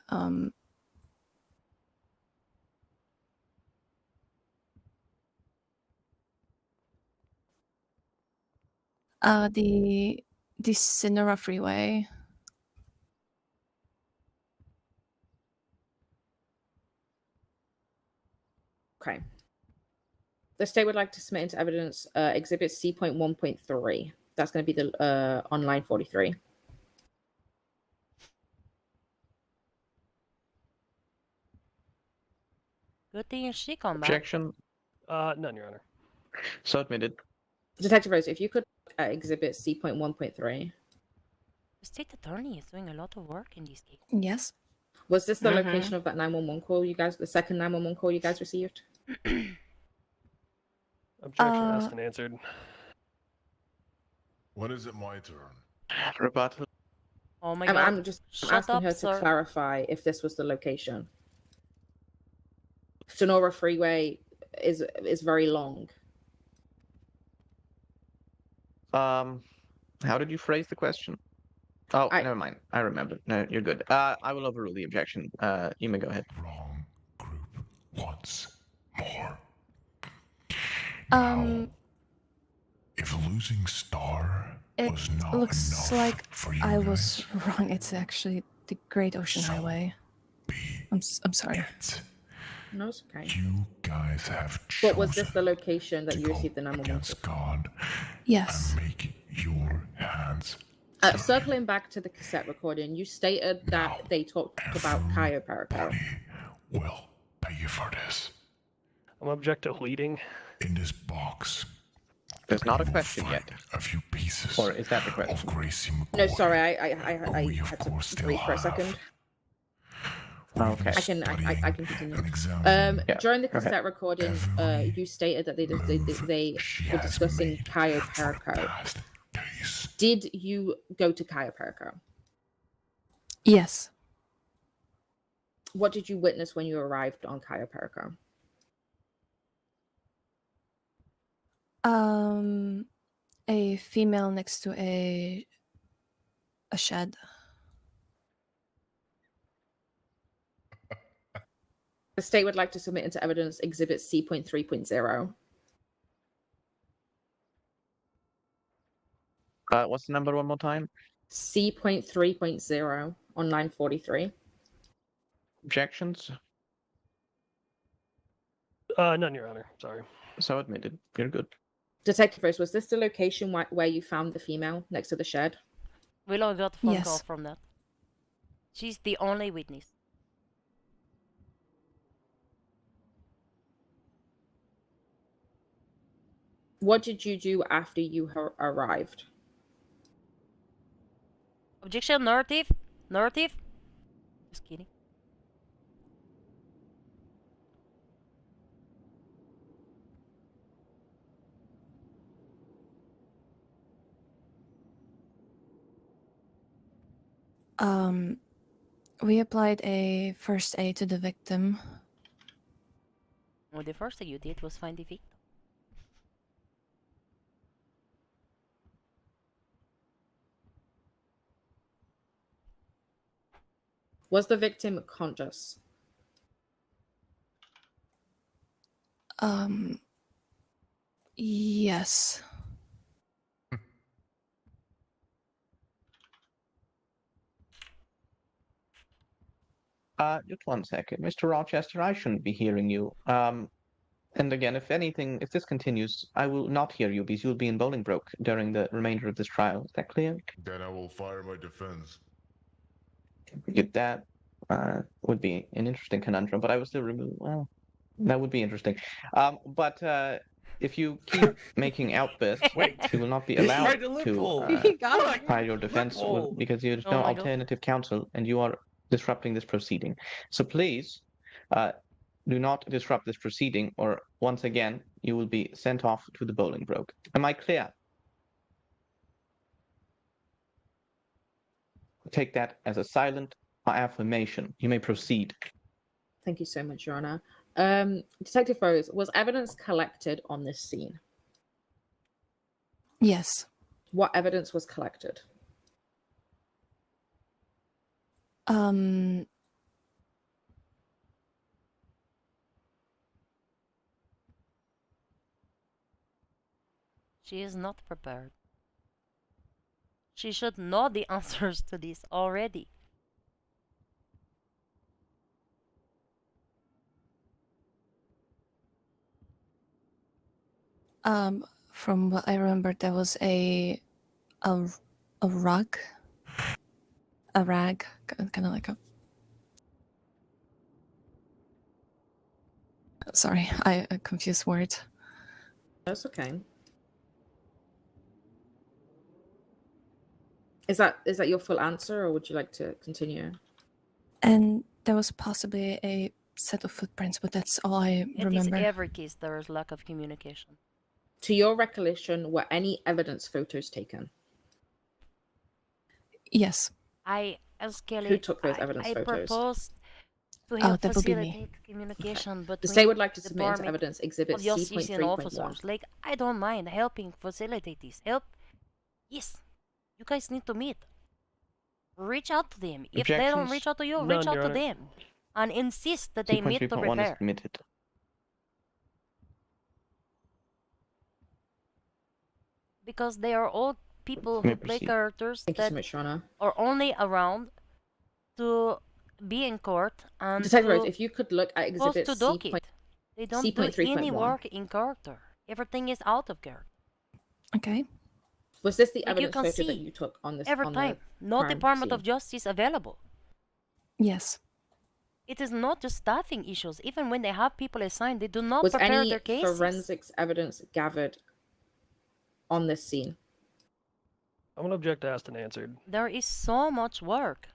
the Sonora freeway. Okay. The state would like to submit into evidence Exhibit C.1.3. That's going to be the on line 43. Good thing she come back. Objection? None, Your Honor. So admitted. Detective Rose, if you could look at Exhibit C.1.3. The state attorney is doing a lot of work in this case. Yes. Was this the location of that 911 call you guys, the second 911 call you guys received? Objection asked and answered. When is it my turn? Rebuttal. Oh my god. I'm Shut asking up, her sir. to clarify if this was the location. Sonora Freeway is very long. How did you phrase the question? Oh, never mind. I remember. No, you're good. I will overrule the objection. You may go ahead. Wrong group once more. If losing Star was not looks enough like for you I guys, was wrong. It's actually the Great Ocean Highway. I'm sorry. No, it's okay. You guys have But was this the location that you received the 911 against God Yes. and make your hands. Circling back to the cassette recording, you stated that they talked about chiropractor. Will pay you for this. I'm object to leading. In this box There's not a question yet. A few pieces Or is that the question? of Gracie McCoy. No, sorry, I had to still breathe for a have. second. Okay. I can continue. Yeah, During the go ahead. cassette recording, you stated that they were discussing Cayo Perico. Did you go to Cayo Perico? Yes. What did you witness when you arrived on Cayo Perico? A female next to a shed. The state would like to submit into evidence Exhibit C.3.0. What's the number one more time? C.3.0 on line 43. Objections? None, Your Honor. Sorry. So admitted. You're good. Detective Rose, was this the location where you found the female next to the shed? Willow got a phone Yes. call from that. She's the only witness. What did you do after you arrived? Objection, narrative. Narrative. Just kidding. We applied a first aid to the victim. Well, the first thing you did was find the victim. Was the victim conscious? Yes. Just one second. Mr. Rochester, I shouldn't be hearing you. And again, if this continues, I will not hear you because you'll be in Bolingbroke during the remainder of this trial. Is that clear? Then I will fire my defense. That would be an interesting conundrum, but I will still remove. Well, that would be interesting. But if you keep making outbursts, you will not be allowed to file your defense because there's no alternative counsel, and you are disrupting this proceeding. So please, do not disrupt this proceeding, or once again, you will be sent off to the Bolingbroke. Am I clear? Take that as a silent affirmation. You may proceed. Thank you so much, Your Honor. Detective Rose, was evidence collected on this scene? Yes. What evidence was collected? She is not prepared. She should know the answers to this already. From what I remember, there was a rug, a rag, kind of like a. Sorry, I confused words. That's okay. Is that your full answer, or would you like to continue? And there was possibly a set of footprints, but that's all I remember. In every case, there is lack of communication. To your recollection, were any evidence photos taken? Yes. As Kelly, Who took those evidence I photos? proposed to help that would be me. facilitate communication between The state would like to submit into department evidence Exhibit of justice and C.3.1. officers. Like, I don't mind helping facilitate this. Help? Yes. You guys need to meet. Reach out to them. If they don't reach out to you, None, reach out Your to Honor. them. And insist that they meet to 3.1 is prepare. committed. Because they are all people May who play proceed. characters Thank you so that much, Your Honor. are only around to be in court and Detective to Rose, if you could look at post Exhibit to C. docket. They don't do any C.3.1. work in character. Everything is out of character. Okay. Was this the Like you evidence can photo that see you took on this? every on time. The No crime Department of scene? Justice available. Yes. It is not just staffing issues. Even when they have people assigned, they do not Was prepare any their cases. forensics evidence gathered on this scene? I'm gonna object to asked and answered. There is so much work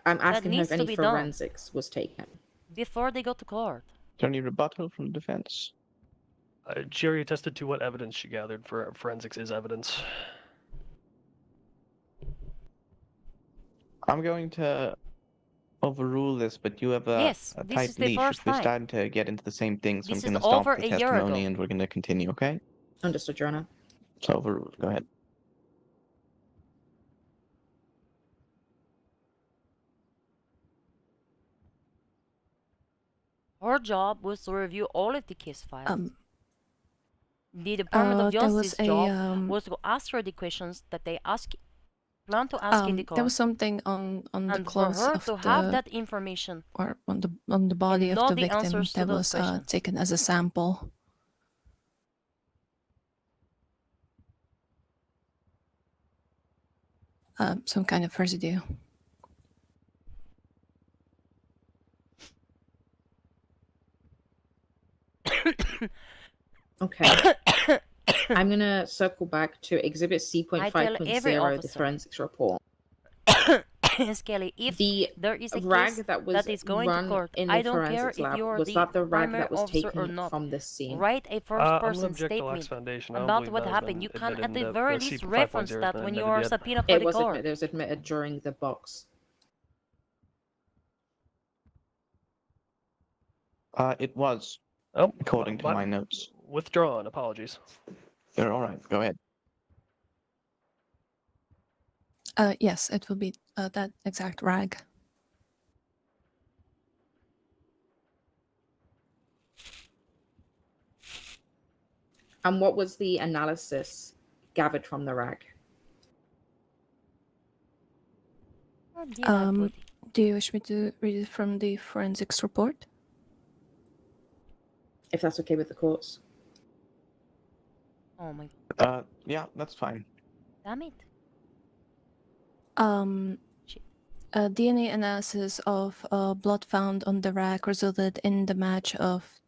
I'm asking her needs if to any be done. forensics was taken. Before they go to court. Is there any rebuttal from the defense? She already attested to what evidence she gathered. For forensics is evidence. I'm going to overrule this, but you have Yes, a this tight is the leash. first If we're time. starting to get into the same thing, so This I'm is going to stop over the a year testimony ago. and we're going to continue, okay? Understood, Your Honor. It's overruled. Go ahead. Her job was to review all of the case files. The Department of There was Justice a job was to ask her the questions that they plan to ask in the court. there was something on the And for clothes her of to the have that information or on the body of know the the victim answers to that those was questions. taken as a sample. Some kind of residue. Okay. I'm gonna circle back to Exhibit I tell every C.5.0, the officer. forensics report. Skelly, if The there is a rag case that was that is going to run court, in I the don't care forensics if lab, you're was the that the rag primary that was officer or taken not. from this scene? Write a I'm first-person gonna object to Lax statement Foundation. I don't about believe what that has happened. been You can, admitted at the in very the least, C5.0 reference has been that when you admitted are yet. subpoenaed for It the was court. it was admitted during the box. It was, Oh, according to my notes. Withdrawn. Apologies. You're all right. Go ahead. Yes, it will be that exact rag. And what was the analysis gathered from the rag? Do you wish me to read it from the forensics report? If that's okay with the courts. Oh my. Yeah, that's fine. Damn it. DNA analysis of blood found on the rag resulted in the match of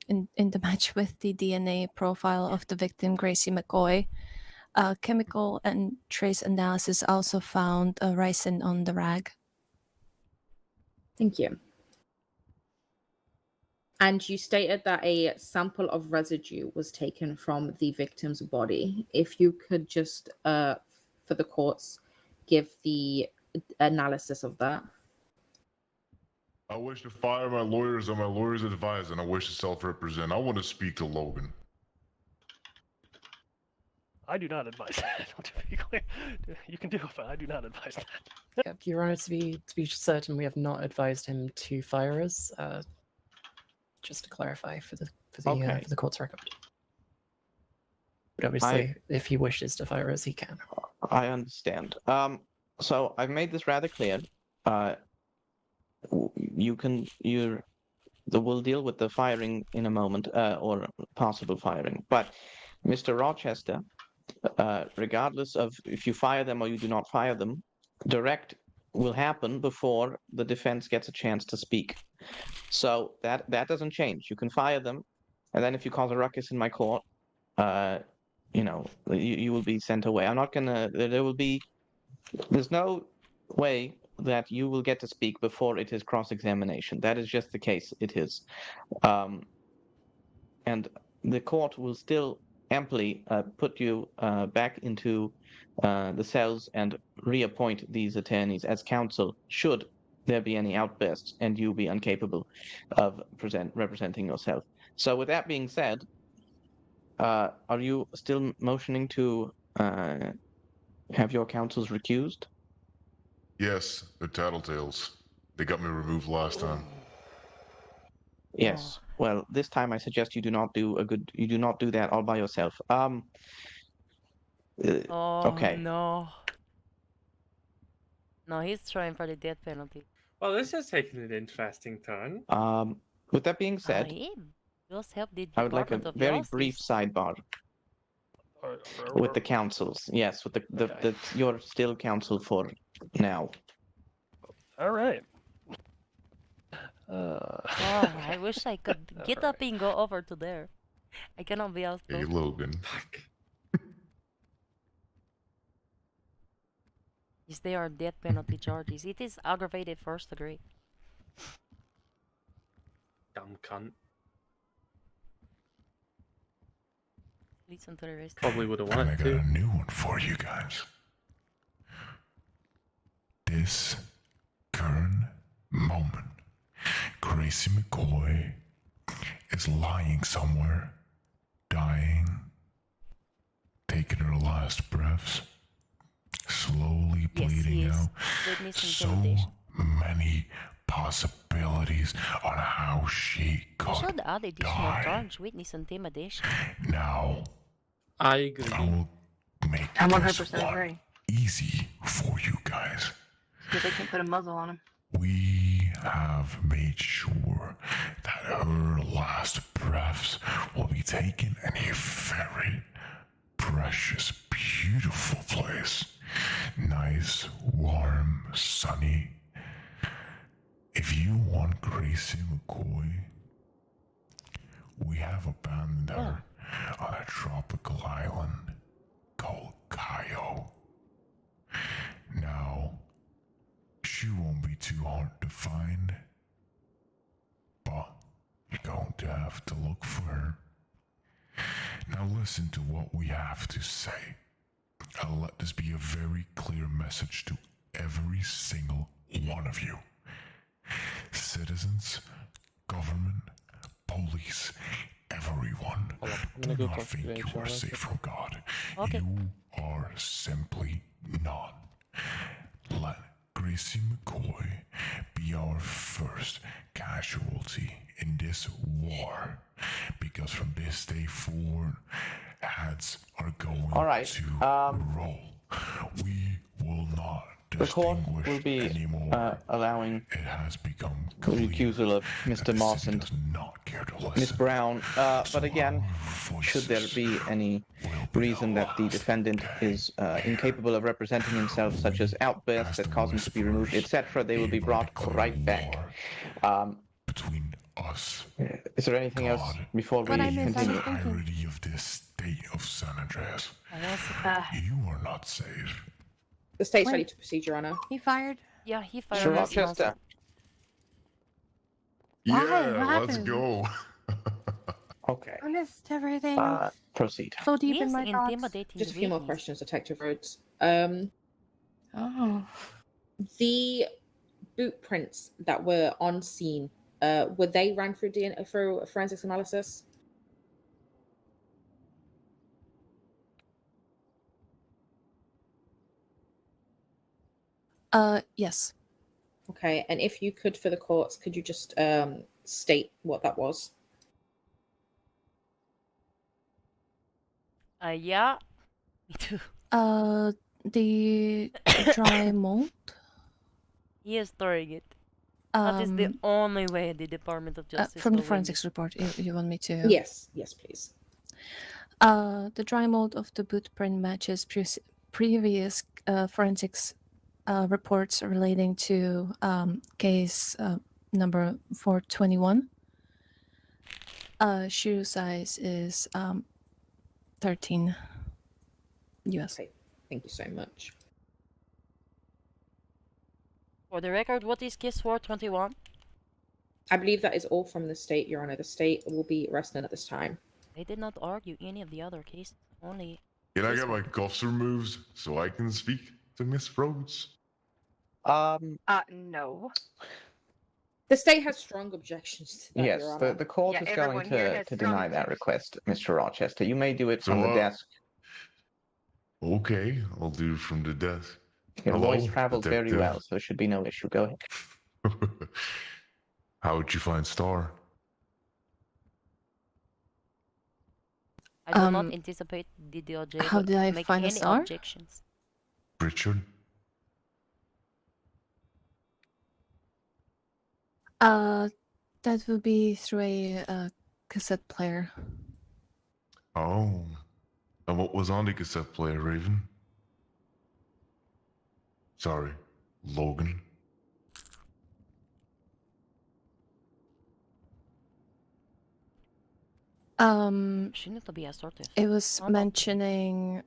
in the match with the DNA profile of the victim, Gracie McCoy. Chemical and trace analysis also found ricin on the rag. Thank you. And you stated that a sample of residue was taken from the victim's body. If you could just, for the courts, give the analysis of that. I wish to fire my lawyers on my lawyer's advice, and I wish to self-represent. I want to speak to Logan. I do not advise that. To be clear, you can do it, but I do not advise that. Yeah, Your Honor, to be certain, we have not advised him to fire us. Just to clarify for the court's record. But obviously, if he wishes to fire us, he can. I understand. So I've made this rather clear. We'll deal with the firing in a moment, or possible firing. But Mr. Rochester, regardless of if you fire them or you do not fire them, direct will happen before the defense gets a chance to speak. So that doesn't change. You can fire them, and then if you cause a ruckus in my court, you will be sent away. I'm not gonna. There's no way that you will get to speak before it is cross-examination. That is just the case. It is, and the court will still amply put you back into the cells and reappoint these attorneys as counsel should there be any outbursts and you be incapable of representing yourself. So with that being said, are you still motioning to have your counsels recused? Yes, they're tattletales. They got me removed last time. Yes. Well, this time I suggest you do not do that all by yourself. Okay. No. No, he's trying for the death penalty. Well, this is taking an interesting turn. With that being said, Just help the I would like a Department of very Justice. brief sidebar with the counsels. Yes, with the you're still counsel for now. All right. Oh, I wish I could get up and go over to there. I cannot be Hey, outspoken. Logan. Yes, they are death penalty charges. It is aggravated first degree. Dumb cunt. Listen to the rest. Probably would have And I wanted got to. a new one for you guys. This current moment, Gracie McCoy is lying somewhere, dying, taking her last breaths, slowly bleeding out. Witness So intimidation. many possibilities on how she You could should add additional die. charge, witness intimidation. Now, I agree. I will make I this 100% one agree. easy for you guys. Because they can't put a muzzle on him. We have made sure that her last breaths will be taken in a very precious, beautiful place. Nice, warm, sunny. If you want Gracie McCoy, we have abandoned her on a tropical island called Cayo. Now, she won't be too hard to find, but you're going to have to look for her. Now listen to what we have to say. I'll let this be a very clear message to every single one of you. Citizens, government, police, everyone, do go not talk to think the you HR are safe from God. Okay. You are simply not. Let Gracie McCoy be our first casualty in this war, because from this day forward, heads are going to roll. We will not The court distinguish will be anymore. allowing It has become the clear recusal of Mr. Moss and not care to listen. Miss Brown. But again, should there be any reason that the defendant is incapable of representing himself, such as outbursts that cause him to be removed, etc., they will be brought right back. Between us. Is there anything else before we What I missed, I was continue? thinking. Entirety of this state of San Andreas. You are not safe. The state's Wait. ready to proceed, Your Honor. He fired? Yeah, he fired Sir Miss Rochester. Monson. Why? Yeah, What let's happened? go. Okay. I missed everything. Proceed. So deep He in is my thoughts. intimidating Just a the few more witness. questions, Detective Rhodes. Oh. The boot prints that were on scene, were they ran through DNA through forensics analysis? Yes. Okay, and if you could, for the courts, could you just state what that was? Yeah. Me too. The dry mold. He is storing it. That is the only way the Department of Justice From the will win forensics this. report, you want me to? Yes, yes, please. The dry mold of the boot print matches previous forensics reports relating to case number 421. Shoe size is 13 US. Okay, thank you so much. For the record, what is case 421? I believe that is all from the state, Your Honor. The state will be resting at this time. They did not argue any of the other cases. Only. Can I get my cuffs removed so I can speak to Miss Rhodes? No. The state has strong objections to that, Yes, Your Honor. the court Yeah, is going everyone here to has deny strong that request, Mr. Rochester. You may do it from So, the desk. Okay, I'll do it from the desk. Your Hello, voice travels very detective. well, so there should be no issue. Go ahead. How would you find Star? I do not anticipate the DOJ how will did I make find a any star? objections. Richard? That will be through a cassette player. Oh. And what was on the cassette player, Raven? Sorry, Logan. She needs to be assertive. It was Not mentioning,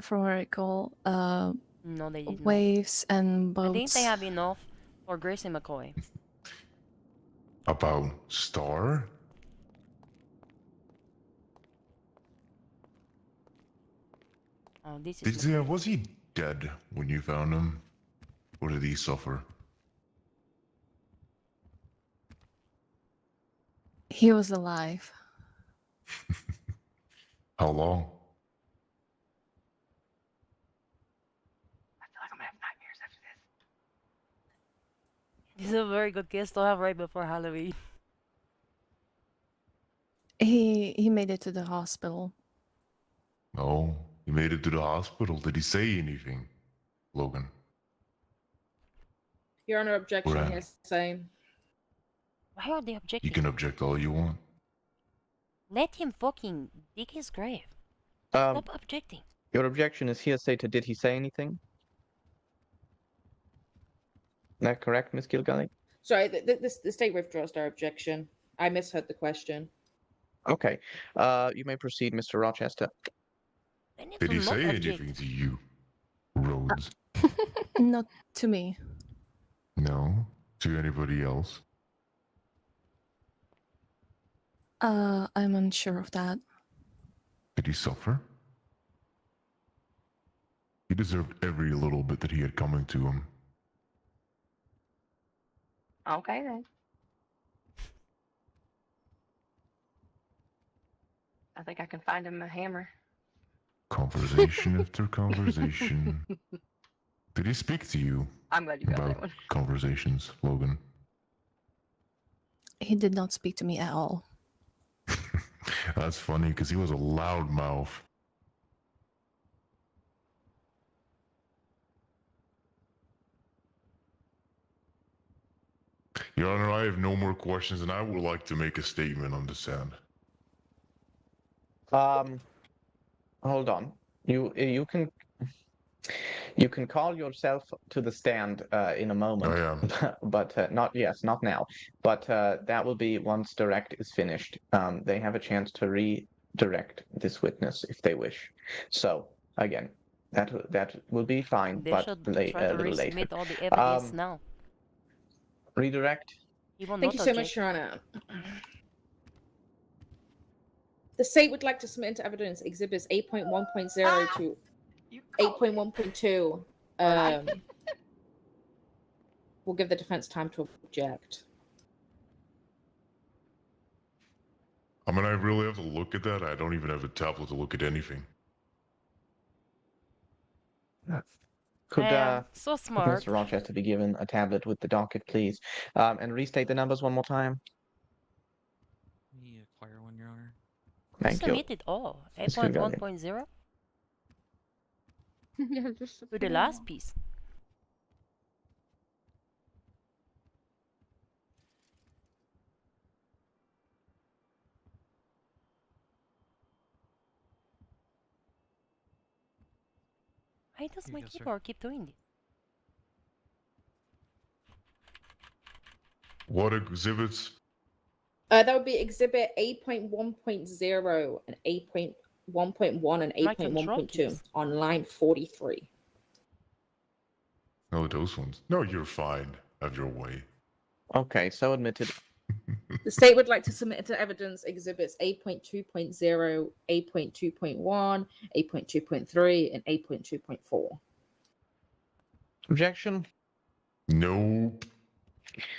from what I recall, No, they did not. waves and I think boats. they have enough for Gracie McCoy. About Star? Oh, this is. Was he dead when you found him? Or did he suffer? He was alive. How long? I feel like I'm gonna have nightmares after this. This is a very good case to have right before Halloween. He made it to the hospital. Oh, he made it to the hospital. Did he say anything, Logan? Your Honor, objection Right. here, saying. Why are they objecting? You can object all you want. Let him fucking dig his grave. Stop objecting. Your objection is hearsay to did he say anything? Is that correct, Ms. Gilgali? Sorry, the state withdraws their objection. I misheard the question. Okay. You may proceed, Mr. Rochester. Did he say anything to you, Rhodes? Not to me. No? To anybody else? I'm unsure of that. Did he suffer? He deserved every little bit that he had coming to him. Okay then. I think I can find him a hammer. Conversation after conversation. Did he speak to you I'm glad you got that about one. conversations, Logan? He did not speak to me at all. That's funny because he was a loud mouth. Your Honor, I have no more questions, and I would like to make a statement on the stand. Hold on. You can call yourself to the stand in a moment. I am. But not now. But that will be once direct is finished. They have a chance to redirect this witness if they wish. So again, that will be fine, They but should a try to little later. resubmit all the evidence now. Redirect. He will Thank not you so much, object. Your Honor. The state would like to submit into evidence exhibits 8.1.0 to 8.1.2. We'll give the defense time to object. I mean, I really have to look at that. I don't even have a tablet to look at anything. Could so smart. Mr. Rochester be given a tablet with the docket, please? And restate the numbers one more time. Me acquire one, Your Honor. Thank you. Submitted all. 8.1.0 Yeah, just to the last piece. Why does my keyboard keep doing this? What exhibits? That would be exhibit 8.1.0 and 8.1.1 and 8.1.2 on line 43. No, those ones. No, you're fine. Have your way. Okay, so admitted. The state would like to submit into evidence exhibits 8.2.0, 8.2.1, 8.2.3, and 8.2.4. Objection? Nope.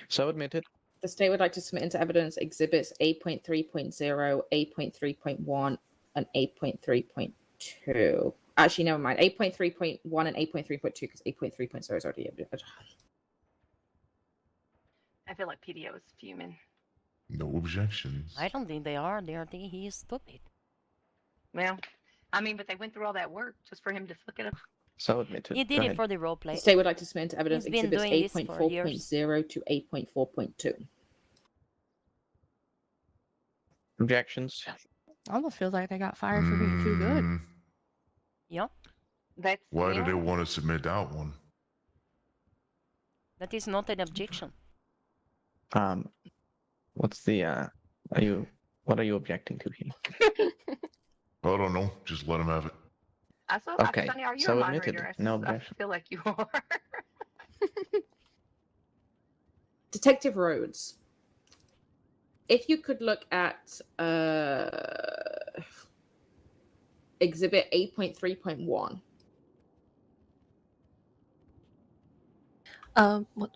So admitted. The state would like to submit into evidence exhibits 8.3.0, 8.3.1, and 8.3.2. Actually, never mind. 8.3.1 and 8.3.2 because 8.3.0 is already evidence. I feel like PDO is fuming. No objections. I don't think they are. They are thinking he is stupid. Well, I mean, but they went through all that work just for him to look it up. So admitted. He did it for the role play. The state would like to submit into evidence He's been exhibits doing this for years. 8.4.0 to 8.4.2. Objections? Almost feels like they got fired for being too good. Yeah. That's Why do they want to submit that one? That is not an objection. What's the are you What are you objecting to here? I don't know. Just let him have it. Okay, Sonny, are you so a admitted. moderator? No I objection. feel like you are. Detective Rhodes, if you could look at Exhibit 8.3.1.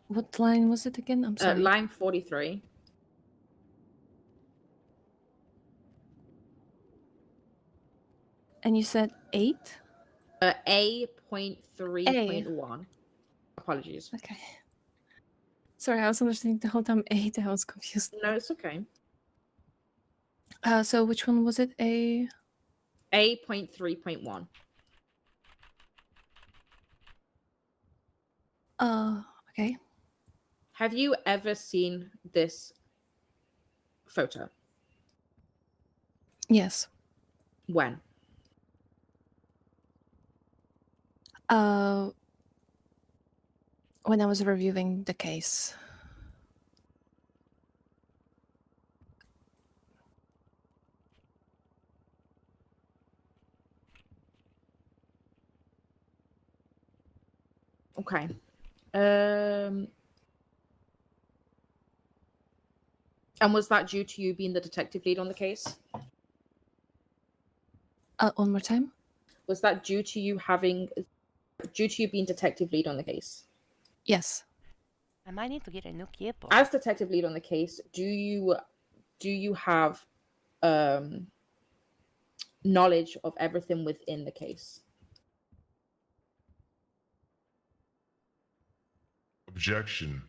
What line was it again? I'm sorry. Line 43. And you said 8? A.3.1. Apologies. Okay. Sorry, I was understanding the whole time 8. I was confused. No, it's okay. So which one was it? A.3.1. Okay. Have you ever seen this photo? Yes. When? When I was reviewing the case. Okay. And was that due to you being the detective lead on the case? One more time. Was that due to you being detective lead on the case? Yes. I might need to get a new keyboard. As detective lead on the case, do you have knowledge of everything within the case? Objection.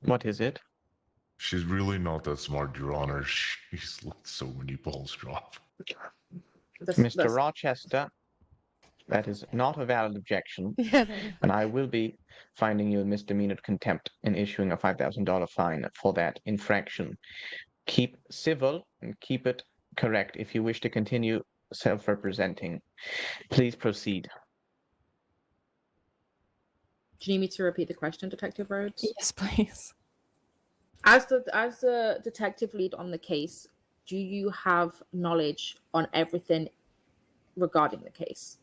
What is it? She's really not that smart, Your Honor. She's let so many balls drop. Mr. Rochester, that is not a valid objection, and I will be finding you a misdemeanor contempt and issuing a $5,000 fine for that infraction. Keep civil and keep it correct if you wish to continue self-representing. Please proceed. Do you need me to repeat the question, Detective Rhodes? Yes, please. As the detective lead on the case, do you have knowledge on everything regarding the case?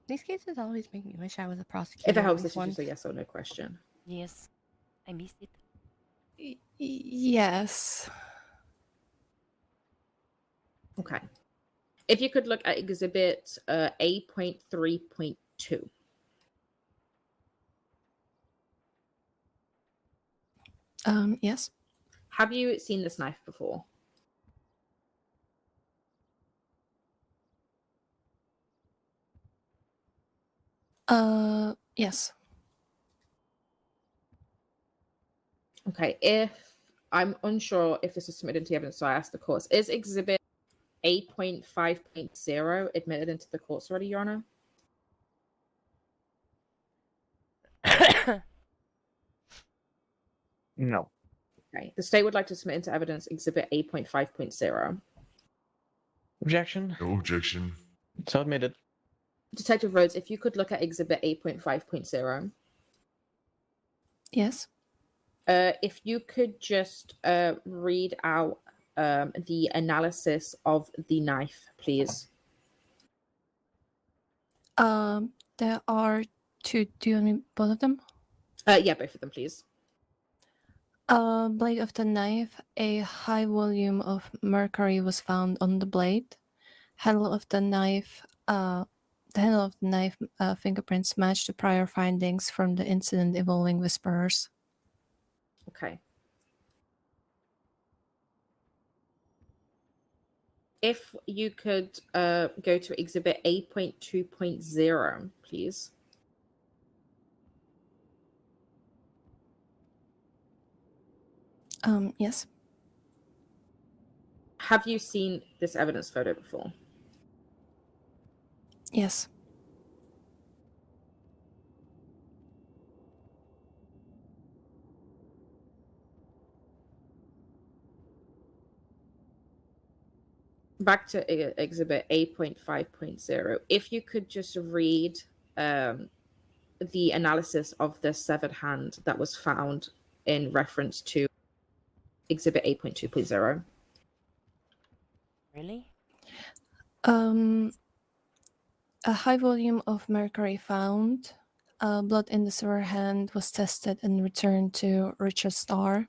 These cases always make me wish I was a prosecutor. If it helps, These this is ones. just a yes or no question. Yes, I missed it. Yes. Okay. If you could look at Exhibit A.3.2. Yes. Have you seen this knife before? Yes. Okay. If I'm unsure if this is submitted into evidence, so I asked the courts. Is Exhibit 8.5.0 admitted into the courts already, Your Honor? No. Okay. The state would like to submit into evidence Exhibit 8.5.0. Objection? No objection. So admitted. Detective Rhodes, if you could look at Exhibit 8.5.0. Yes. If you could just read out the analysis of the knife, please. There are two. Do you mean both of them? Yeah, both of them, please. Blade of the knife. A high volume of mercury was found on the blade. Handle of the knife. The handle of the knife fingerprints match the prior findings from the incident involving whisperers. Okay. If you could go to Exhibit 8.2.0, please. Yes. Have you seen this evidence photo before? Yes. back to exhibit 8.5.0. If you could just read the analysis of the severed hand that was found in reference to exhibit 8.2.0. Really? A high volume of mercury found. Blood in the severed hand was tested and returned to Richard Starr.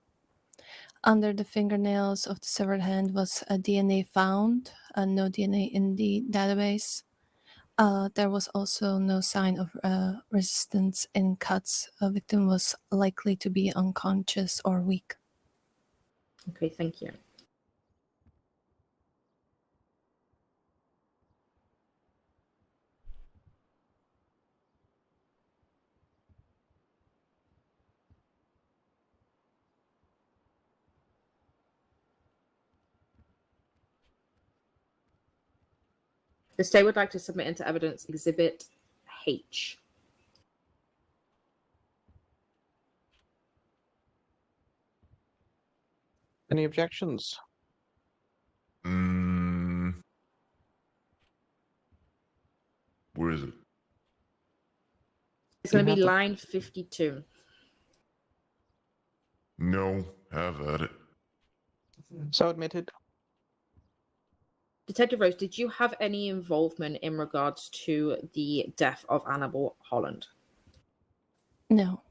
Under the fingernails of the severed hand was a DNA found, no DNA in the database. There was also no sign of resistance in cuts. A victim was likely to be unconscious or weak. Okay, thank you. The state would like to submit into evidence exhibit H. Any objections? Where is it? It's going to be line 52. No, have at it. So admitted. Detective Rose, did you have any involvement in regards to the death of Annabelle Holland? No.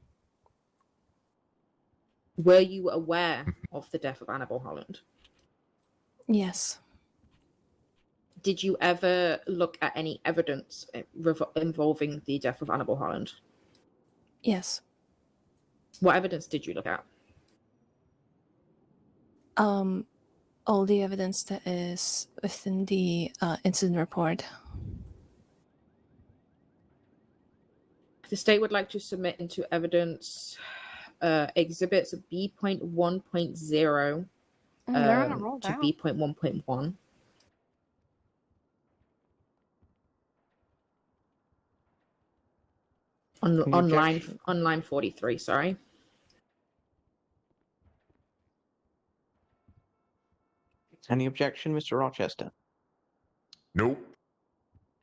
Were you aware of the death of Annabelle Holland? Yes. Did you ever look at any evidence involving the death of Annabelle Holland? Yes. What evidence did you look at? All the evidence that is within the incident report. The state would like to submit into evidence exhibits B.1.0 They're on a roll to down. B.1.1. On line 43, sorry. Any objection, Mr. Rochester? Nope.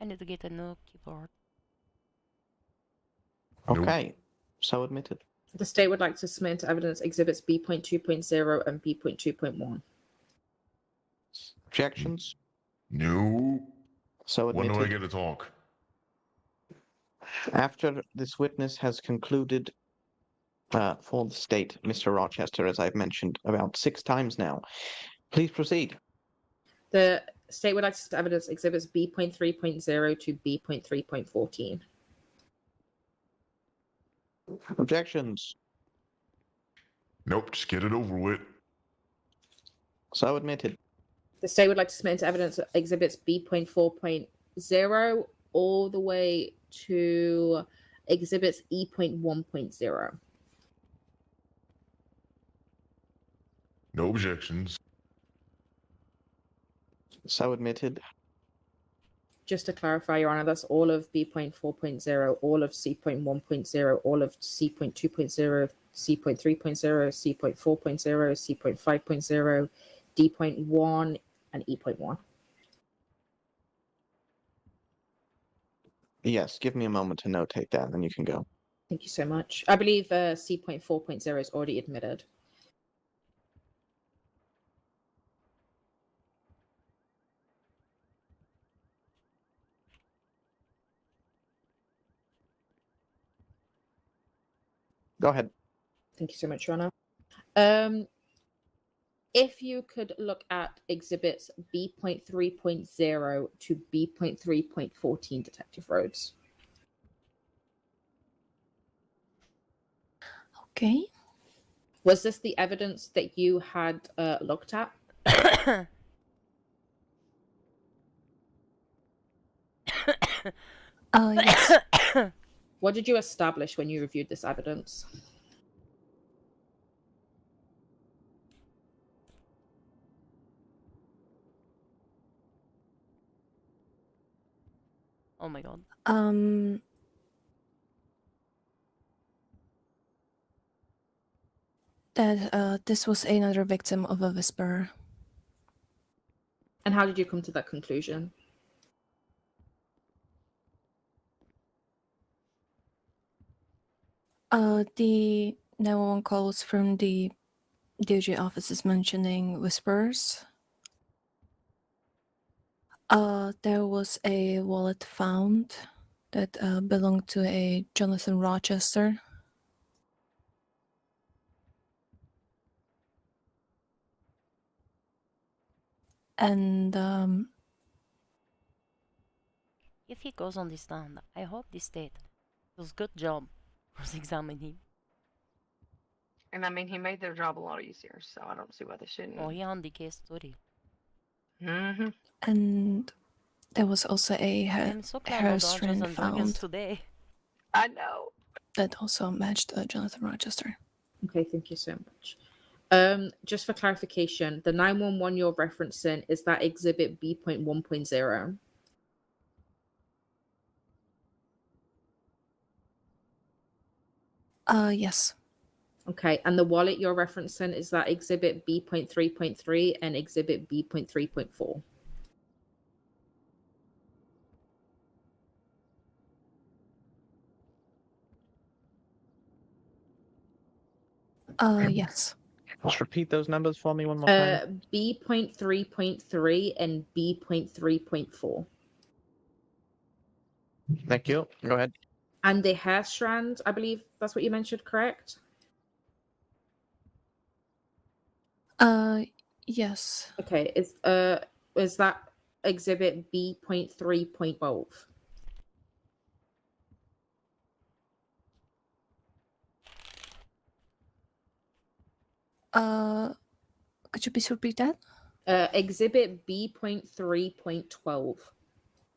I need to get a new keyboard. Okay, so admitted. The state would like to submit into evidence exhibits B.2.0 and B.2.1. Objections? No. So When admitted. do I get to talk? After this witness has concluded for the state, Mr. Rochester, as I've mentioned about 6 times now, please proceed. The state would like to submit evidence exhibits B.3.0 to B.3.14. Objections? Nope, just get it over with. So admitted. The state would like to submit into evidence exhibits B.4.0 all the way to exhibits E.1.0. No objections. So admitted. Just to clarify, Your Honor, that's all of B.4.0, all of C.1.0, all of C.2.0, C.3.0, C.4.0, C.5.0, D.1, and E.1. Yes, give me a moment to notate that, and then you can go. Thank you so much. I believe C.4.0 is already admitted. Go ahead. Thank you so much, Your Honor. If you could look at exhibits B.3.0 to B.3.14, Detective Rhodes. Okay. Was this the evidence that you had looked at? Yes. What did you establish when you reviewed this evidence? Oh my god. That this was another victim of a whisperer. And how did you come to that conclusion? The 911 calls from the DOJ offices mentioning whispers. There was a wallet found that belonged to a Jonathan Rochester. And If he goes on the stand, I hope the state does good job cross-examining him. And I mean, he made their job a lot easier, so I don't see why they shouldn't. Oh, he on the case story. Mm-hmm. And there was also a I'm so glad hair no Dungeons strand and Dragons found today. I know. that also matched Jonathan Rochester. Okay, thank you so much. Just for clarification, the 911 you're referencing is that exhibit B.1.0. Yes. Okay, and the wallet you're referencing is that exhibit B.3.3 and exhibit B.3.4. Yes. Just repeat those numbers for me one more time. B.3.3 and B.3.4. Thank you. Go ahead. And the hair strand, I believe that's what you mentioned, correct? Yes. Okay, is that exhibit B.3.12? Could you please repeat that? Exhibit B.3.12.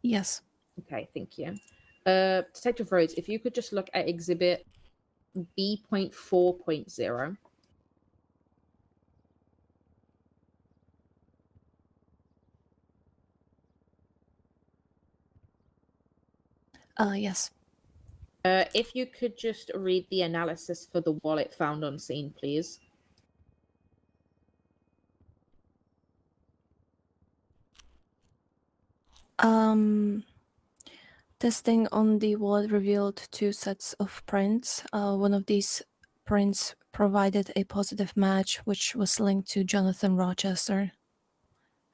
Yes. Okay, thank you. Detective Rhodes, if you could just look at exhibit B.4.0. Yes. If you could just read the analysis for the wallet found on scene, please. Testing on the wallet revealed 2 sets of prints. One of these prints provided a positive match, which was linked to Jonathan Rochester.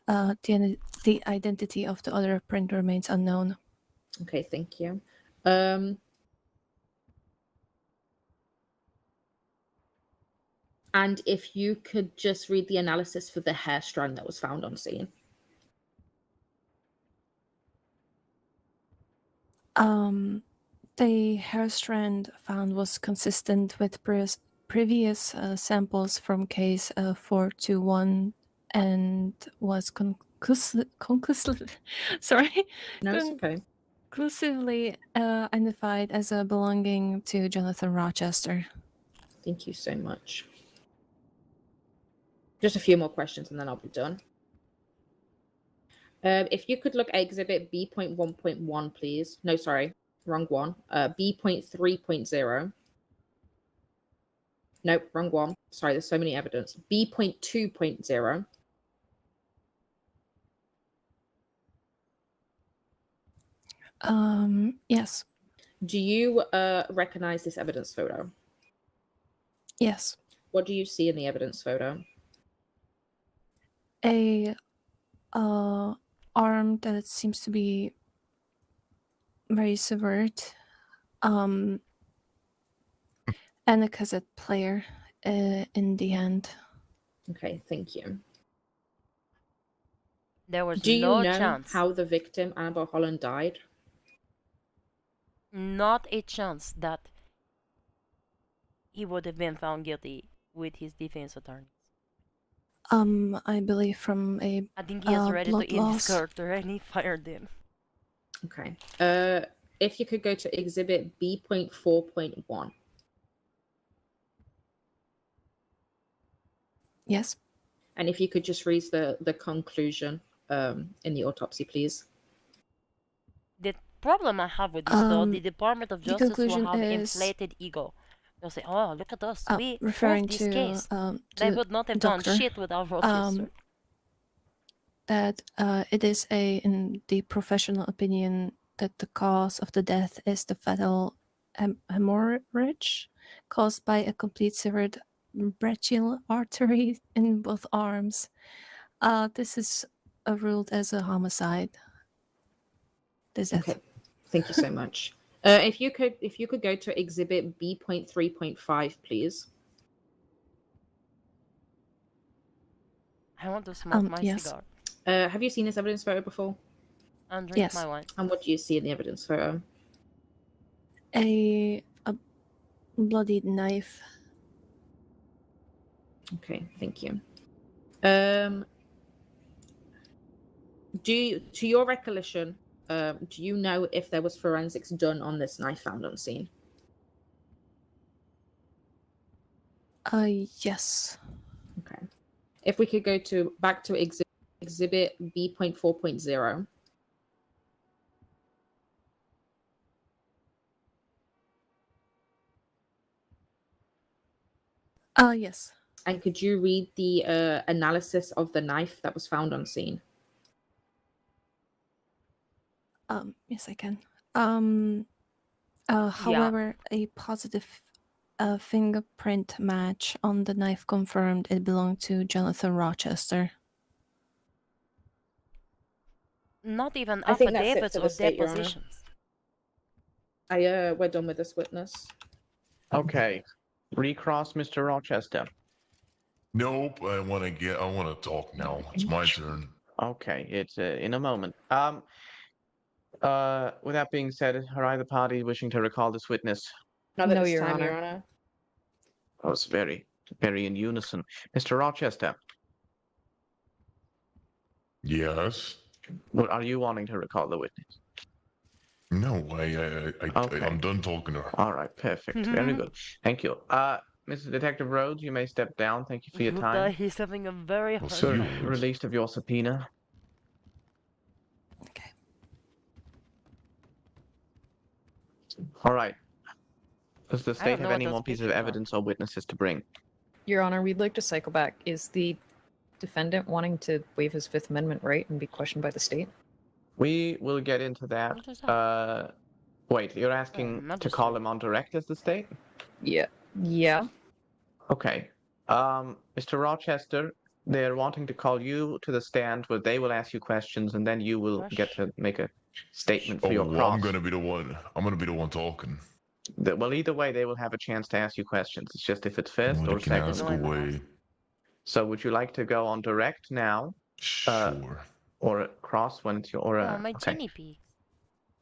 The identity of the other print remains unknown. Okay, thank you. And if you could just read the analysis for the hair strand that was found on scene. The hair strand found was consistent with previous samples from case 421 and was conclusively identified as belonging to Jonathan Rochester. Thank you so much. Just a few more questions and then I'll be done. If you could look at exhibit B.1.1, please. No, sorry, wrong one. B.3.0. Nope, wrong one. Sorry, there's so many evidence. B.2.0. Yes. Do you recognize this evidence photo? Yes. What do you see in the evidence photo? A arm that seems to be very severed. And a cassette player in the end. Okay, thank you. There was Do you no know chance. how the victim, Annabelle Holland, died? Not a chance that he would have been found guilty with his defense attorneys. I believe from a I think he is ready to blood end his loss. character and he fired him. Okay. If you could go to exhibit B.4.1. Yes. And if you could just read the conclusion in the autopsy, please. The problem I have with this though, the Department of Justice will conclusion have is inflated ego. They'll say, "Oh, look at us, we referring proved this to case." They would not have done doctor. shit without Rochester. that it is in the professional opinion that the cause of the death is the fatal hemorrhage caused by a complete severed brachial artery in both arms. This is ruled as a homicide. This death. Okay, thank you so much. If you could go to exhibit B.3.5, please. I want to smoke my yes. cigar. Have you seen this evidence photo before? And drink Yes. my wine. And what do you see in the evidence photo? A bloodied knife. Okay, thank you. To your recollection, do you know if there was forensics done on this knife found on scene? Yes. Okay. If we could go back to exhibit B.4.0. Yes. And could you read the analysis of the knife that was found on scene? Yes, I can. However, a positive fingerprint match on the knife confirmed it belonged to Jonathan Rochester. Not even I think that's it affidavits for or the state, Your Honor. depositions. We're done with this witness. Okay. Recross Mr. Rochester. Nope, I want to talk now. It's my turn. Okay, it's in a moment. With that being said, are either party wishing to recall this witness? Not at No, this Your time, Honor. Your Honor. That was very, very in unison. Mr. Rochester, Yes. what are you wanting to recall the witness? No, Okay. I'm done talking to her. All right, perfect. Very good. Thank you. Mr. Detective Rhodes, you may step down. Thank you for your time. He's having a very hard Sir, time. released of your subpoena. Okay. All right. Does the I state don't know have what any those more pieces of pictures are. evidence or witnesses to bring? Your Honor, we'd like to cycle back. Is the defendant wanting to waive his Fifth Amendment right and be questioned by the state? We will get into that. What is that? Wait, you're asking to call magistrate. him on direct as the state? Yeah. Yeah. Okay. Mr. Rochester, they're wanting to call you to the stand where they will ask you questions and then you will get to make a statement for your Oh, cross. I'm gonna be the one talking. Well, either way, they will have a chance to ask you questions. It's just if it's first Well, or you can second. ask away. So would you like to go on direct now? Sure. Or cross when it's your... Or, Oh, my okay. guinea pig.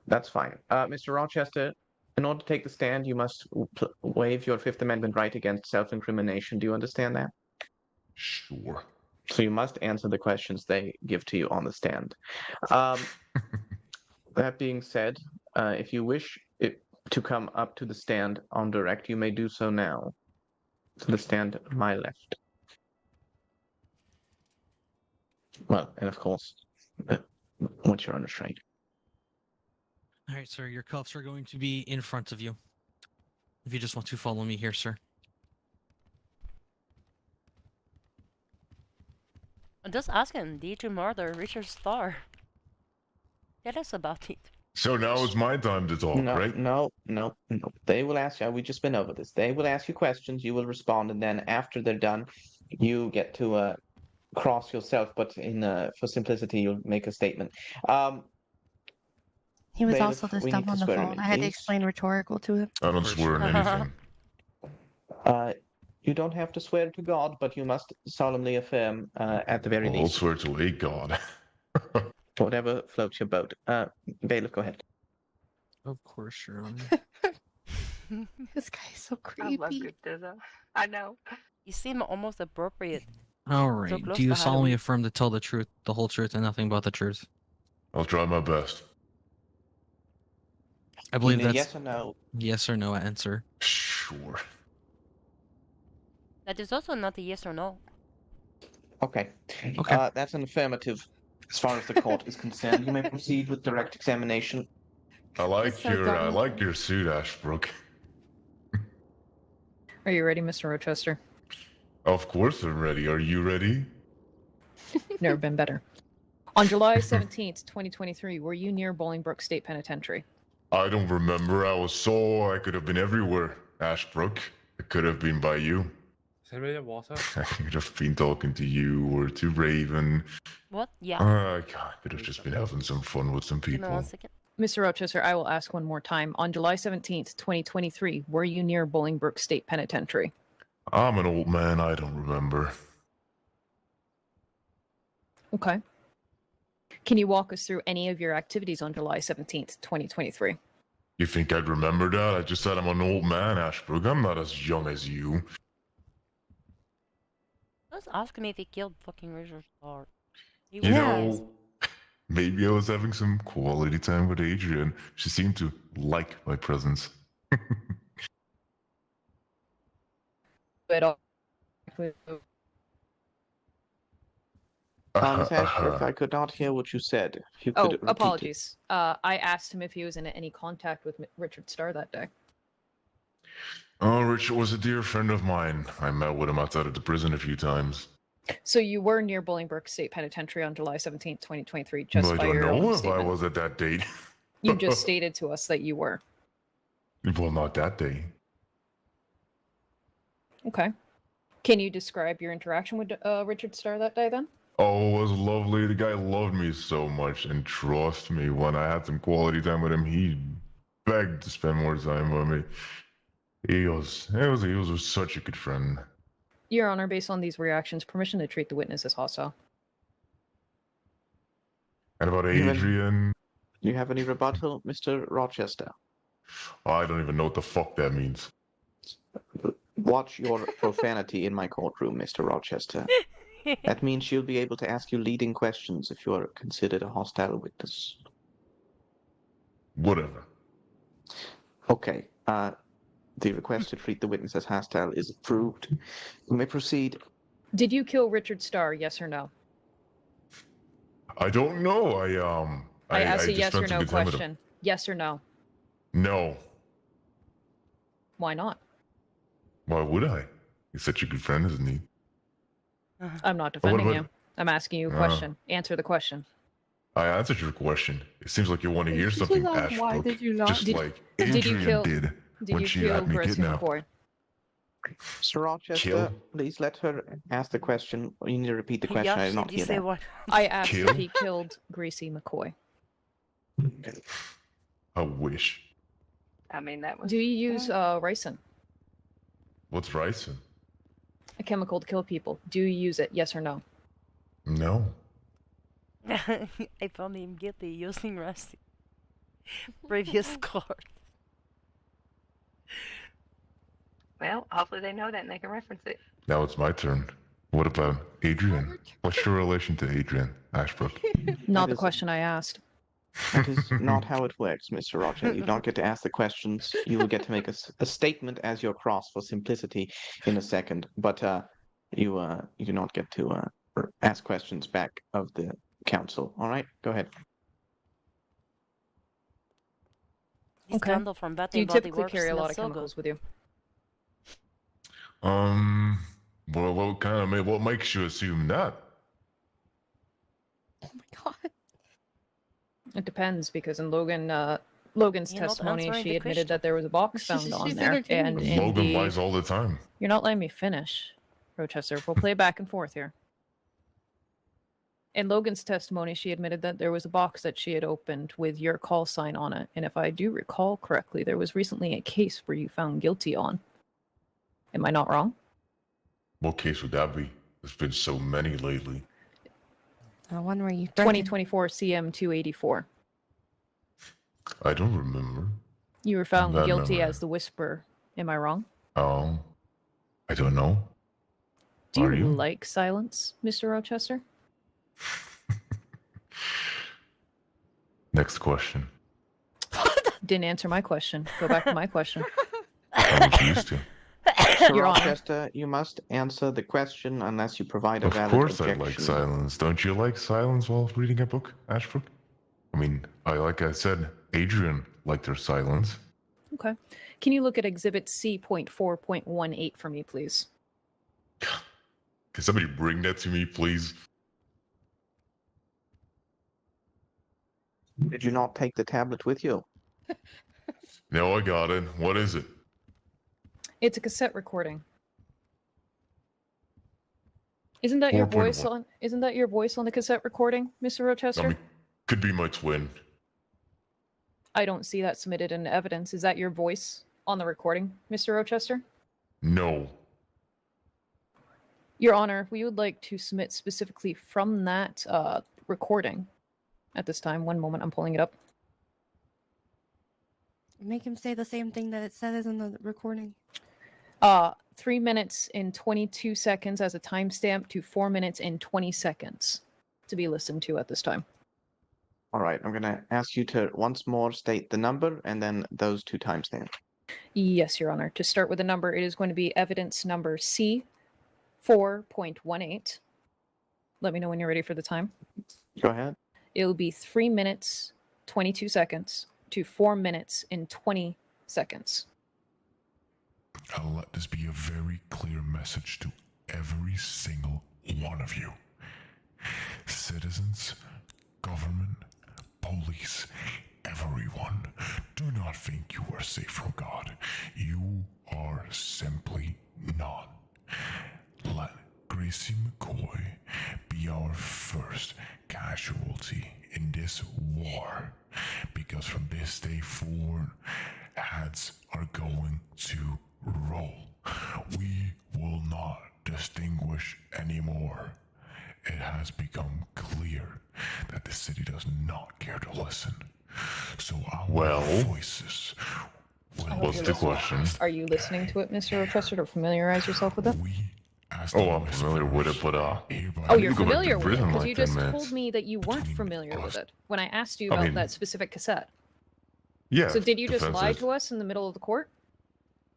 That's fine. Mr. Rochester, in order to take the stand, you must waive your Fifth Amendment right against self-incrimination. Do you understand that? Sure. So you must answer the questions they give to you on the stand. That being said, if you wish to come up to the stand on direct, you may do so now. To the stand on my left. Well, and of course, once you're unrestrained. All right, sir. Your cuffs are going to be in front of you. If you just want to follow me here, sir. Just ask him. Did you murder Richard Starr? Tell us about it. So now it's my time to talk, right? No. They will ask you. We just been over this. They will ask you questions. You will respond, and then after they're done, you get to cross yourself. But for simplicity, you'll make a statement. He was Bailiff, also this we dumb need to on the swear him phone. in, I had to please. explain rhetorical to him. I don't swear in anything. You don't have to swear to God, but you must solemnly affirm at the very Well, I'll least. swear to a god. Whatever floats your boat. Bailiff, go ahead. Of course, Your Honor. This guy is so I love creepy. good Dizzo. I know. You seem almost appropriate. All So right. close Do you to solemnly Halloween. affirm to tell the truth, the whole truth, and nothing but the truth? I'll try my best. I believe Either that's yes or no. yes or no answer. Sure. That is also not a yes or no. Okay. That's an affirmative as far as the court is concerned. You may proceed with direct examination. I like so your dumb. suit, Ashbrook. Are you ready, Mr. Rochester? Of course I'm ready. Are you ready? Never been better. On July 17th, 2023, were you near Bolingbrook State Penitentiary? I don't remember. I could have been everywhere. Ashbrook. I could have been by you. Does anybody have water? I could have been talking to you or to Raven. What? Yeah. God, I could have just been having some fun with some Give me people. 1 second. Mr. Rochester, I will ask one more time. On July 17th, 2023, were you near Bolingbrook State Penitentiary? I'm an old man. I don't remember. Okay. Can you walk us through any of your activities on July 17th, 2023? You think I'd remember that? I just said I'm an old man, Ashbrook. I'm not as young as you. Let's ask him if he killed fucking Richard Starr. He You was know, maybe I was having some quality time with Adrian. She seemed to like my presence. Miss Ashbrook, I could not hear what you said. If you could repeat it. Apologies. I asked him if he was in any contact with Richard Starr that day. Oh, Richard was a dear friend of mine. I met with him outside of the prison a few times. So you were near Bolingbrook State Penitentiary on July 17th, 2023, just I by don't your own know if statement. I was at that date. You just stated to us that you were. Well, not that day. Okay. Can you describe your interaction with Richard Starr that day then? Oh, it was lovely. The guy loved me so much, and trust me, when I had some quality time with him, he begged to spend more time with me. He was such a good friend. Your Honor, based on these reactions, permission to treat the witness as hostile. And about Adrian, Do you have any rebuttal, Mr. Rochester? I don't even know what the fuck that means. Watch your profanity in my courtroom, Mr. Rochester. That means she'll be able to ask you leading questions if you are considered a hostile witness. Whatever. Okay. The request to treat the witness as hostile is approved. You may proceed. Did you kill Richard Starr, yes or no? I don't know. I asked a just yes spent or some no good time with him. question. Yes or no? No. Why not? Why would I? He's such a good friend, isn't he? I'm not what defending about- you. I'm asking you a question. Answer the question. I answered your question. It seems like you want to hear something, Ashbrook. Why did you not? Just like Adrian did when she had me kidnapped. Mr. Rochester, Kill? please let her ask the question. You need to repeat the question. I did not hear that. I asked Kill? if he killed Gracie McCoy. I wish. I mean, that was. Do you use ricin, What's ricin? a chemical to kill people? Do you use it? Yes or no? No. I found him guilty using Rusty. Previous court. Well, hopefully they know that and they can reference it. Now it's my turn. What about Adrian? What's your relation to Adrian, Ashbrook? Not That the is- question I asked. That is not how it works, Mr. Roger. You don't get to ask the questions. You will get to make a statement as your cross for simplicity in a second, but you do not get to ask questions back of the council. All right, go ahead. This Okay. candle from Bath Do you and Body typically Works carry a lot smells of so chemicals with you? Well, what makes you assume that? Oh my god. It depends, because in Logan's You're not testimony, answering she the admitted that there was a box found on She's there. entertaining And me. in Logan the... lies all the time. You're not letting me finish, Rochester. We'll play back and forth here. In Logan's testimony, she admitted that there was a box that she had opened with your call sign on it. And if I do recall correctly, there was recently a case where you found guilty on. Am I not wrong? What case would that be? There's been so many lately. One where you 2024 CM 284. I don't remember. You were found Bad guilty memory. as the Whisperer. Am I wrong? Oh, I don't know. Do you, Are you? like silence, Mr. Rochester? Next question. Didn't answer my question. Go back to my question. I refuse to. Mr. Your Honor. Rochester, you must answer the question unless you provide a Of valid course I objection. like silence. Don't you like silence while reading a book, Ashbrook? I mean, like I said, Adrian liked her silence. Okay. Can you look at Exhibit C.4.18 for me, please? Can somebody bring that to me, please? Did you not take the tablet with you? No, I got it. What is it? It's a cassette recording. Isn't that your voice 4.1. on? Isn't that your voice on the cassette recording, Mr. Rochester? I mean, could be my twin. I don't see that submitted in evidence. Is that your voice on the recording, Mr. Rochester? No. Your Honor, we would like to submit specifically from that recording at this time. One moment, I'm pulling it up. Make him say the same thing that it says in the recording. 3 minutes and 22 seconds as a timestamp to 4 minutes and 20 seconds to be listened to at this time. All right, I'm going to ask you to once more state the number and then those 2 timestamps. Yes, Your Honor. To start with the number, it is going to be evidence number C4.18. Let me know when you're ready for the time. Go ahead. It will be 3 minutes, 22 seconds to 4 minutes and 20 seconds. I'll let this be a very clear message to every single one of you. Citizens, government, police, everyone, do not think you are safe from God. You are simply not. Let Gracie McCoy be our first casualty in this war, because from this day forward, heads are going to roll. We will not distinguish anymore. It has become clear that the city does not care to listen. So our voices will... What's the question? Are you listening to it, Mr. Rochester, to familiarize yourself with it? Oh, I'm familiar with it, but Oh, you're familiar with it, because you just told me that you weren't familiar with it when I asked you about that specific cassette. Yeah. So did you just lie defense is- to us in the middle of the court?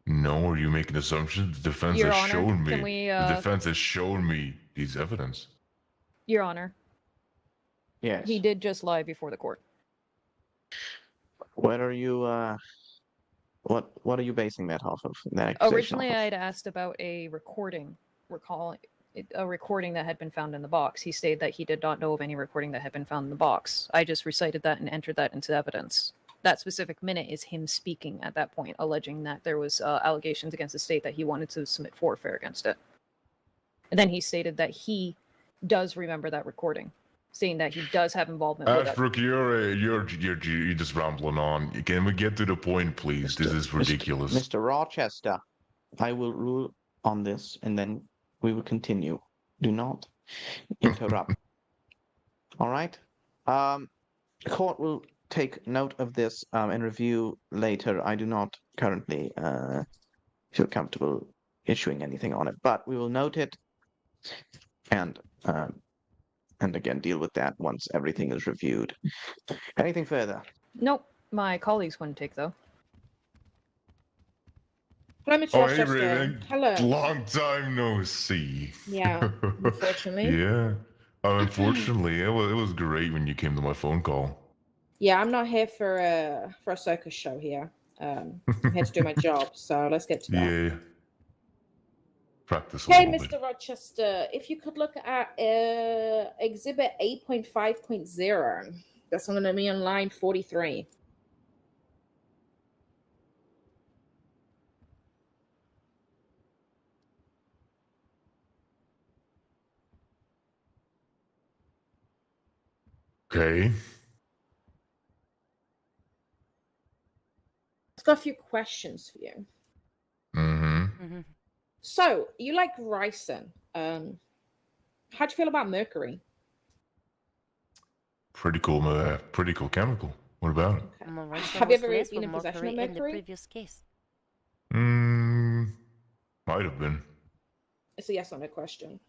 No, are you making assumptions? The defense Your has Honor, shown me. can we, The defense has shown me these evidence. Your Honor, Yes. he did just lie before the court. What are you, what are you basing that off of? That accusation Originally, off of? I had asked about a recording, a recording that had been found in the box. He stated that he did not know of any recording that had been found in the box. I just recited that and entered that into evidence. That specific minute is him speaking at that point, alleging that there was allegations against the state that he wanted to submit forfeit against it. And then he stated that he does remember that recording, saying that he does have involvement with it. Ashbrook, you're just rambling on. Can we get to the point, please? This is ridiculous. Mr. Rochester, I will rule on this and then we will continue. Do not interrupt. All right? The court will take note of this and review later. I do not currently feel comfortable issuing anything on it, but we will note it and again deal with that once everything is reviewed. Anything further? Nope, my colleagues wouldn't take though. Hello, Mr. Oh, hey, Rochester. Raven. Hello. Long time no see. Yeah, unfortunately. Yeah. Unfortunately, it was great when you came to my phone call. Yeah, I'm not here for a circus show here. I'm here to do my job, so let's get to that. Yeah. Practice a Hey, little bit. Mr. Rochester, if you could look at Exhibit 8.5.0, that's going to be on line 43. Okay. I've got a few questions for you. Mm-hmm. So, you like ricin. How'd you feel about mercury? Pretty cool chemical. What about it? Have you ever been in possession of in the mercury? previous case. Might have been. It's a yes or no question.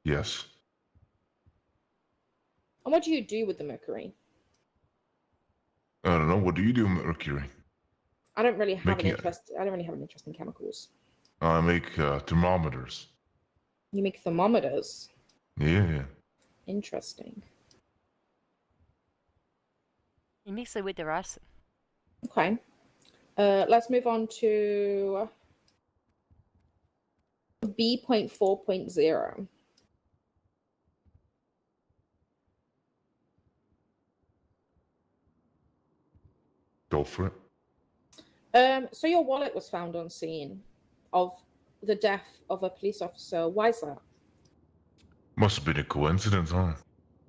Yes. And what do you do with the mercury? I don't know. What do you do with mercury? I don't really have Making an it- interest. I don't really have an interest in chemicals. I make thermometers. You make thermometers. Yeah. Interesting. You mix it with the rice. Okay. Let's move on to B.4.0. Go for it. So your wallet was found on scene of the death of a police officer. Why is that? Must have been a coincidence, huh?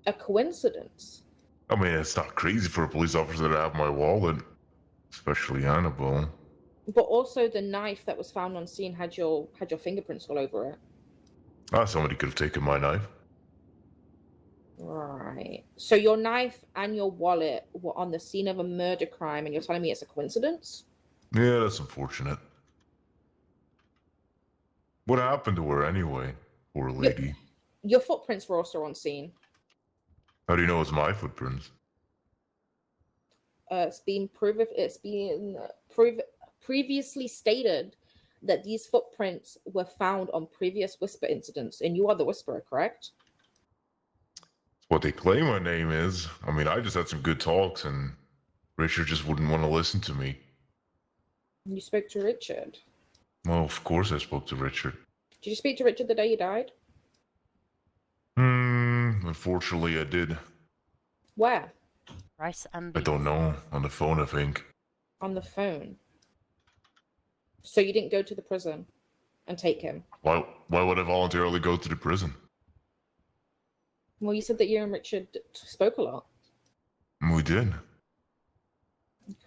A coincidence? I mean, it's not crazy for a police officer to have my wallet, especially Annabelle. But also the knife that was found on scene had your fingerprints all over it. Ah, somebody could have taken my knife. Right. So your knife and your wallet were on the scene of a murder crime, and you're telling me it's a coincidence? Yeah, that's unfortunate. What happened to her anyway? Poor lady. Your footprints were also on scene. How do you know it's my footprints? It's been previously stated that these footprints were found on previous Whisper incidents, and you are the Whisperer, correct? It's what they claim my name is. I mean, I just had some good talks, and Richard just wouldn't want to listen to me. You spoke to Richard. Well, of course I spoke to Richard. Did you speak to Richard the day you died? Unfortunately I did. Where? Rice and I don't know. On the phone, I think. On the phone. So you didn't go to the prison and take him? Why would I voluntarily go to the prison? Well, you said that you and Richard spoke a lot. We did.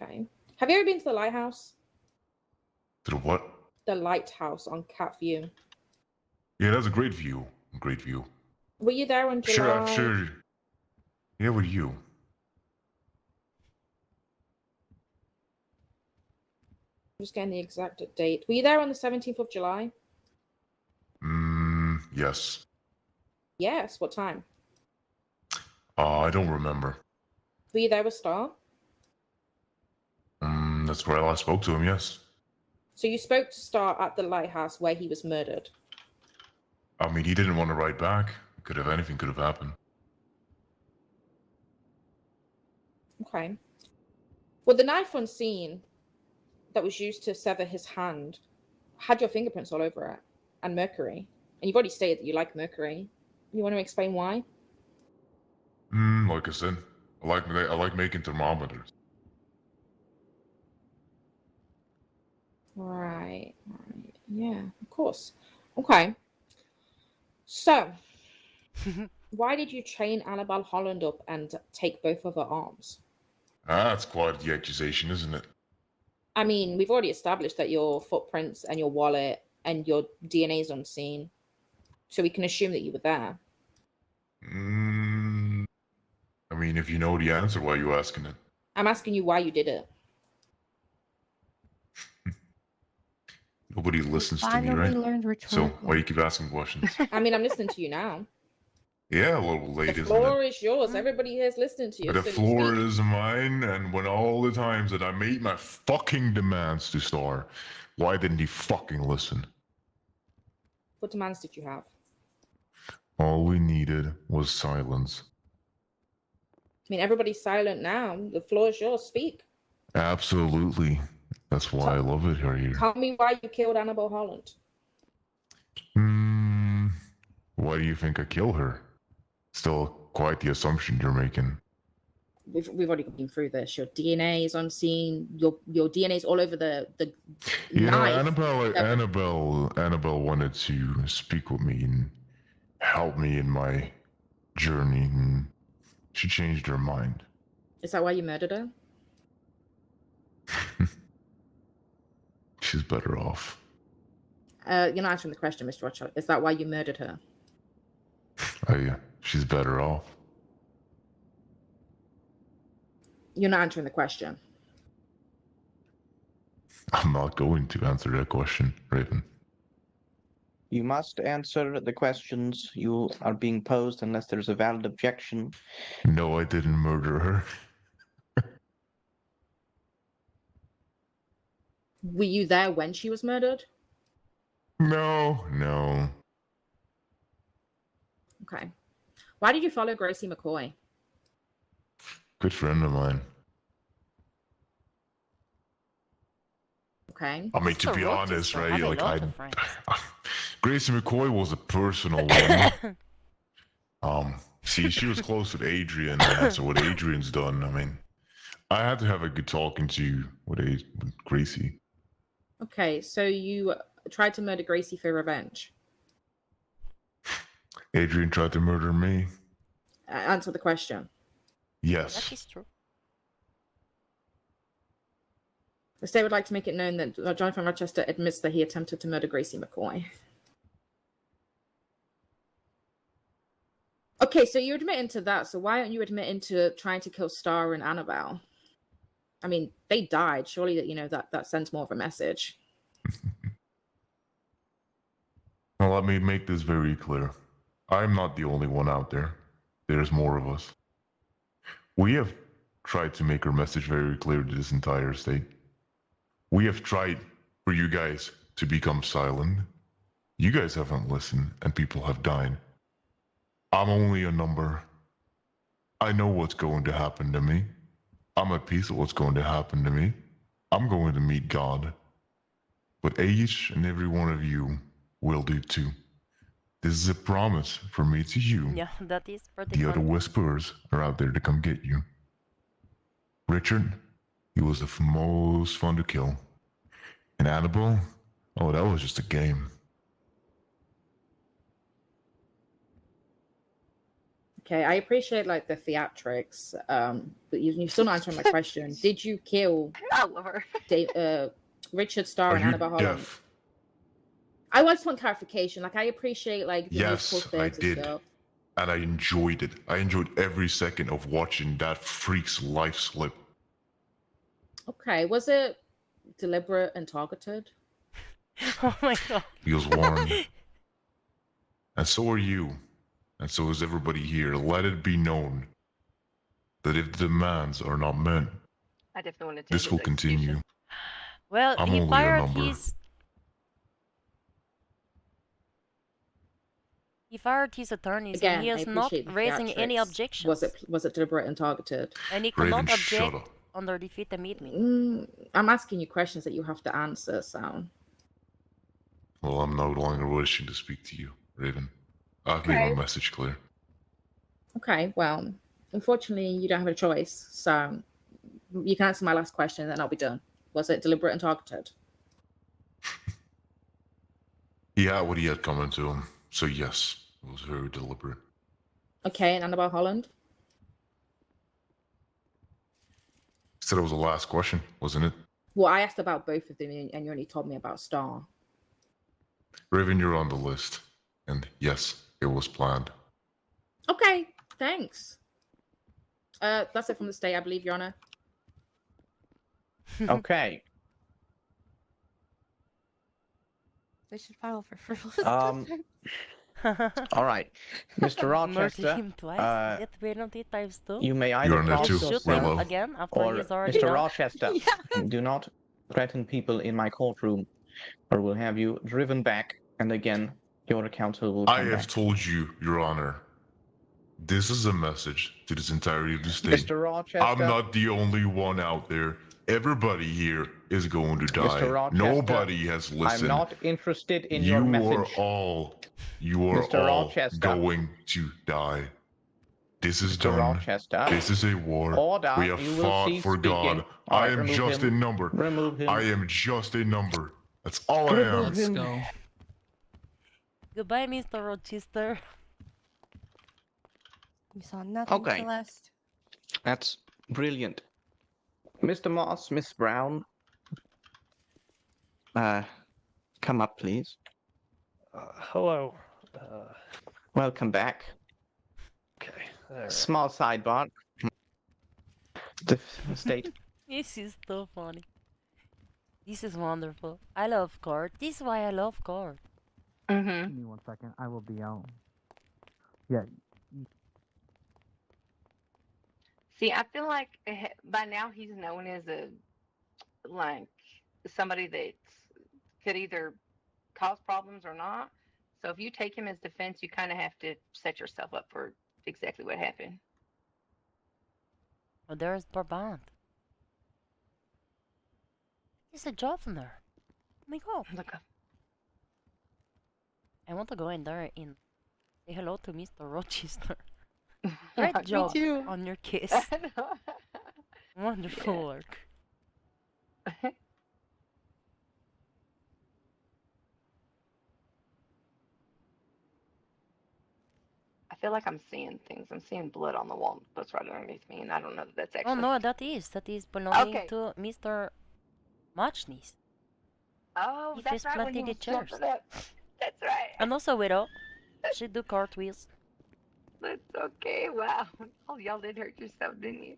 Okay. Have you ever been to the lighthouse? To the what? The lighthouse on Cat View. Yeah, that's a great view. Great view. Were you there on July? Sure. Yeah, were you? I'm just getting the exact date. Were you there on the 17th of July? Yes. Yes. What time? I don't remember. Were you there with Star? That's where I last spoke to him, yes. So you spoke to Star at the lighthouse where he was murdered? I mean, he didn't want to write back. Anything could have happened. Okay. Well, the knife on scene that was used to sever his hand had your fingerprints all over it and mercury. And you've already stated that you like mercury. You want to explain why? Like I said, I like making thermometers. Right. Yeah, of course. Okay. So, why did you chain Annabelle Holland up and take both of her arms? That's quite the accusation, isn't it? I mean, we've already established that your footprints and your wallet and your DNA is on scene. So we can assume that you were there. I mean, if you know the answer, why are you asking it? I'm asking you why you did it. Nobody listens to me, Finally right? learned So rhetorical. why do you keep asking questions? I mean, I'm listening to you now. Yeah, a little late, The isn't floor it? is yours. Everybody here is listening to you. The so floor speak. is mine, and when all the times that I made my fucking demands to Star, why didn't he fucking listen? What demands did you have? All we needed was silence. I mean, everybody's silent now. The floor is yours. Speak. Absolutely. That's why I love it here. Tell me why you killed Annabelle Holland. Why do you think I kill her? Still quite the assumption you're making. We've already been through this. Your DNA is on scene. Your DNA is all over the You know, knife. Annabelle wanted to speak with me and help me in my journey, and she changed her mind. Is that why you murdered her? She's better off. You're not answering the question, Mr. Rothschild. Is that why you murdered her? She's better off. You're not answering the question. I'm not going to answer that question, Raven. You must answer the questions you are being posed unless there's a valid objection. No, I didn't murder her. Were you there when she was murdered? No. Okay. Why did you follow Gracie McCoy? Good friend of mine. Okay. I mean, to be honest, right? Like, Gracie McCoy was a personal one. See, she was close with Adrian, so what Adrian's done, I mean, I had to have a good talking to with Gracie. Okay, so you tried to murder Gracie for revenge. Adrian tried to murder me. Answer the question. Yes. That is true. The state would like to make it known that Jonathan Rochester admits that he attempted to murder Gracie McCoy. Okay, so you're admitting to that, so why aren't you admitting to trying to kill Star and Annabelle? I mean, they died. Surely that sends more of a message. Now let me make this very clear. I'm not the only one out there. There's more of us. We have tried to make our message very clear to this entire state. We have tried for you guys to become silent. You guys haven't listened, and people have died. I'm only a number. I know what's going to happen to me. I'm at peace with what's going to happen to me. I'm going to meet God. But each and every one of you will do too. This is a promise from me to you. Yeah, that is pretty The other funny. whisperers are out there to come get you. Richard, he was the most fun to kill. And Annabelle, oh, that was just a game. Okay, I appreciate like the theatrics, but you're still not answering my question. Did you kill Richard Starr Are and you Annabelle Holland? deaf? I just want clarification. Like, I appreciate like the Yes, musical I theater did. stuff. And I enjoyed it. I enjoyed every second of watching that freak's life slip. Okay, was it deliberate and targeted? Oh my god. He was warned. And so are you. And so is everybody here. Let it be known that if the demands are not met, I definitely want to take this will continue. Well, I'm he only a fired number. his attorneys Again, and he I is not appreciate the raising any theatrics. objections. Was it deliberate and targeted? And he Raven, cannot shut object up. under defeat and meet me. I'm asking you questions that you have to answer, so. Well, I'm no longer wishing to speak to you, Raven. I've made Okay. my message clear. Okay, well, unfortunately, you don't have a choice, so you can answer my last question, then I'll be done. Was it deliberate and targeted? He had what he had coming to him, so yes, it was very deliberate. Okay, and Annabelle Holland? Said it was the last question, wasn't it? Well, I asked about both of them, and you only told me about Star. Raven, you're on the list. And yes, it was planned. Okay, thanks. That's it from the state, I believe, Your Honor. Okay. They should file for frivolous. All right, Mr. Murder Rochester. him twice. Death penalty times 2. You may You're either on there cross too, Shoot yourself him again after or he's already Mr. done. Rochester. Do not threaten people in my courtroom, or we'll have you driven back. And again, your counsel will I come have back. told you, Your Honor. This is a message to this entirety of the state. Mr. Rochester. I'm not the only one out there. Everybody here is going to die. Mr. Rochester, Nobody has listened. I'm not interested in your You message. you are Mr. all Rochester. going to die. This is Mr. done. Rochester. This is a war. Order. We have You will fought cease for God. speaking. All I right, am remove just him. a number. Remove him. I am just a number. That's all I am. Let's go. Goodbye, Mr. Rochester. You saw nothing, Okay. Celeste. That's brilliant. Mr. Moss, Miss Brown. Come up, please. Hello. Welcome back. Okay. All right. Small sidebar. The state. This is so funny. This is wonderful. I love court. This is why I love court. Give me 1 second. I will be out. Yeah. See, I feel like by now he's known as somebody that could either cause problems or not. So if you take him as defense, you kind of have to set yourself up for exactly what happened. Oh, there's Brabant. There's a job in there. Oh my god. Look up. I want to go in there and say hello to Mr. Rochester. Great Me job too. on your kiss. Wonderful Yeah. work. I feel like I'm seeing things. I'm seeing blood on the wall that's right underneath me, and I don't know that that's Oh actually. no, that is belonging Okay. to Mr. Muchnies. Oh, He that's fist right when he planted the was chairs. jumping up. That's right. And also Widow. She do cartwheels. That's okay. Wow. Oh, y'all did hurt yourself, didn't you?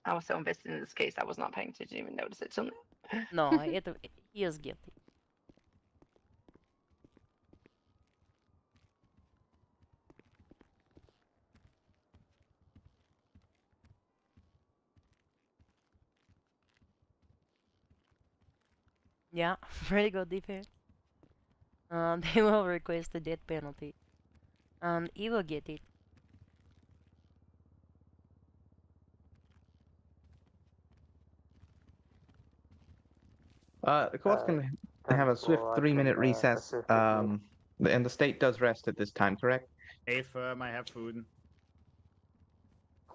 I was so invested in this case, I was not paying attention, even notice it till now. No, he is guilty. Yeah, very good defense. They will request the death penalty. And he will get it. The court's going to have a swift 3-minute recess. And the state does rest at this time, correct? Hey, firm, I have food.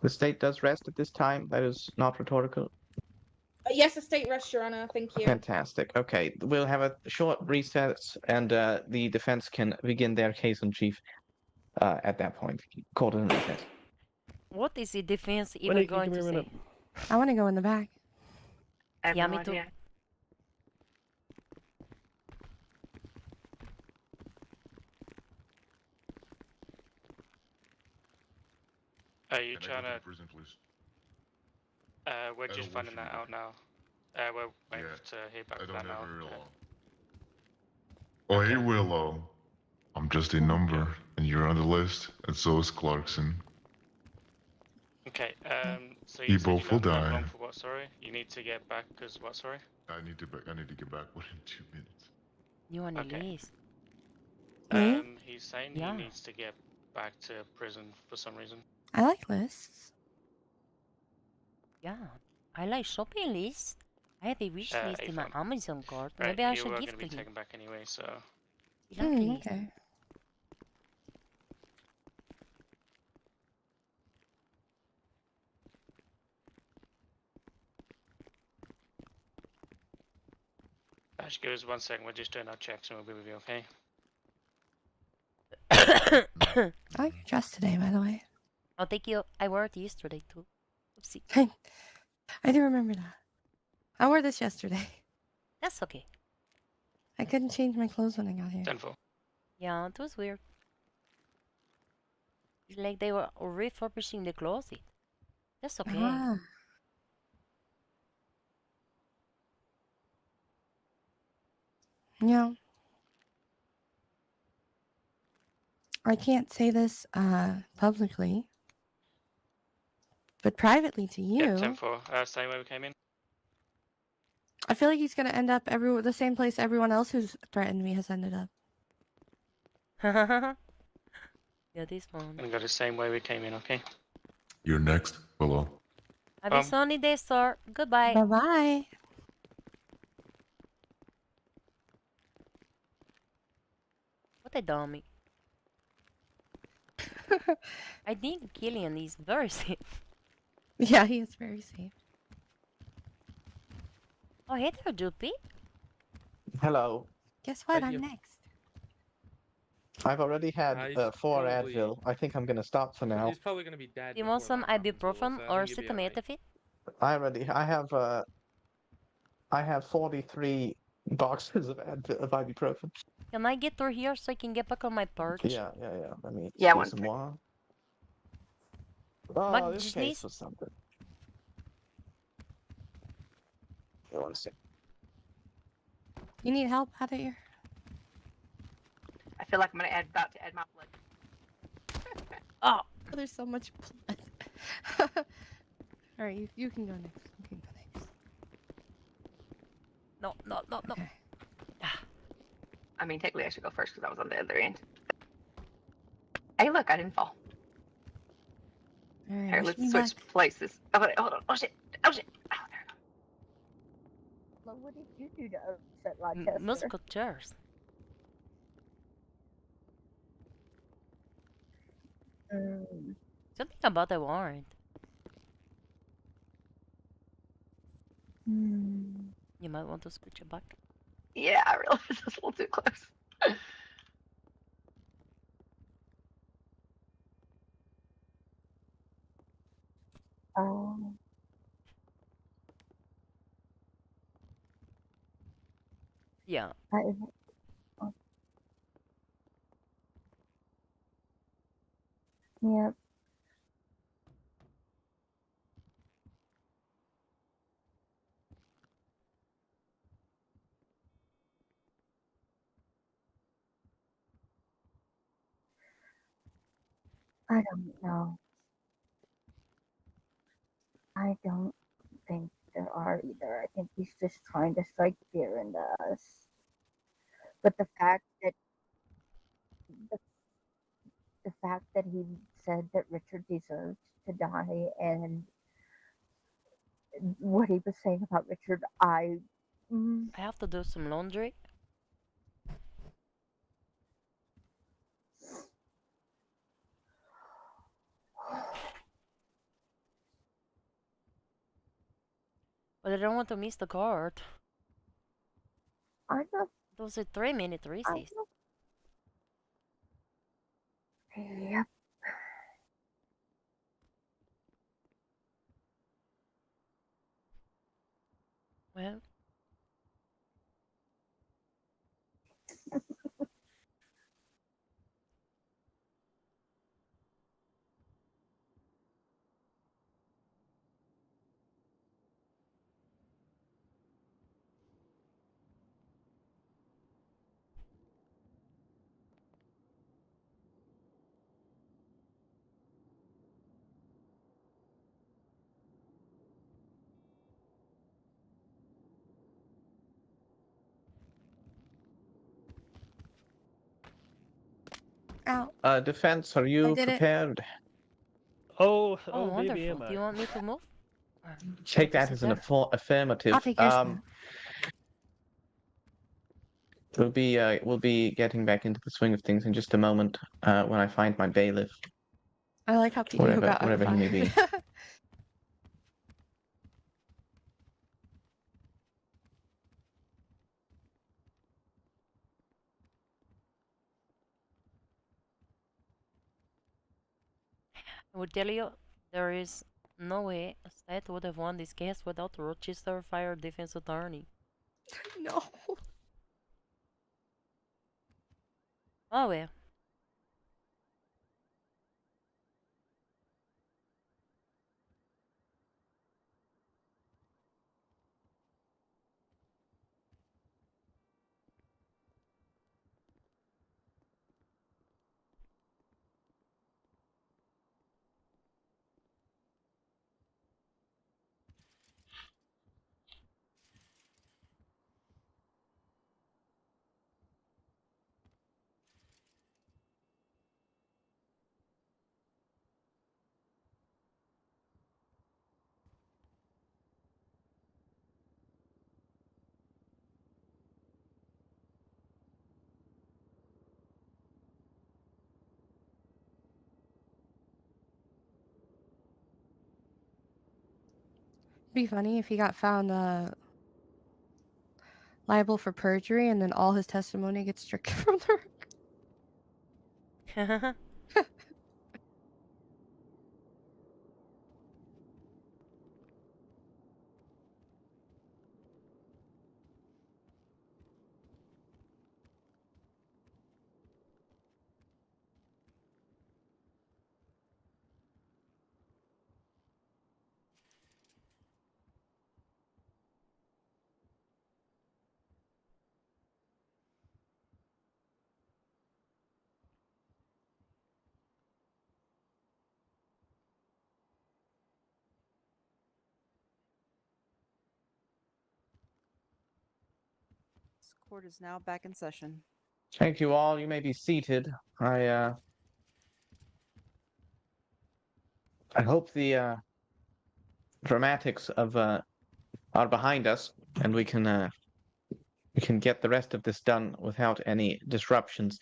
The state does rest at this time. That is not rhetorical. Yes, a state rest, Your Honor. Thank you. Fantastic. Okay, we'll have a short recess, and the defense can begin their case in chief at that point. Court in recess. What is the defense even Winnie, going to say? I want to go in the back. Yeah, me too. Yeah. Are you Can I trying go to to? prison, please? We're I just don't finding wish that you out now. We're waiting to hear back I from don't that now. have very Okay. long. Oh, hey, Willow. I'm just a number, and you're on the list, and so is Clarkson. Okay. So You you said you both will got die. wrong for what? Sorry. You need to get back because what? Sorry. I need to get back within 2 minutes. You on the Okay. list? He's saying Yeah. he needs to get back to prison for some reason. I like lists. Yeah, I like shopping lists. I have a wish list in my A-Fun. Amazon cart. Right, Maybe I you should are give going to be to him. taken back anyway, so. You like list? Okay. Just give us 1 second. We're just doing our checks and we'll be with you, okay? I like your dress today, by the way. Oh, thank you. I wore it yesterday too. Oopsie. I do remember that. I wore this yesterday. That's okay. I couldn't change my clothes when I got here. 10-4. Yeah, it was weird. It's like they were refurbishing the closet. That's okay. Ah. Yeah. I can't say this publicly, but privately to you, Yeah, 10-4. Same way we came in. I feel like he's gonna end up the same place everyone else who's threatened me has ended up. Yeah, this one. Gonna go the same way we came in, okay? You're next, Willow. Have a sunny day, sir. Goodbye. Bye bye. What a dummy. I think Killian is very safe. Yeah, he is very safe. Oh, hey there, Joopy. Hello. Guess what? Thank I'm you. next. I've already had He's 4 probably- Advil. I think I'm going to stop for now. He's probably going to be dead. Do you want before some that happens, though, ibuprofen so I or think you'll be alright. acetaminophen? I have 43 boxes of ibuprofen. Can I get through here so I can get back on my perch? Yeah. Let me Yeah, get one some sec. more. Oh, What, this just case needs- was something. Here, 1 sec. You need help out of here? I feel like I'm about to add my blood. Oh, there's so much blood. All right, you can go next. You can go next. no. Okay. I mean, technically I should go first because I was on the other end. Hey, look, I didn't fall. All right. Here, wish let's me switch back. places. Oh, wait, hold on. Oh, shit. Oh, shit. Oh, there we go. Well, what did you do to upset Rochester? Musical chairs. Something about the warrant. You might want to scooch it back. Yeah, I realize it's a little too close. Oh. Yeah. Yep. I don't know. I don't think there are either. I think he's just trying to strike fear into us. But the fact that he said that Richard deserved to die and what he was saying about Richard, I have to do some laundry. But I don't want to miss the card. I know. Those are 3-minute recess. Yep. Well. Ow. Defense, are you did it. prepared? Oh, Oh, baby, wonderful. am I? Do you want me to move? Take that as an affirmative. I'll take your spot. We'll be getting back into the swing of things in just a moment when I find my bailiff, I like how Peter got wherever he may be. I will tell you, there is no way a state would have won this case without a Rochester Fire Defense Attorney. No. Oh well. Be funny if he got found liable for perjury and then all his testimony gets stricken from the record. This court is now back in session. Thank you all. You may be seated. I hope the dramatics of are behind us, and we can get the rest of this done without any disruptions.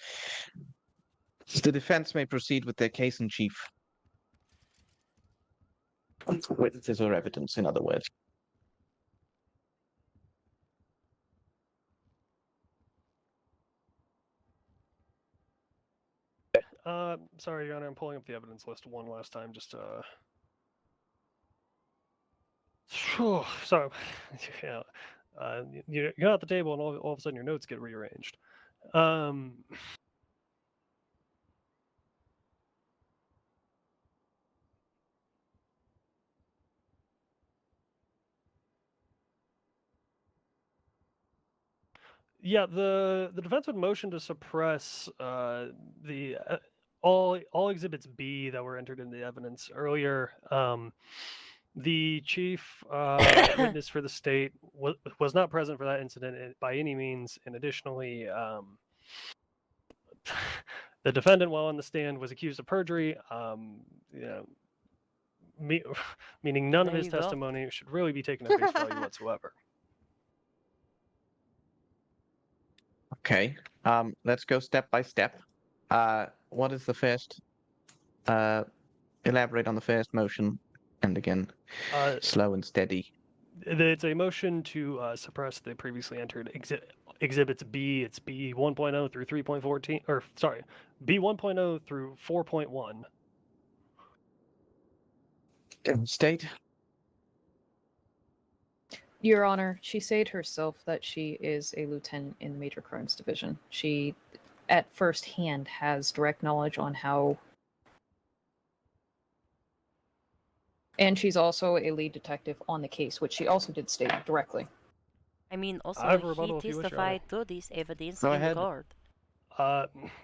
The defense may proceed with their case in chief. Witnesses or evidence, in other words. Sorry, Your Honor, I'm pulling up the evidence list one last time, just so, yeah, you're at the table, and all of a sudden your notes get rearranged. Yeah, the defense would motion to suppress the all exhibits B that were entered in the evidence earlier. The chief witness for the state was not present for that incident by any means, and additionally, the defendant, while on the stand, was accused of perjury. Meaning none of There his you go. testimony should really be taken at face value whatsoever. Okay. Let's go step by step. What is the first? Elaborate on the first motion, and again, slow and steady. It's a motion to suppress the previously entered exhibits B. It's B 1.0 through 3.14, or sorry, B 1.0 through 4.1. State. Your Honor, she said herself that she is a lieutenant in the Major Crimes Division. She, at first hand, has direct knowledge on how. And she's also a lead detective on the case, which she also did state directly. I mean, I have a also rebuttal he if you wish, Your testified to this evidence Go in the ahead. court.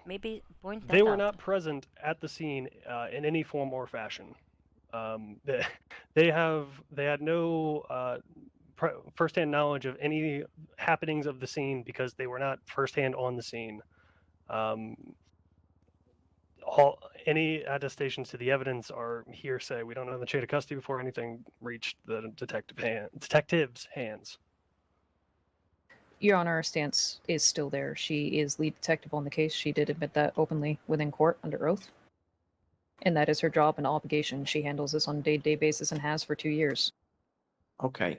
Maybe point that They were out. not present at the scene in any form or fashion. They had no firsthand knowledge of any happenings of the scene because they were not firsthand on the scene. Any attestations to the evidence are hearsay. We don't know the chain of custody before anything reached the detective's hands. Your Honor, her stance is still there. She is lead detective on the case. She did admit that openly within court under oath. And that is her job and obligation. She handles this on a day-to-day basis and has for 2 years. Okay.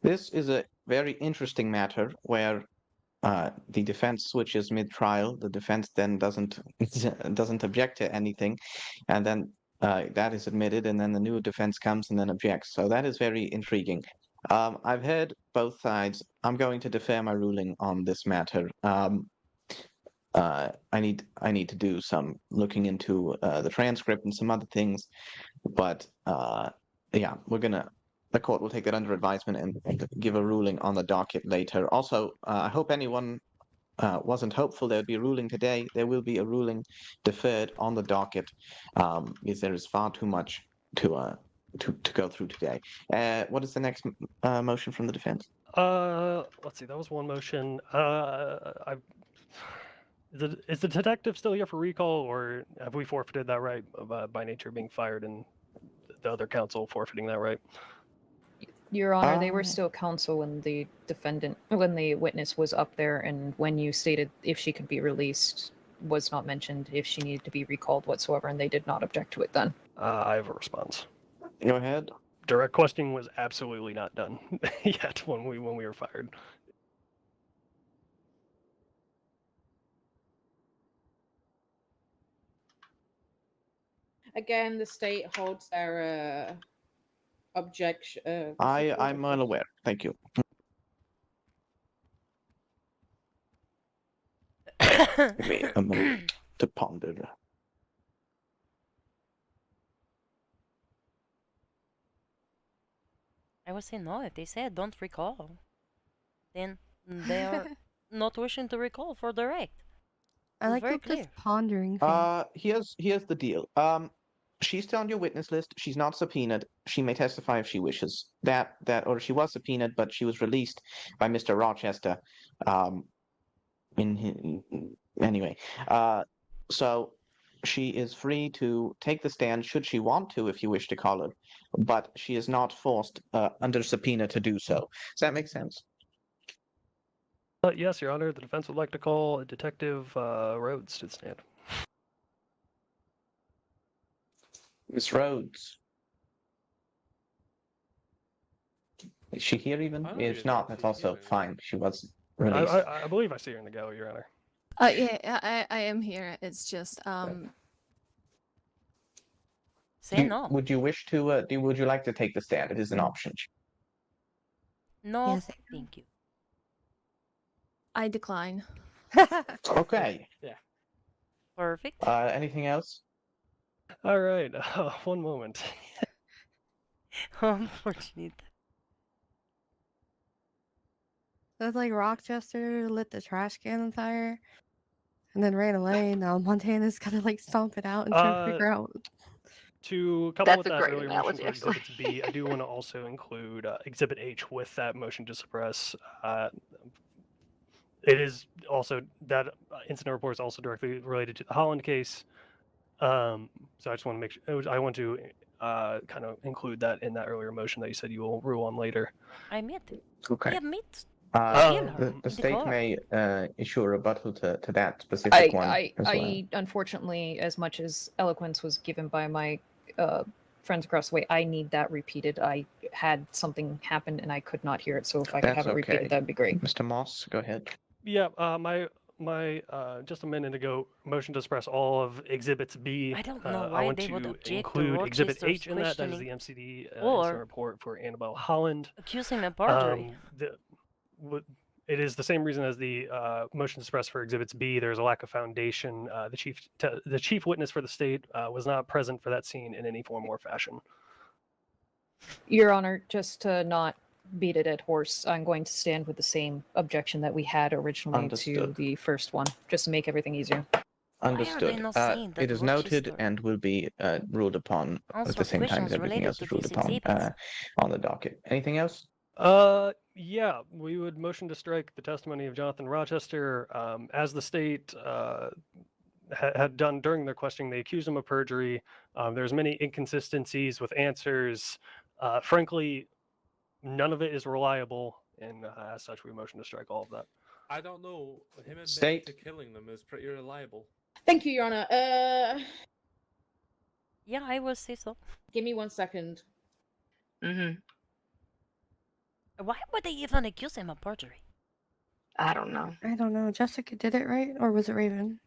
This is a very interesting matter where the defense switches mid-trial. The defense then doesn't object to anything, and then that is admitted, and then the new defense comes and then objects. So that is very intriguing. I've heard both sides. I'm going to defer my ruling on this matter. I need to do some looking into the transcript and some other things, but yeah, the court will take that under advisement and give a ruling on the docket later. Also, I hope anyone wasn't hopeful there would be a ruling today. There will be a ruling deferred on the docket because there is far too much to go through today. What is the next motion from the defense? Let's see. That was one motion. Is the detective still here for recall, or have we forfeited that right by nature of being fired and the other counsel forfeiting that right? Your Honor, they were still counsel when the witness was up there, and when you stated if she could be released, was not mentioned if she needed to be recalled whatsoever, and they did not object to it then. I have a response. Go ahead. Direct questioning was absolutely not done yet when we were fired. Again, the state holds their objection. I'm well aware. Thank you. Give me a moment to ponder. I would say no. If they said don't recall, then they are not wishing to recall for direct. I like very that this clear. pondering thing. Here's the deal. She's still on your witness list. She's not subpoenaed. She may testify if she wishes. Or she was subpoenaed, but she was released by Mr. Rochester. Anyway, so she is free to take the stand should she want to, if you wish to call it, but she is not forced under subpoena to do so. Does that make sense? Yes, Your Honor. The defense would like to call Detective Rhodes to the stand. Miss Rhodes. Is she here even? I don't If even not, think that's she's also here, fine. She was I, released. I believe I see her in the gallery, Your Honor. Yeah, I am here. It's just Say no. Would you wish to? Would you like to take the stand? It is an option. No, Yes. thank you. I decline. Okay. Yeah. Perfect. Anything else? All right. One moment. Unfortunate. That's like Rochester lit the trash can on fire and then ran away. Now Montana's gotta like stomp it out and try to figure out. To couple That's with a that great earlier motion analogy, for actually. Exhibits B, I do want to also include Exhibit H with that motion to suppress. It is also that incident report is also directly related to the Holland case. So I just want to make sure I want to kind of include that in that earlier motion that you said you will rule on later. I admit. Okay. I admit. The state may issue a rebuttal to that specific one as well. I unfortunately, as much as eloquence was given by my friends across the way, I need that repeated. I had something happen and I could not hear it, so if I could have it repeated, that'd be great. Mr. Moss, go ahead. Yeah, my just a minute ago motion to suppress all of Exhibits B. I don't know I why want they would to object to include Exhibit Rochester's H in that. That is the questioning, MCD or incident report for Annabelle Holland. accusing him of perjury. It is the same reason as the motion to suppress for Exhibits B. There's a lack of foundation. The chief witness for the state was not present for that scene in any form or fashion. Your Honor, just to not beat a dead horse, I'm going to stand with the same objection that we had originally to Understood. the first one, just to make everything easier. Understood. not saying that It is noted Rochester and will be ruled upon at answered the same time as questions everything related else to is ruled these upon exhibits? on the docket. Anything else? Yeah, we would motion to strike the testimony of Jonathan Rochester. As the state had done during their questioning, they accused him of perjury. There's many inconsistencies with answers. Frankly, none of it is reliable, and as such, we motion to strike all of that. I don't know. Him admitting State. to killing them is pretty reliable. Thank you, Your Honor. Yeah, I will say so. Give me 1 second. Mm-hmm. Why would they even accuse him of perjury? I don't know. I don't know. Jessica did it, right? Or was it Raven?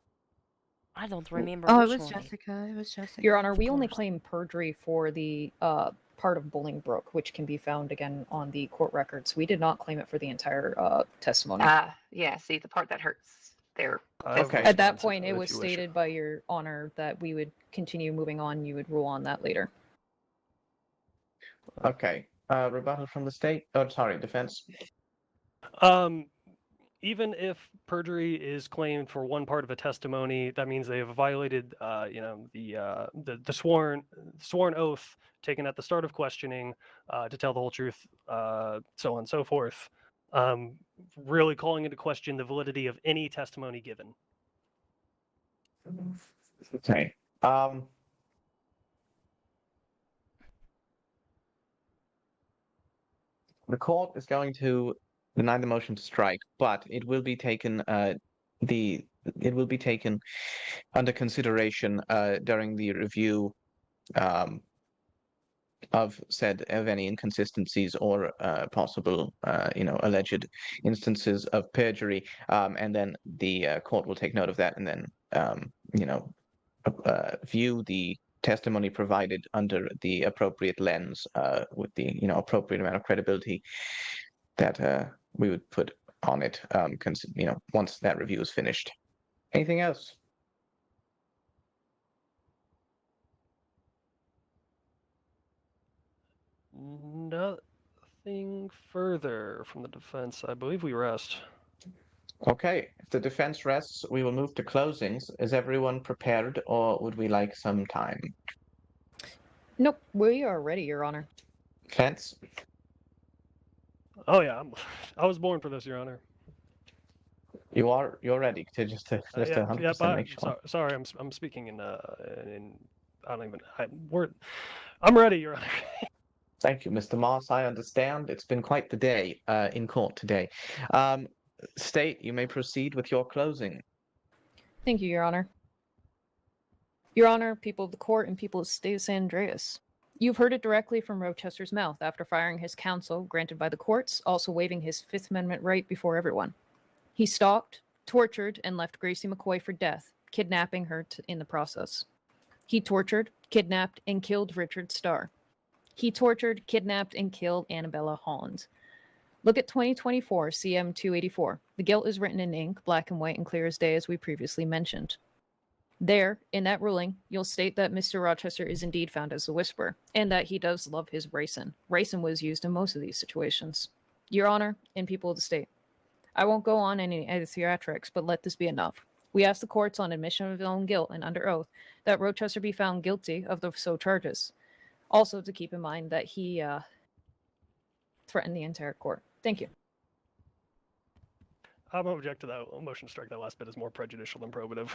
I don't remember. Oh, it which was one. Jessica. It was Jessica. Your Honor, we only claim perjury for the part of Bolingbrook, which can be found again on the court records. We did not claim it for the entire testimony. Yeah, see, the part that hurts there. Okay. At that point, it was stated by Your Honor that we would continue moving on. You would rule on that later. Okay. Rebuttal from the state. Oh, sorry, defense. Even if perjury is claimed for one part of a testimony, that means they have violated, the sworn oath taken at the start of questioning to tell the whole truth, so on and so forth. Really calling into question the validity of any testimony given. Okay. The court is going to deny the motion to strike, but it will be taken under consideration during the review of any inconsistencies or possible alleged instances of perjury, and then the court will take note of that and then view the testimony provided under the appropriate lens with the appropriate amount of credibility that we would put on it once that review is finished. Anything else? Nothing further from the defense. I believe we rest. Okay, if the defense rests, we will move to closings. Is everyone prepared, or would we like some time? Nope, we are ready, Your Honor. Defense? Oh yeah, I was born for this, Your Honor. You're ready to just to 100% make sure. Sorry, I'm speaking in I don't even I'm ready, Your Honor. Thank you, Mr. Moss. I understand. It's been quite the day in court today. State, you may proceed with your closing. Thank you, Your Honor. Your Honor, people of the court, and people of the state of San Andreas. You've heard it directly from Rochester's mouth after firing his counsel, granted by the courts, also waiving his Fifth Amendment right before everyone. He stalked, tortured, and left Gracie McCoy for death, kidnapping her in the process. He tortured, kidnapped, and killed Richard Starr. He tortured, kidnapped, and killed Annabella Holland. Look at 2024 CM 284. The guilt is written in ink, black and white, and clear as day, as we previously mentioned. There, in that ruling, you'll state that Mr. Rochester is indeed found as the Whisperer, and that he does love his ricin. Ricin was used in most of these situations. Your Honor, and people of the state, I won't go on any theatrics, but let this be enough. We ask the courts on admission of his own guilt and under oath that Rochester be found guilty of the so charges. Also to keep in mind that he threatened the entire court. Thank you. I'm going to object to that motion to strike that last bit as more prejudicial than probative.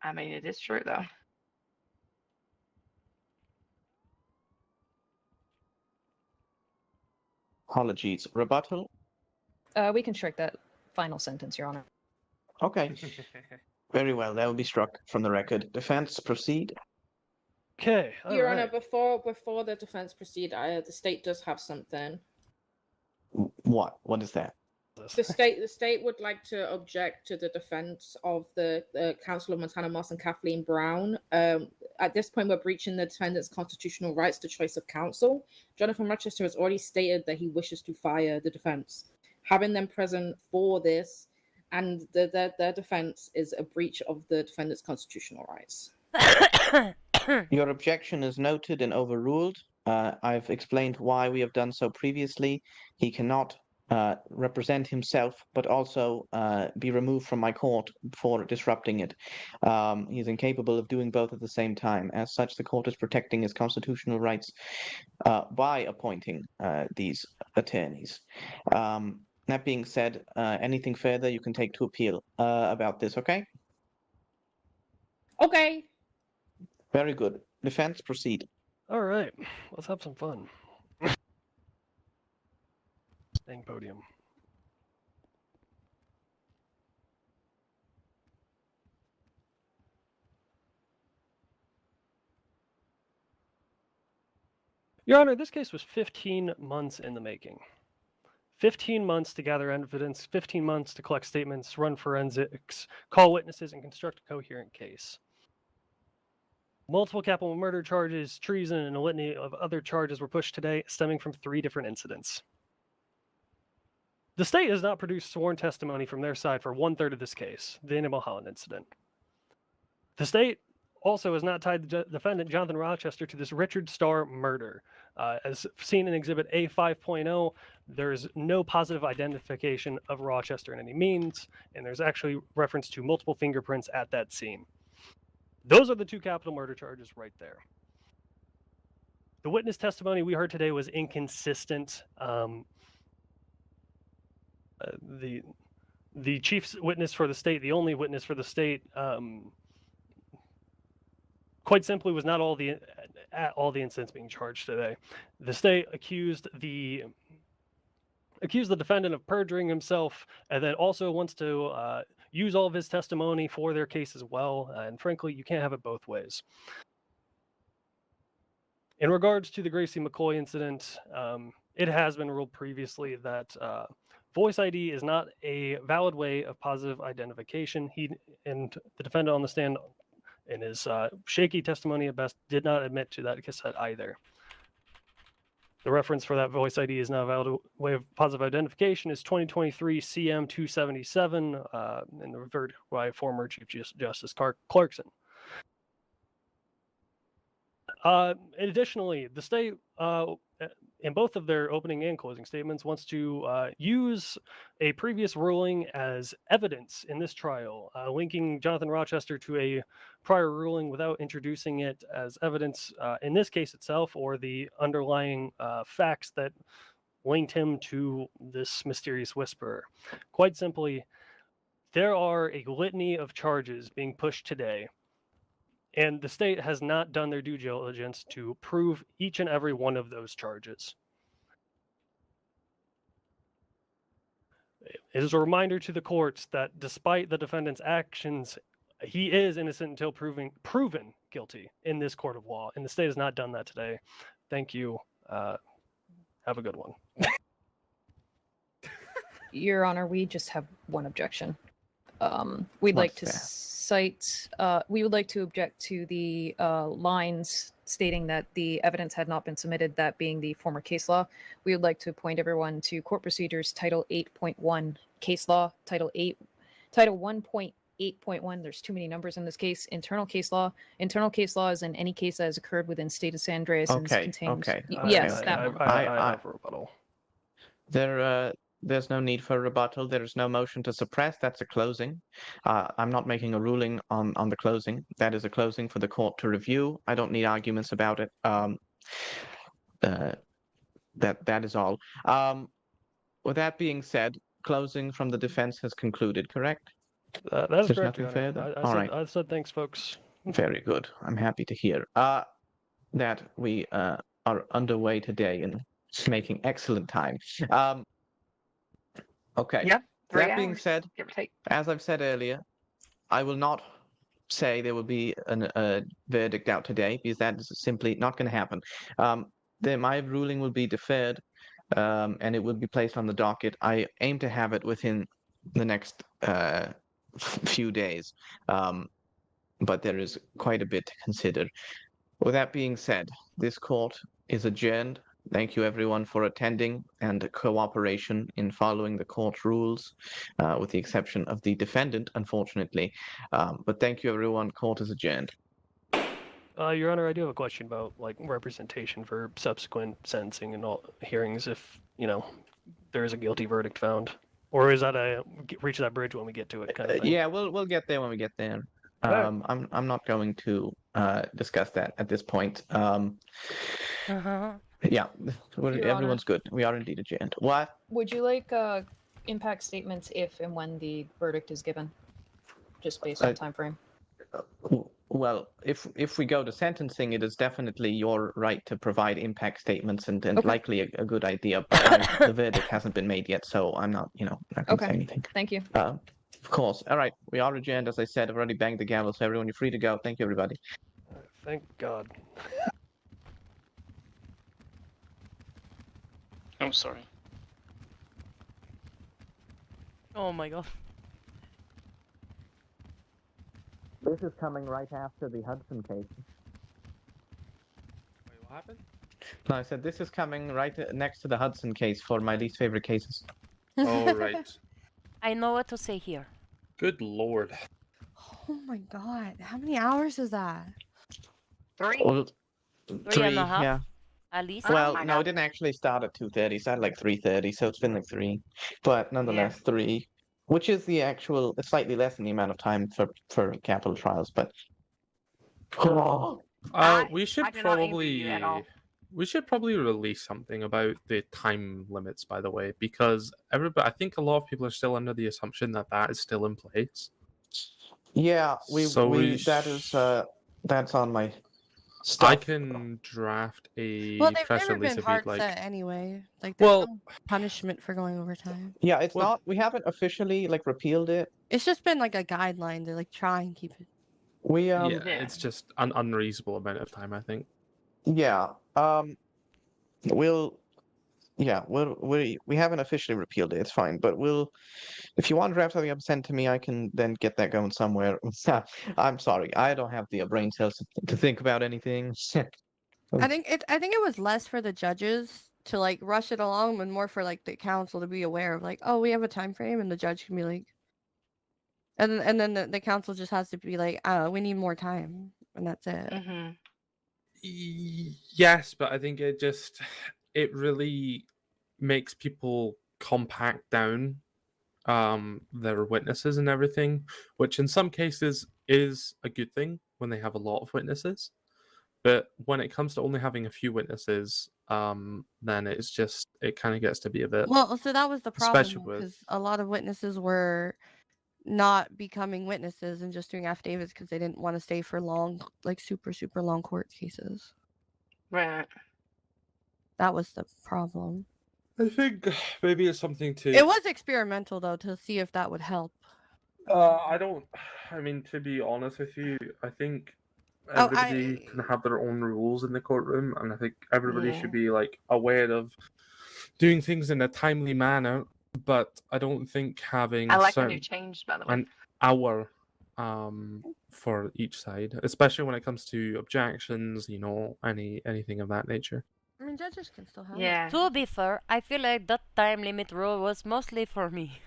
I mean, it is true, though. Apologies. Rebuttal? We can strike that final sentence, Your Honor. Okay. Very well. That will be struck from the record. Defense, proceed. Okay. Your Honor, before the defense proceed, the state does have something. What? What is that? The state would like to object to the defense of the Council of Montana Moss and Kathleen Brown. At this point, we're breaching the defendant's constitutional rights to choice of counsel. Jonathan Rochester has already stated that he wishes to fire the defense. Having them present for this and their defense is a breach of the defendant's constitutional rights. Your objection is noted and overruled. I've explained why we have done so previously. He cannot represent himself, but also be removed from my court for disrupting it. He's incapable of doing both at the same time. As such, the court is protecting his constitutional rights by appointing these attorneys. That being said, anything further you can take to appeal about this, okay? Okay. Very good. Defense, proceed. All right. Let's have some fun. Staying podium. Your Honor, this case was 15 months in the making. 15 months to gather evidence, 15 months to collect statements, run forensics, call witnesses, and construct a coherent case. Multiple capital murder charges, treason, and a litany of other charges were pushed today, stemming from 3 different incidents. The state has not produced sworn testimony from their side for 1/3 of this case, the Annabelle Holland incident. The state also has not tied the defendant, Jonathan Rochester, to this Richard Starr murder. As seen in Exhibit A 5.0, there's no positive identification of Rochester in any means, and there's actually reference to multiple fingerprints at that scene. Those are the 2 capital murder charges right there. The witness testimony we heard today was inconsistent. The chief's witness for the state, the only witness for the state, quite simply was not at all the incidents being charged today. The state accused the defendant of perjuring himself, and then also wants to use all of his testimony for their case as well. And frankly, you can't have it both ways. In regards to the Gracie McCoy incident, it has been ruled previously that voice ID is not a valid way of positive identification. He and the defendant on the stand, in his shaky testimony at best, did not admit to that cassette either. The reference for that voice ID is not a valid way of positive identification is 2023 CM 277, and the verdict by former Chief Justice Clarkson. Additionally, the state, in both of their opening and closing statements, wants to use a previous ruling as evidence in this trial, linking Jonathan Rochester to a prior ruling without introducing it as evidence in this case itself or the underlying facts that linked him to this mysterious whisperer. Quite simply, there are a litany of charges being pushed today, and the state has not done their due diligence to prove each and every one of those charges. It is a reminder to the courts that despite the defendant's actions, he is innocent until proven guilty in this court of law, and the state has not done that today. Thank you. Have a good one. Your Honor, we just have one objection. We'd like to cite. We would like to object to the lines stating that the evidence had not been submitted, that being the former case law. We would like to point everyone to Court Procedures Title 8.1 Case Law, Title 1.8.1. There's too many numbers in this case. Internal case law. Internal case law is in any case that has occurred within state of San Andreas and is contained. Yes, that one. I have a rebuttal. There's no need for a rebuttal. There is no motion to suppress. That's a closing. I'm not making a ruling on the closing. That is a closing for the court to review. I don't need arguments about it. That is all. With that being said, closing from the defense has concluded, correct? That is There's correct, nothing Your Honor. further? I All said, right. I said thanks, folks. Very good. I'm happy to hear that we are underway today and making excellent time. Okay. Yep. 3 That being hours, said, give or take. as I've said earlier, I will not say there will be a verdict out today because that is simply not going to happen. My ruling will be deferred, and it will be placed on the docket. I aim to have it within the next few days, but there is quite a bit to consider. With that being said, this court is adjourned. Thank you everyone for attending and cooperation in following the court rules, with the exception of the defendant, unfortunately. But thank you everyone. Court is adjourned. Your Honor, I do have a question about like representation for subsequent sentencing and all hearings if, there is a guilty verdict found. Or is that reach that bridge when we get to it kind of thing? Yeah, we'll get there when we get there. Right. I'm not going to discuss that at this point. Yeah, everyone's good. We are indeed adjourned. What? Would you like impact statements if and when the verdict is given? Just based on time frame. Well, if we go to sentencing, it is definitely your right to provide impact statements and likely a good idea. But the verdict hasn't been made yet, so I'm not, not going to say anything. Thank you. Of course. All right, we are adjourned. As I said, I've already banged the gavel, so everyone, you're free to go. Thank you, everybody. Thank God. Oh, sorry. Oh my God. This is coming right after the Hudson case. Wait, what happened? No, I said this is coming right next to the Hudson case for my least favorite cases. Oh, right. I know what to say here. Good Lord. Oh my God. How many hours is that? 3. Well, 3 and a half? yeah. At least? Well, no, it didn't actually start at 2:30. It started like 3:30, so it's been like 3. But nonetheless, 3, which is the actual, it's slightly less than the amount of time for capital trials, but... We should I do not envy you at all. probably release something about the time limits, by the way, because I think a lot of people are still under the assumption that is still in place. Yeah, that's on my stuff. I can draft a Well, they've press never release been if hard you'd like. set anyway. Like, there's no punishment for going over time. Yeah, it's not. We haven't officially repealed it. It's just been like a guideline to try and keep it. We it's just an unreasonable amount of time, I think. Yeah. We haven't officially repealed it. It's fine, but if you want to draft something up, send to me. I can then get that going somewhere. I'm sorry, I don't have the brain cells to think about anything. I think it was less for the judges to rush it along, and more for the council to be aware of oh, we have a time frame, and the judge can be like, and then the council just has to be like, we need more time, and that's it. Mm-hmm. Yes, but I think it really makes people compact down their witnesses and everything, which in some cases is a good thing when they have a lot of witnesses. But when it comes to only having a few witnesses, then it kind of gets to be a bit... Well, so that was the problem, because a lot of witnesses were not becoming witnesses and just doing affidavits because they didn't want to stay for long, super, super long court cases. Right. That was the problem. I think maybe it's something to. It was experimental though to see if that would help. I don't. I mean, to be honest with you, I think Oh, everybody can have their own rules in the courtroom, and I think everybody Yeah. should be like aware of doing things in a timely manner. But I don't think having I like the new change, by the way. an hour for each side, especially when it comes to objections, anything of that nature. I mean, judges can still have Yeah. To be fair, I feel like that time limit rule was mostly for me.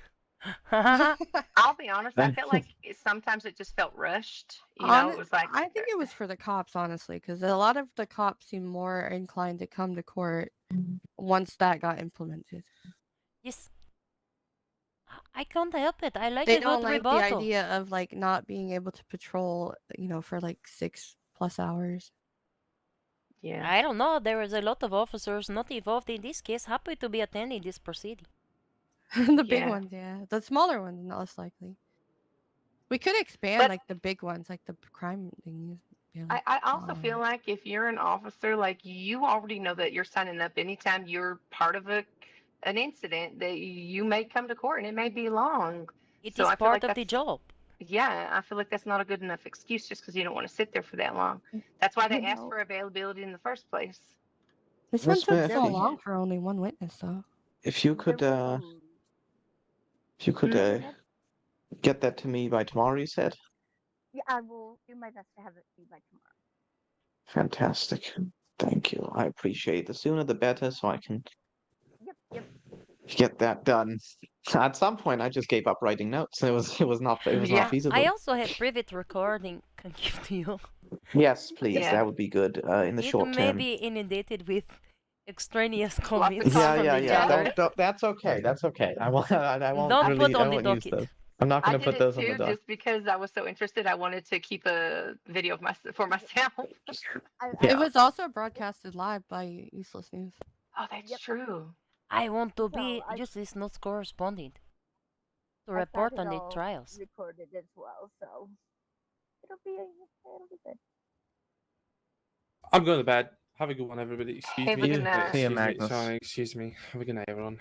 I'll be honest. I felt like sometimes it just felt rushed. You know, it was like I think it was for the cops, honestly, because a lot of the cops seem more inclined to come to court once that got implemented. Yes. I can't help it. I like They a don't good like the rebuttal. idea of like not being able to patrol, for like 6+ hours. Yeah. I don't know. There is a lot of officers not involved in this case happy to be attending this proceeding. The big Yeah. ones, yeah. The smaller ones, not less likely. We could expand But- like the big ones, like the crime thingies. I also feel like if you're an officer, like you already know that you're signing up anytime you're part of an incident that you may come to court and it may be long. It So is I feel part like of the that's- job. Yeah, I feel like that's not a good enough excuse just because you don't want to sit there for that long. That's why they asked for availability in the first place. This one Miss took so Murphy, long for only one witness, though. if you could, get that to me by tomorrow, you said. Yeah, I will do my best to have it to you by tomorrow. Fantastic. Thank you. I appreciate it. The sooner the better, so I can Yep. get that done. At some point, I just gave up writing notes. It was not Yeah, feasible. I also have private recording. Can give to you. Yes, please. Yeah. That would be good in the It short may term. be inundated with extraneous comments Yeah, from yeah, the yeah. judge. That's okay. That's okay. I won't. I won't Don't really. put I on the won't use docket. those. I'm not I going to did put it those on the too, doc. just because I was so interested. I wanted to keep a video of for myself. It was also broadcasted live by Useless News. Oh, that's true. I want to So be I- Justice Notes correspondent to I've got report it on the all trials. recorded as well, so it'll be good. I'm going to bed. Have a good one, everybody. Excuse Have a me. good night. See you, Excuse me. Magnus. Sorry, excuse me. Have a good night, everyone.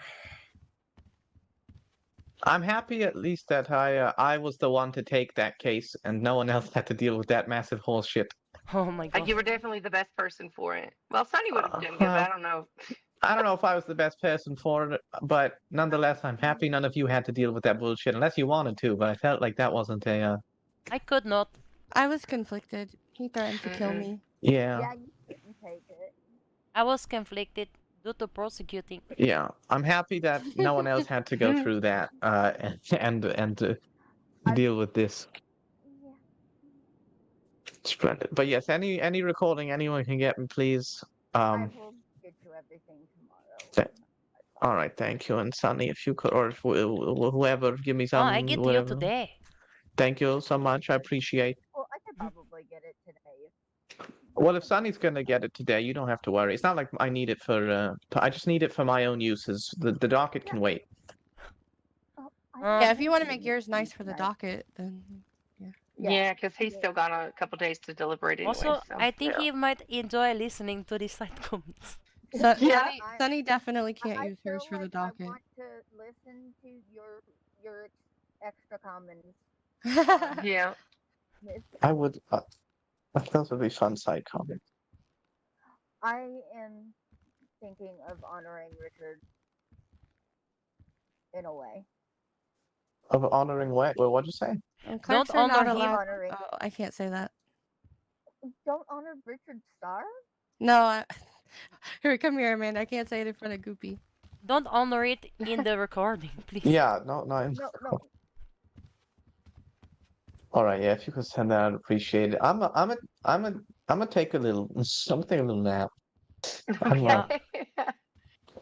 I'm happy at least that I was the one to take that case, and no one else had to deal with that massive horse shit. Oh my god. You were definitely the best person for it. Well, Sonny would have done good, but well, I don't know. I don't know if I was the best person for it, but nonetheless, I'm happy none of you had to deal with that bullshit unless you wanted to. But I felt like that wasn't a. I could not. I was conflicted. He threatened to kill me. Yeah. Yeah, you couldn't take it. I was conflicted due to prosecuting. Yeah, I'm happy that no one else had to go through that and deal with this. Splendid. But yes, any recording anyone can get me, please. I will get you everything tomorrow. All right, thank you, and Sunny, if you could, or if whoever, give me Oh, some. I get to you whatever. today. Thank you so much. I appreciate. Well, I could probably get it today. Well, if Sunny's gonna get it today, you don't have to worry. It's not like I need it for. I just need it for my own uses. The docket can wait. Yeah, if you want to make yours nice for the docket, then Yeah, because he's still got a couple days to deliberate anyway. Also, so. I think he might enjoy listening to the side comments. Yeah, Sunny definitely can't use hers for the docket. I want to listen to your extra comments. Yeah. I would. Those would be fun side comments. I am thinking of honoring Richard in a way. Of honoring what? Well, what'd you say? Clerks are not allowed. Oh, I can't say that. Don't honor Richard Starr? No, here, come here, Amanda. I can't say it in front of Goopy. Don't honor it in the recording, please. Yeah, no. No. All right, yeah. If you could send that, I'd appreciate it. I'm gonna take a little. I'm gonna take a little nap. Yeah.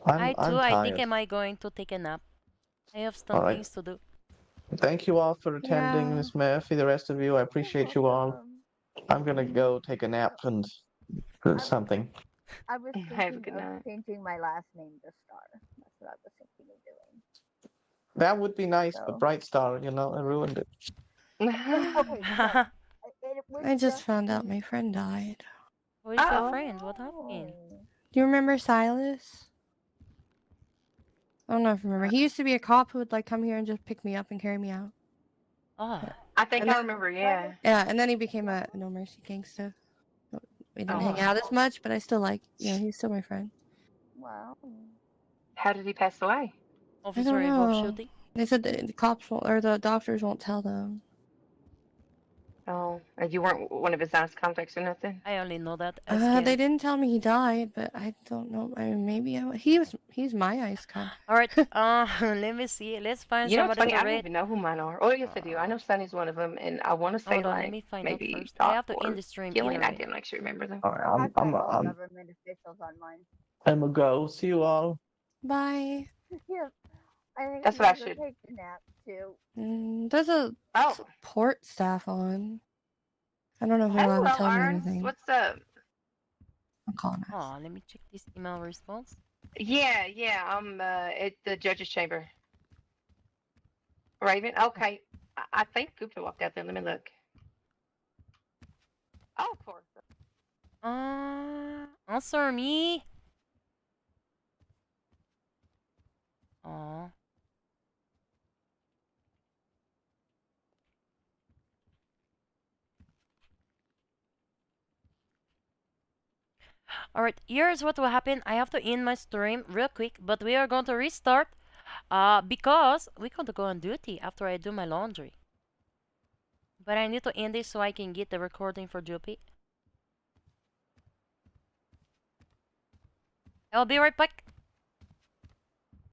I'm I think tired. am I going to take a nap. I have some Alright. things to do. Thank you all for attending, Yeah. Miss Murphy. The rest of you, I appreciate you all. I'm gonna go take a nap and something. I was Have a thinking good of night. changing my last name to Starr. That's what I was thinking of doing. That would be nice, So- but Bright Star, I ruined it. Okay, so it was I just found out my friend died. Who is your friend? What happened? Do you remember Silas? I don't know if you remember. He used to be a cop who would like come here and just pick me up and carry me out. Oh. I think And I then- remember, yeah. Yeah, and then he became a No Mercy gangster. We didn't hang Oh. out as much, but I still like, he's still my friend. Wow. How did he pass away? I Officer don't involved know. shooting? They said the cops won't, or the doctors won't tell them. Oh, you weren't one of his last contacts or nothing? I only know that They didn't tell me he died, but I don't know. I mean, maybe he's my ice contact. All right. Let me see. Let's find You know, it's somebody funny. to I don't rate. even know who mine are. Oh, yes, I do. I know Sunny's one of them, and I want to say Hold on, let like me find out maybe first. I have to Doc end or the stream Gillian. either I way. didn't actually remember them. All right, I've got all government officials on mine. I'm gonna go. See you all. Bye. Yeah, I think That's I'm what I gonna go should- take a nap too. There's a support staff on. I don't know if they're allowed to Hello, tell me Arns. anything. What's up? I'm calling her. Oh, let me check this email response. Yeah, I'm at the judge's chamber. Raven? Okay. I think Gupta walked out there. Let me look. Oh, of course. Answer me. Oh. Alright, here's what will happen. I have to end my stream real quick, but we are going to restart because we're going to go on duty after I do my laundry. But I need to end this so I can get the recording for Juppie. I'll be right back.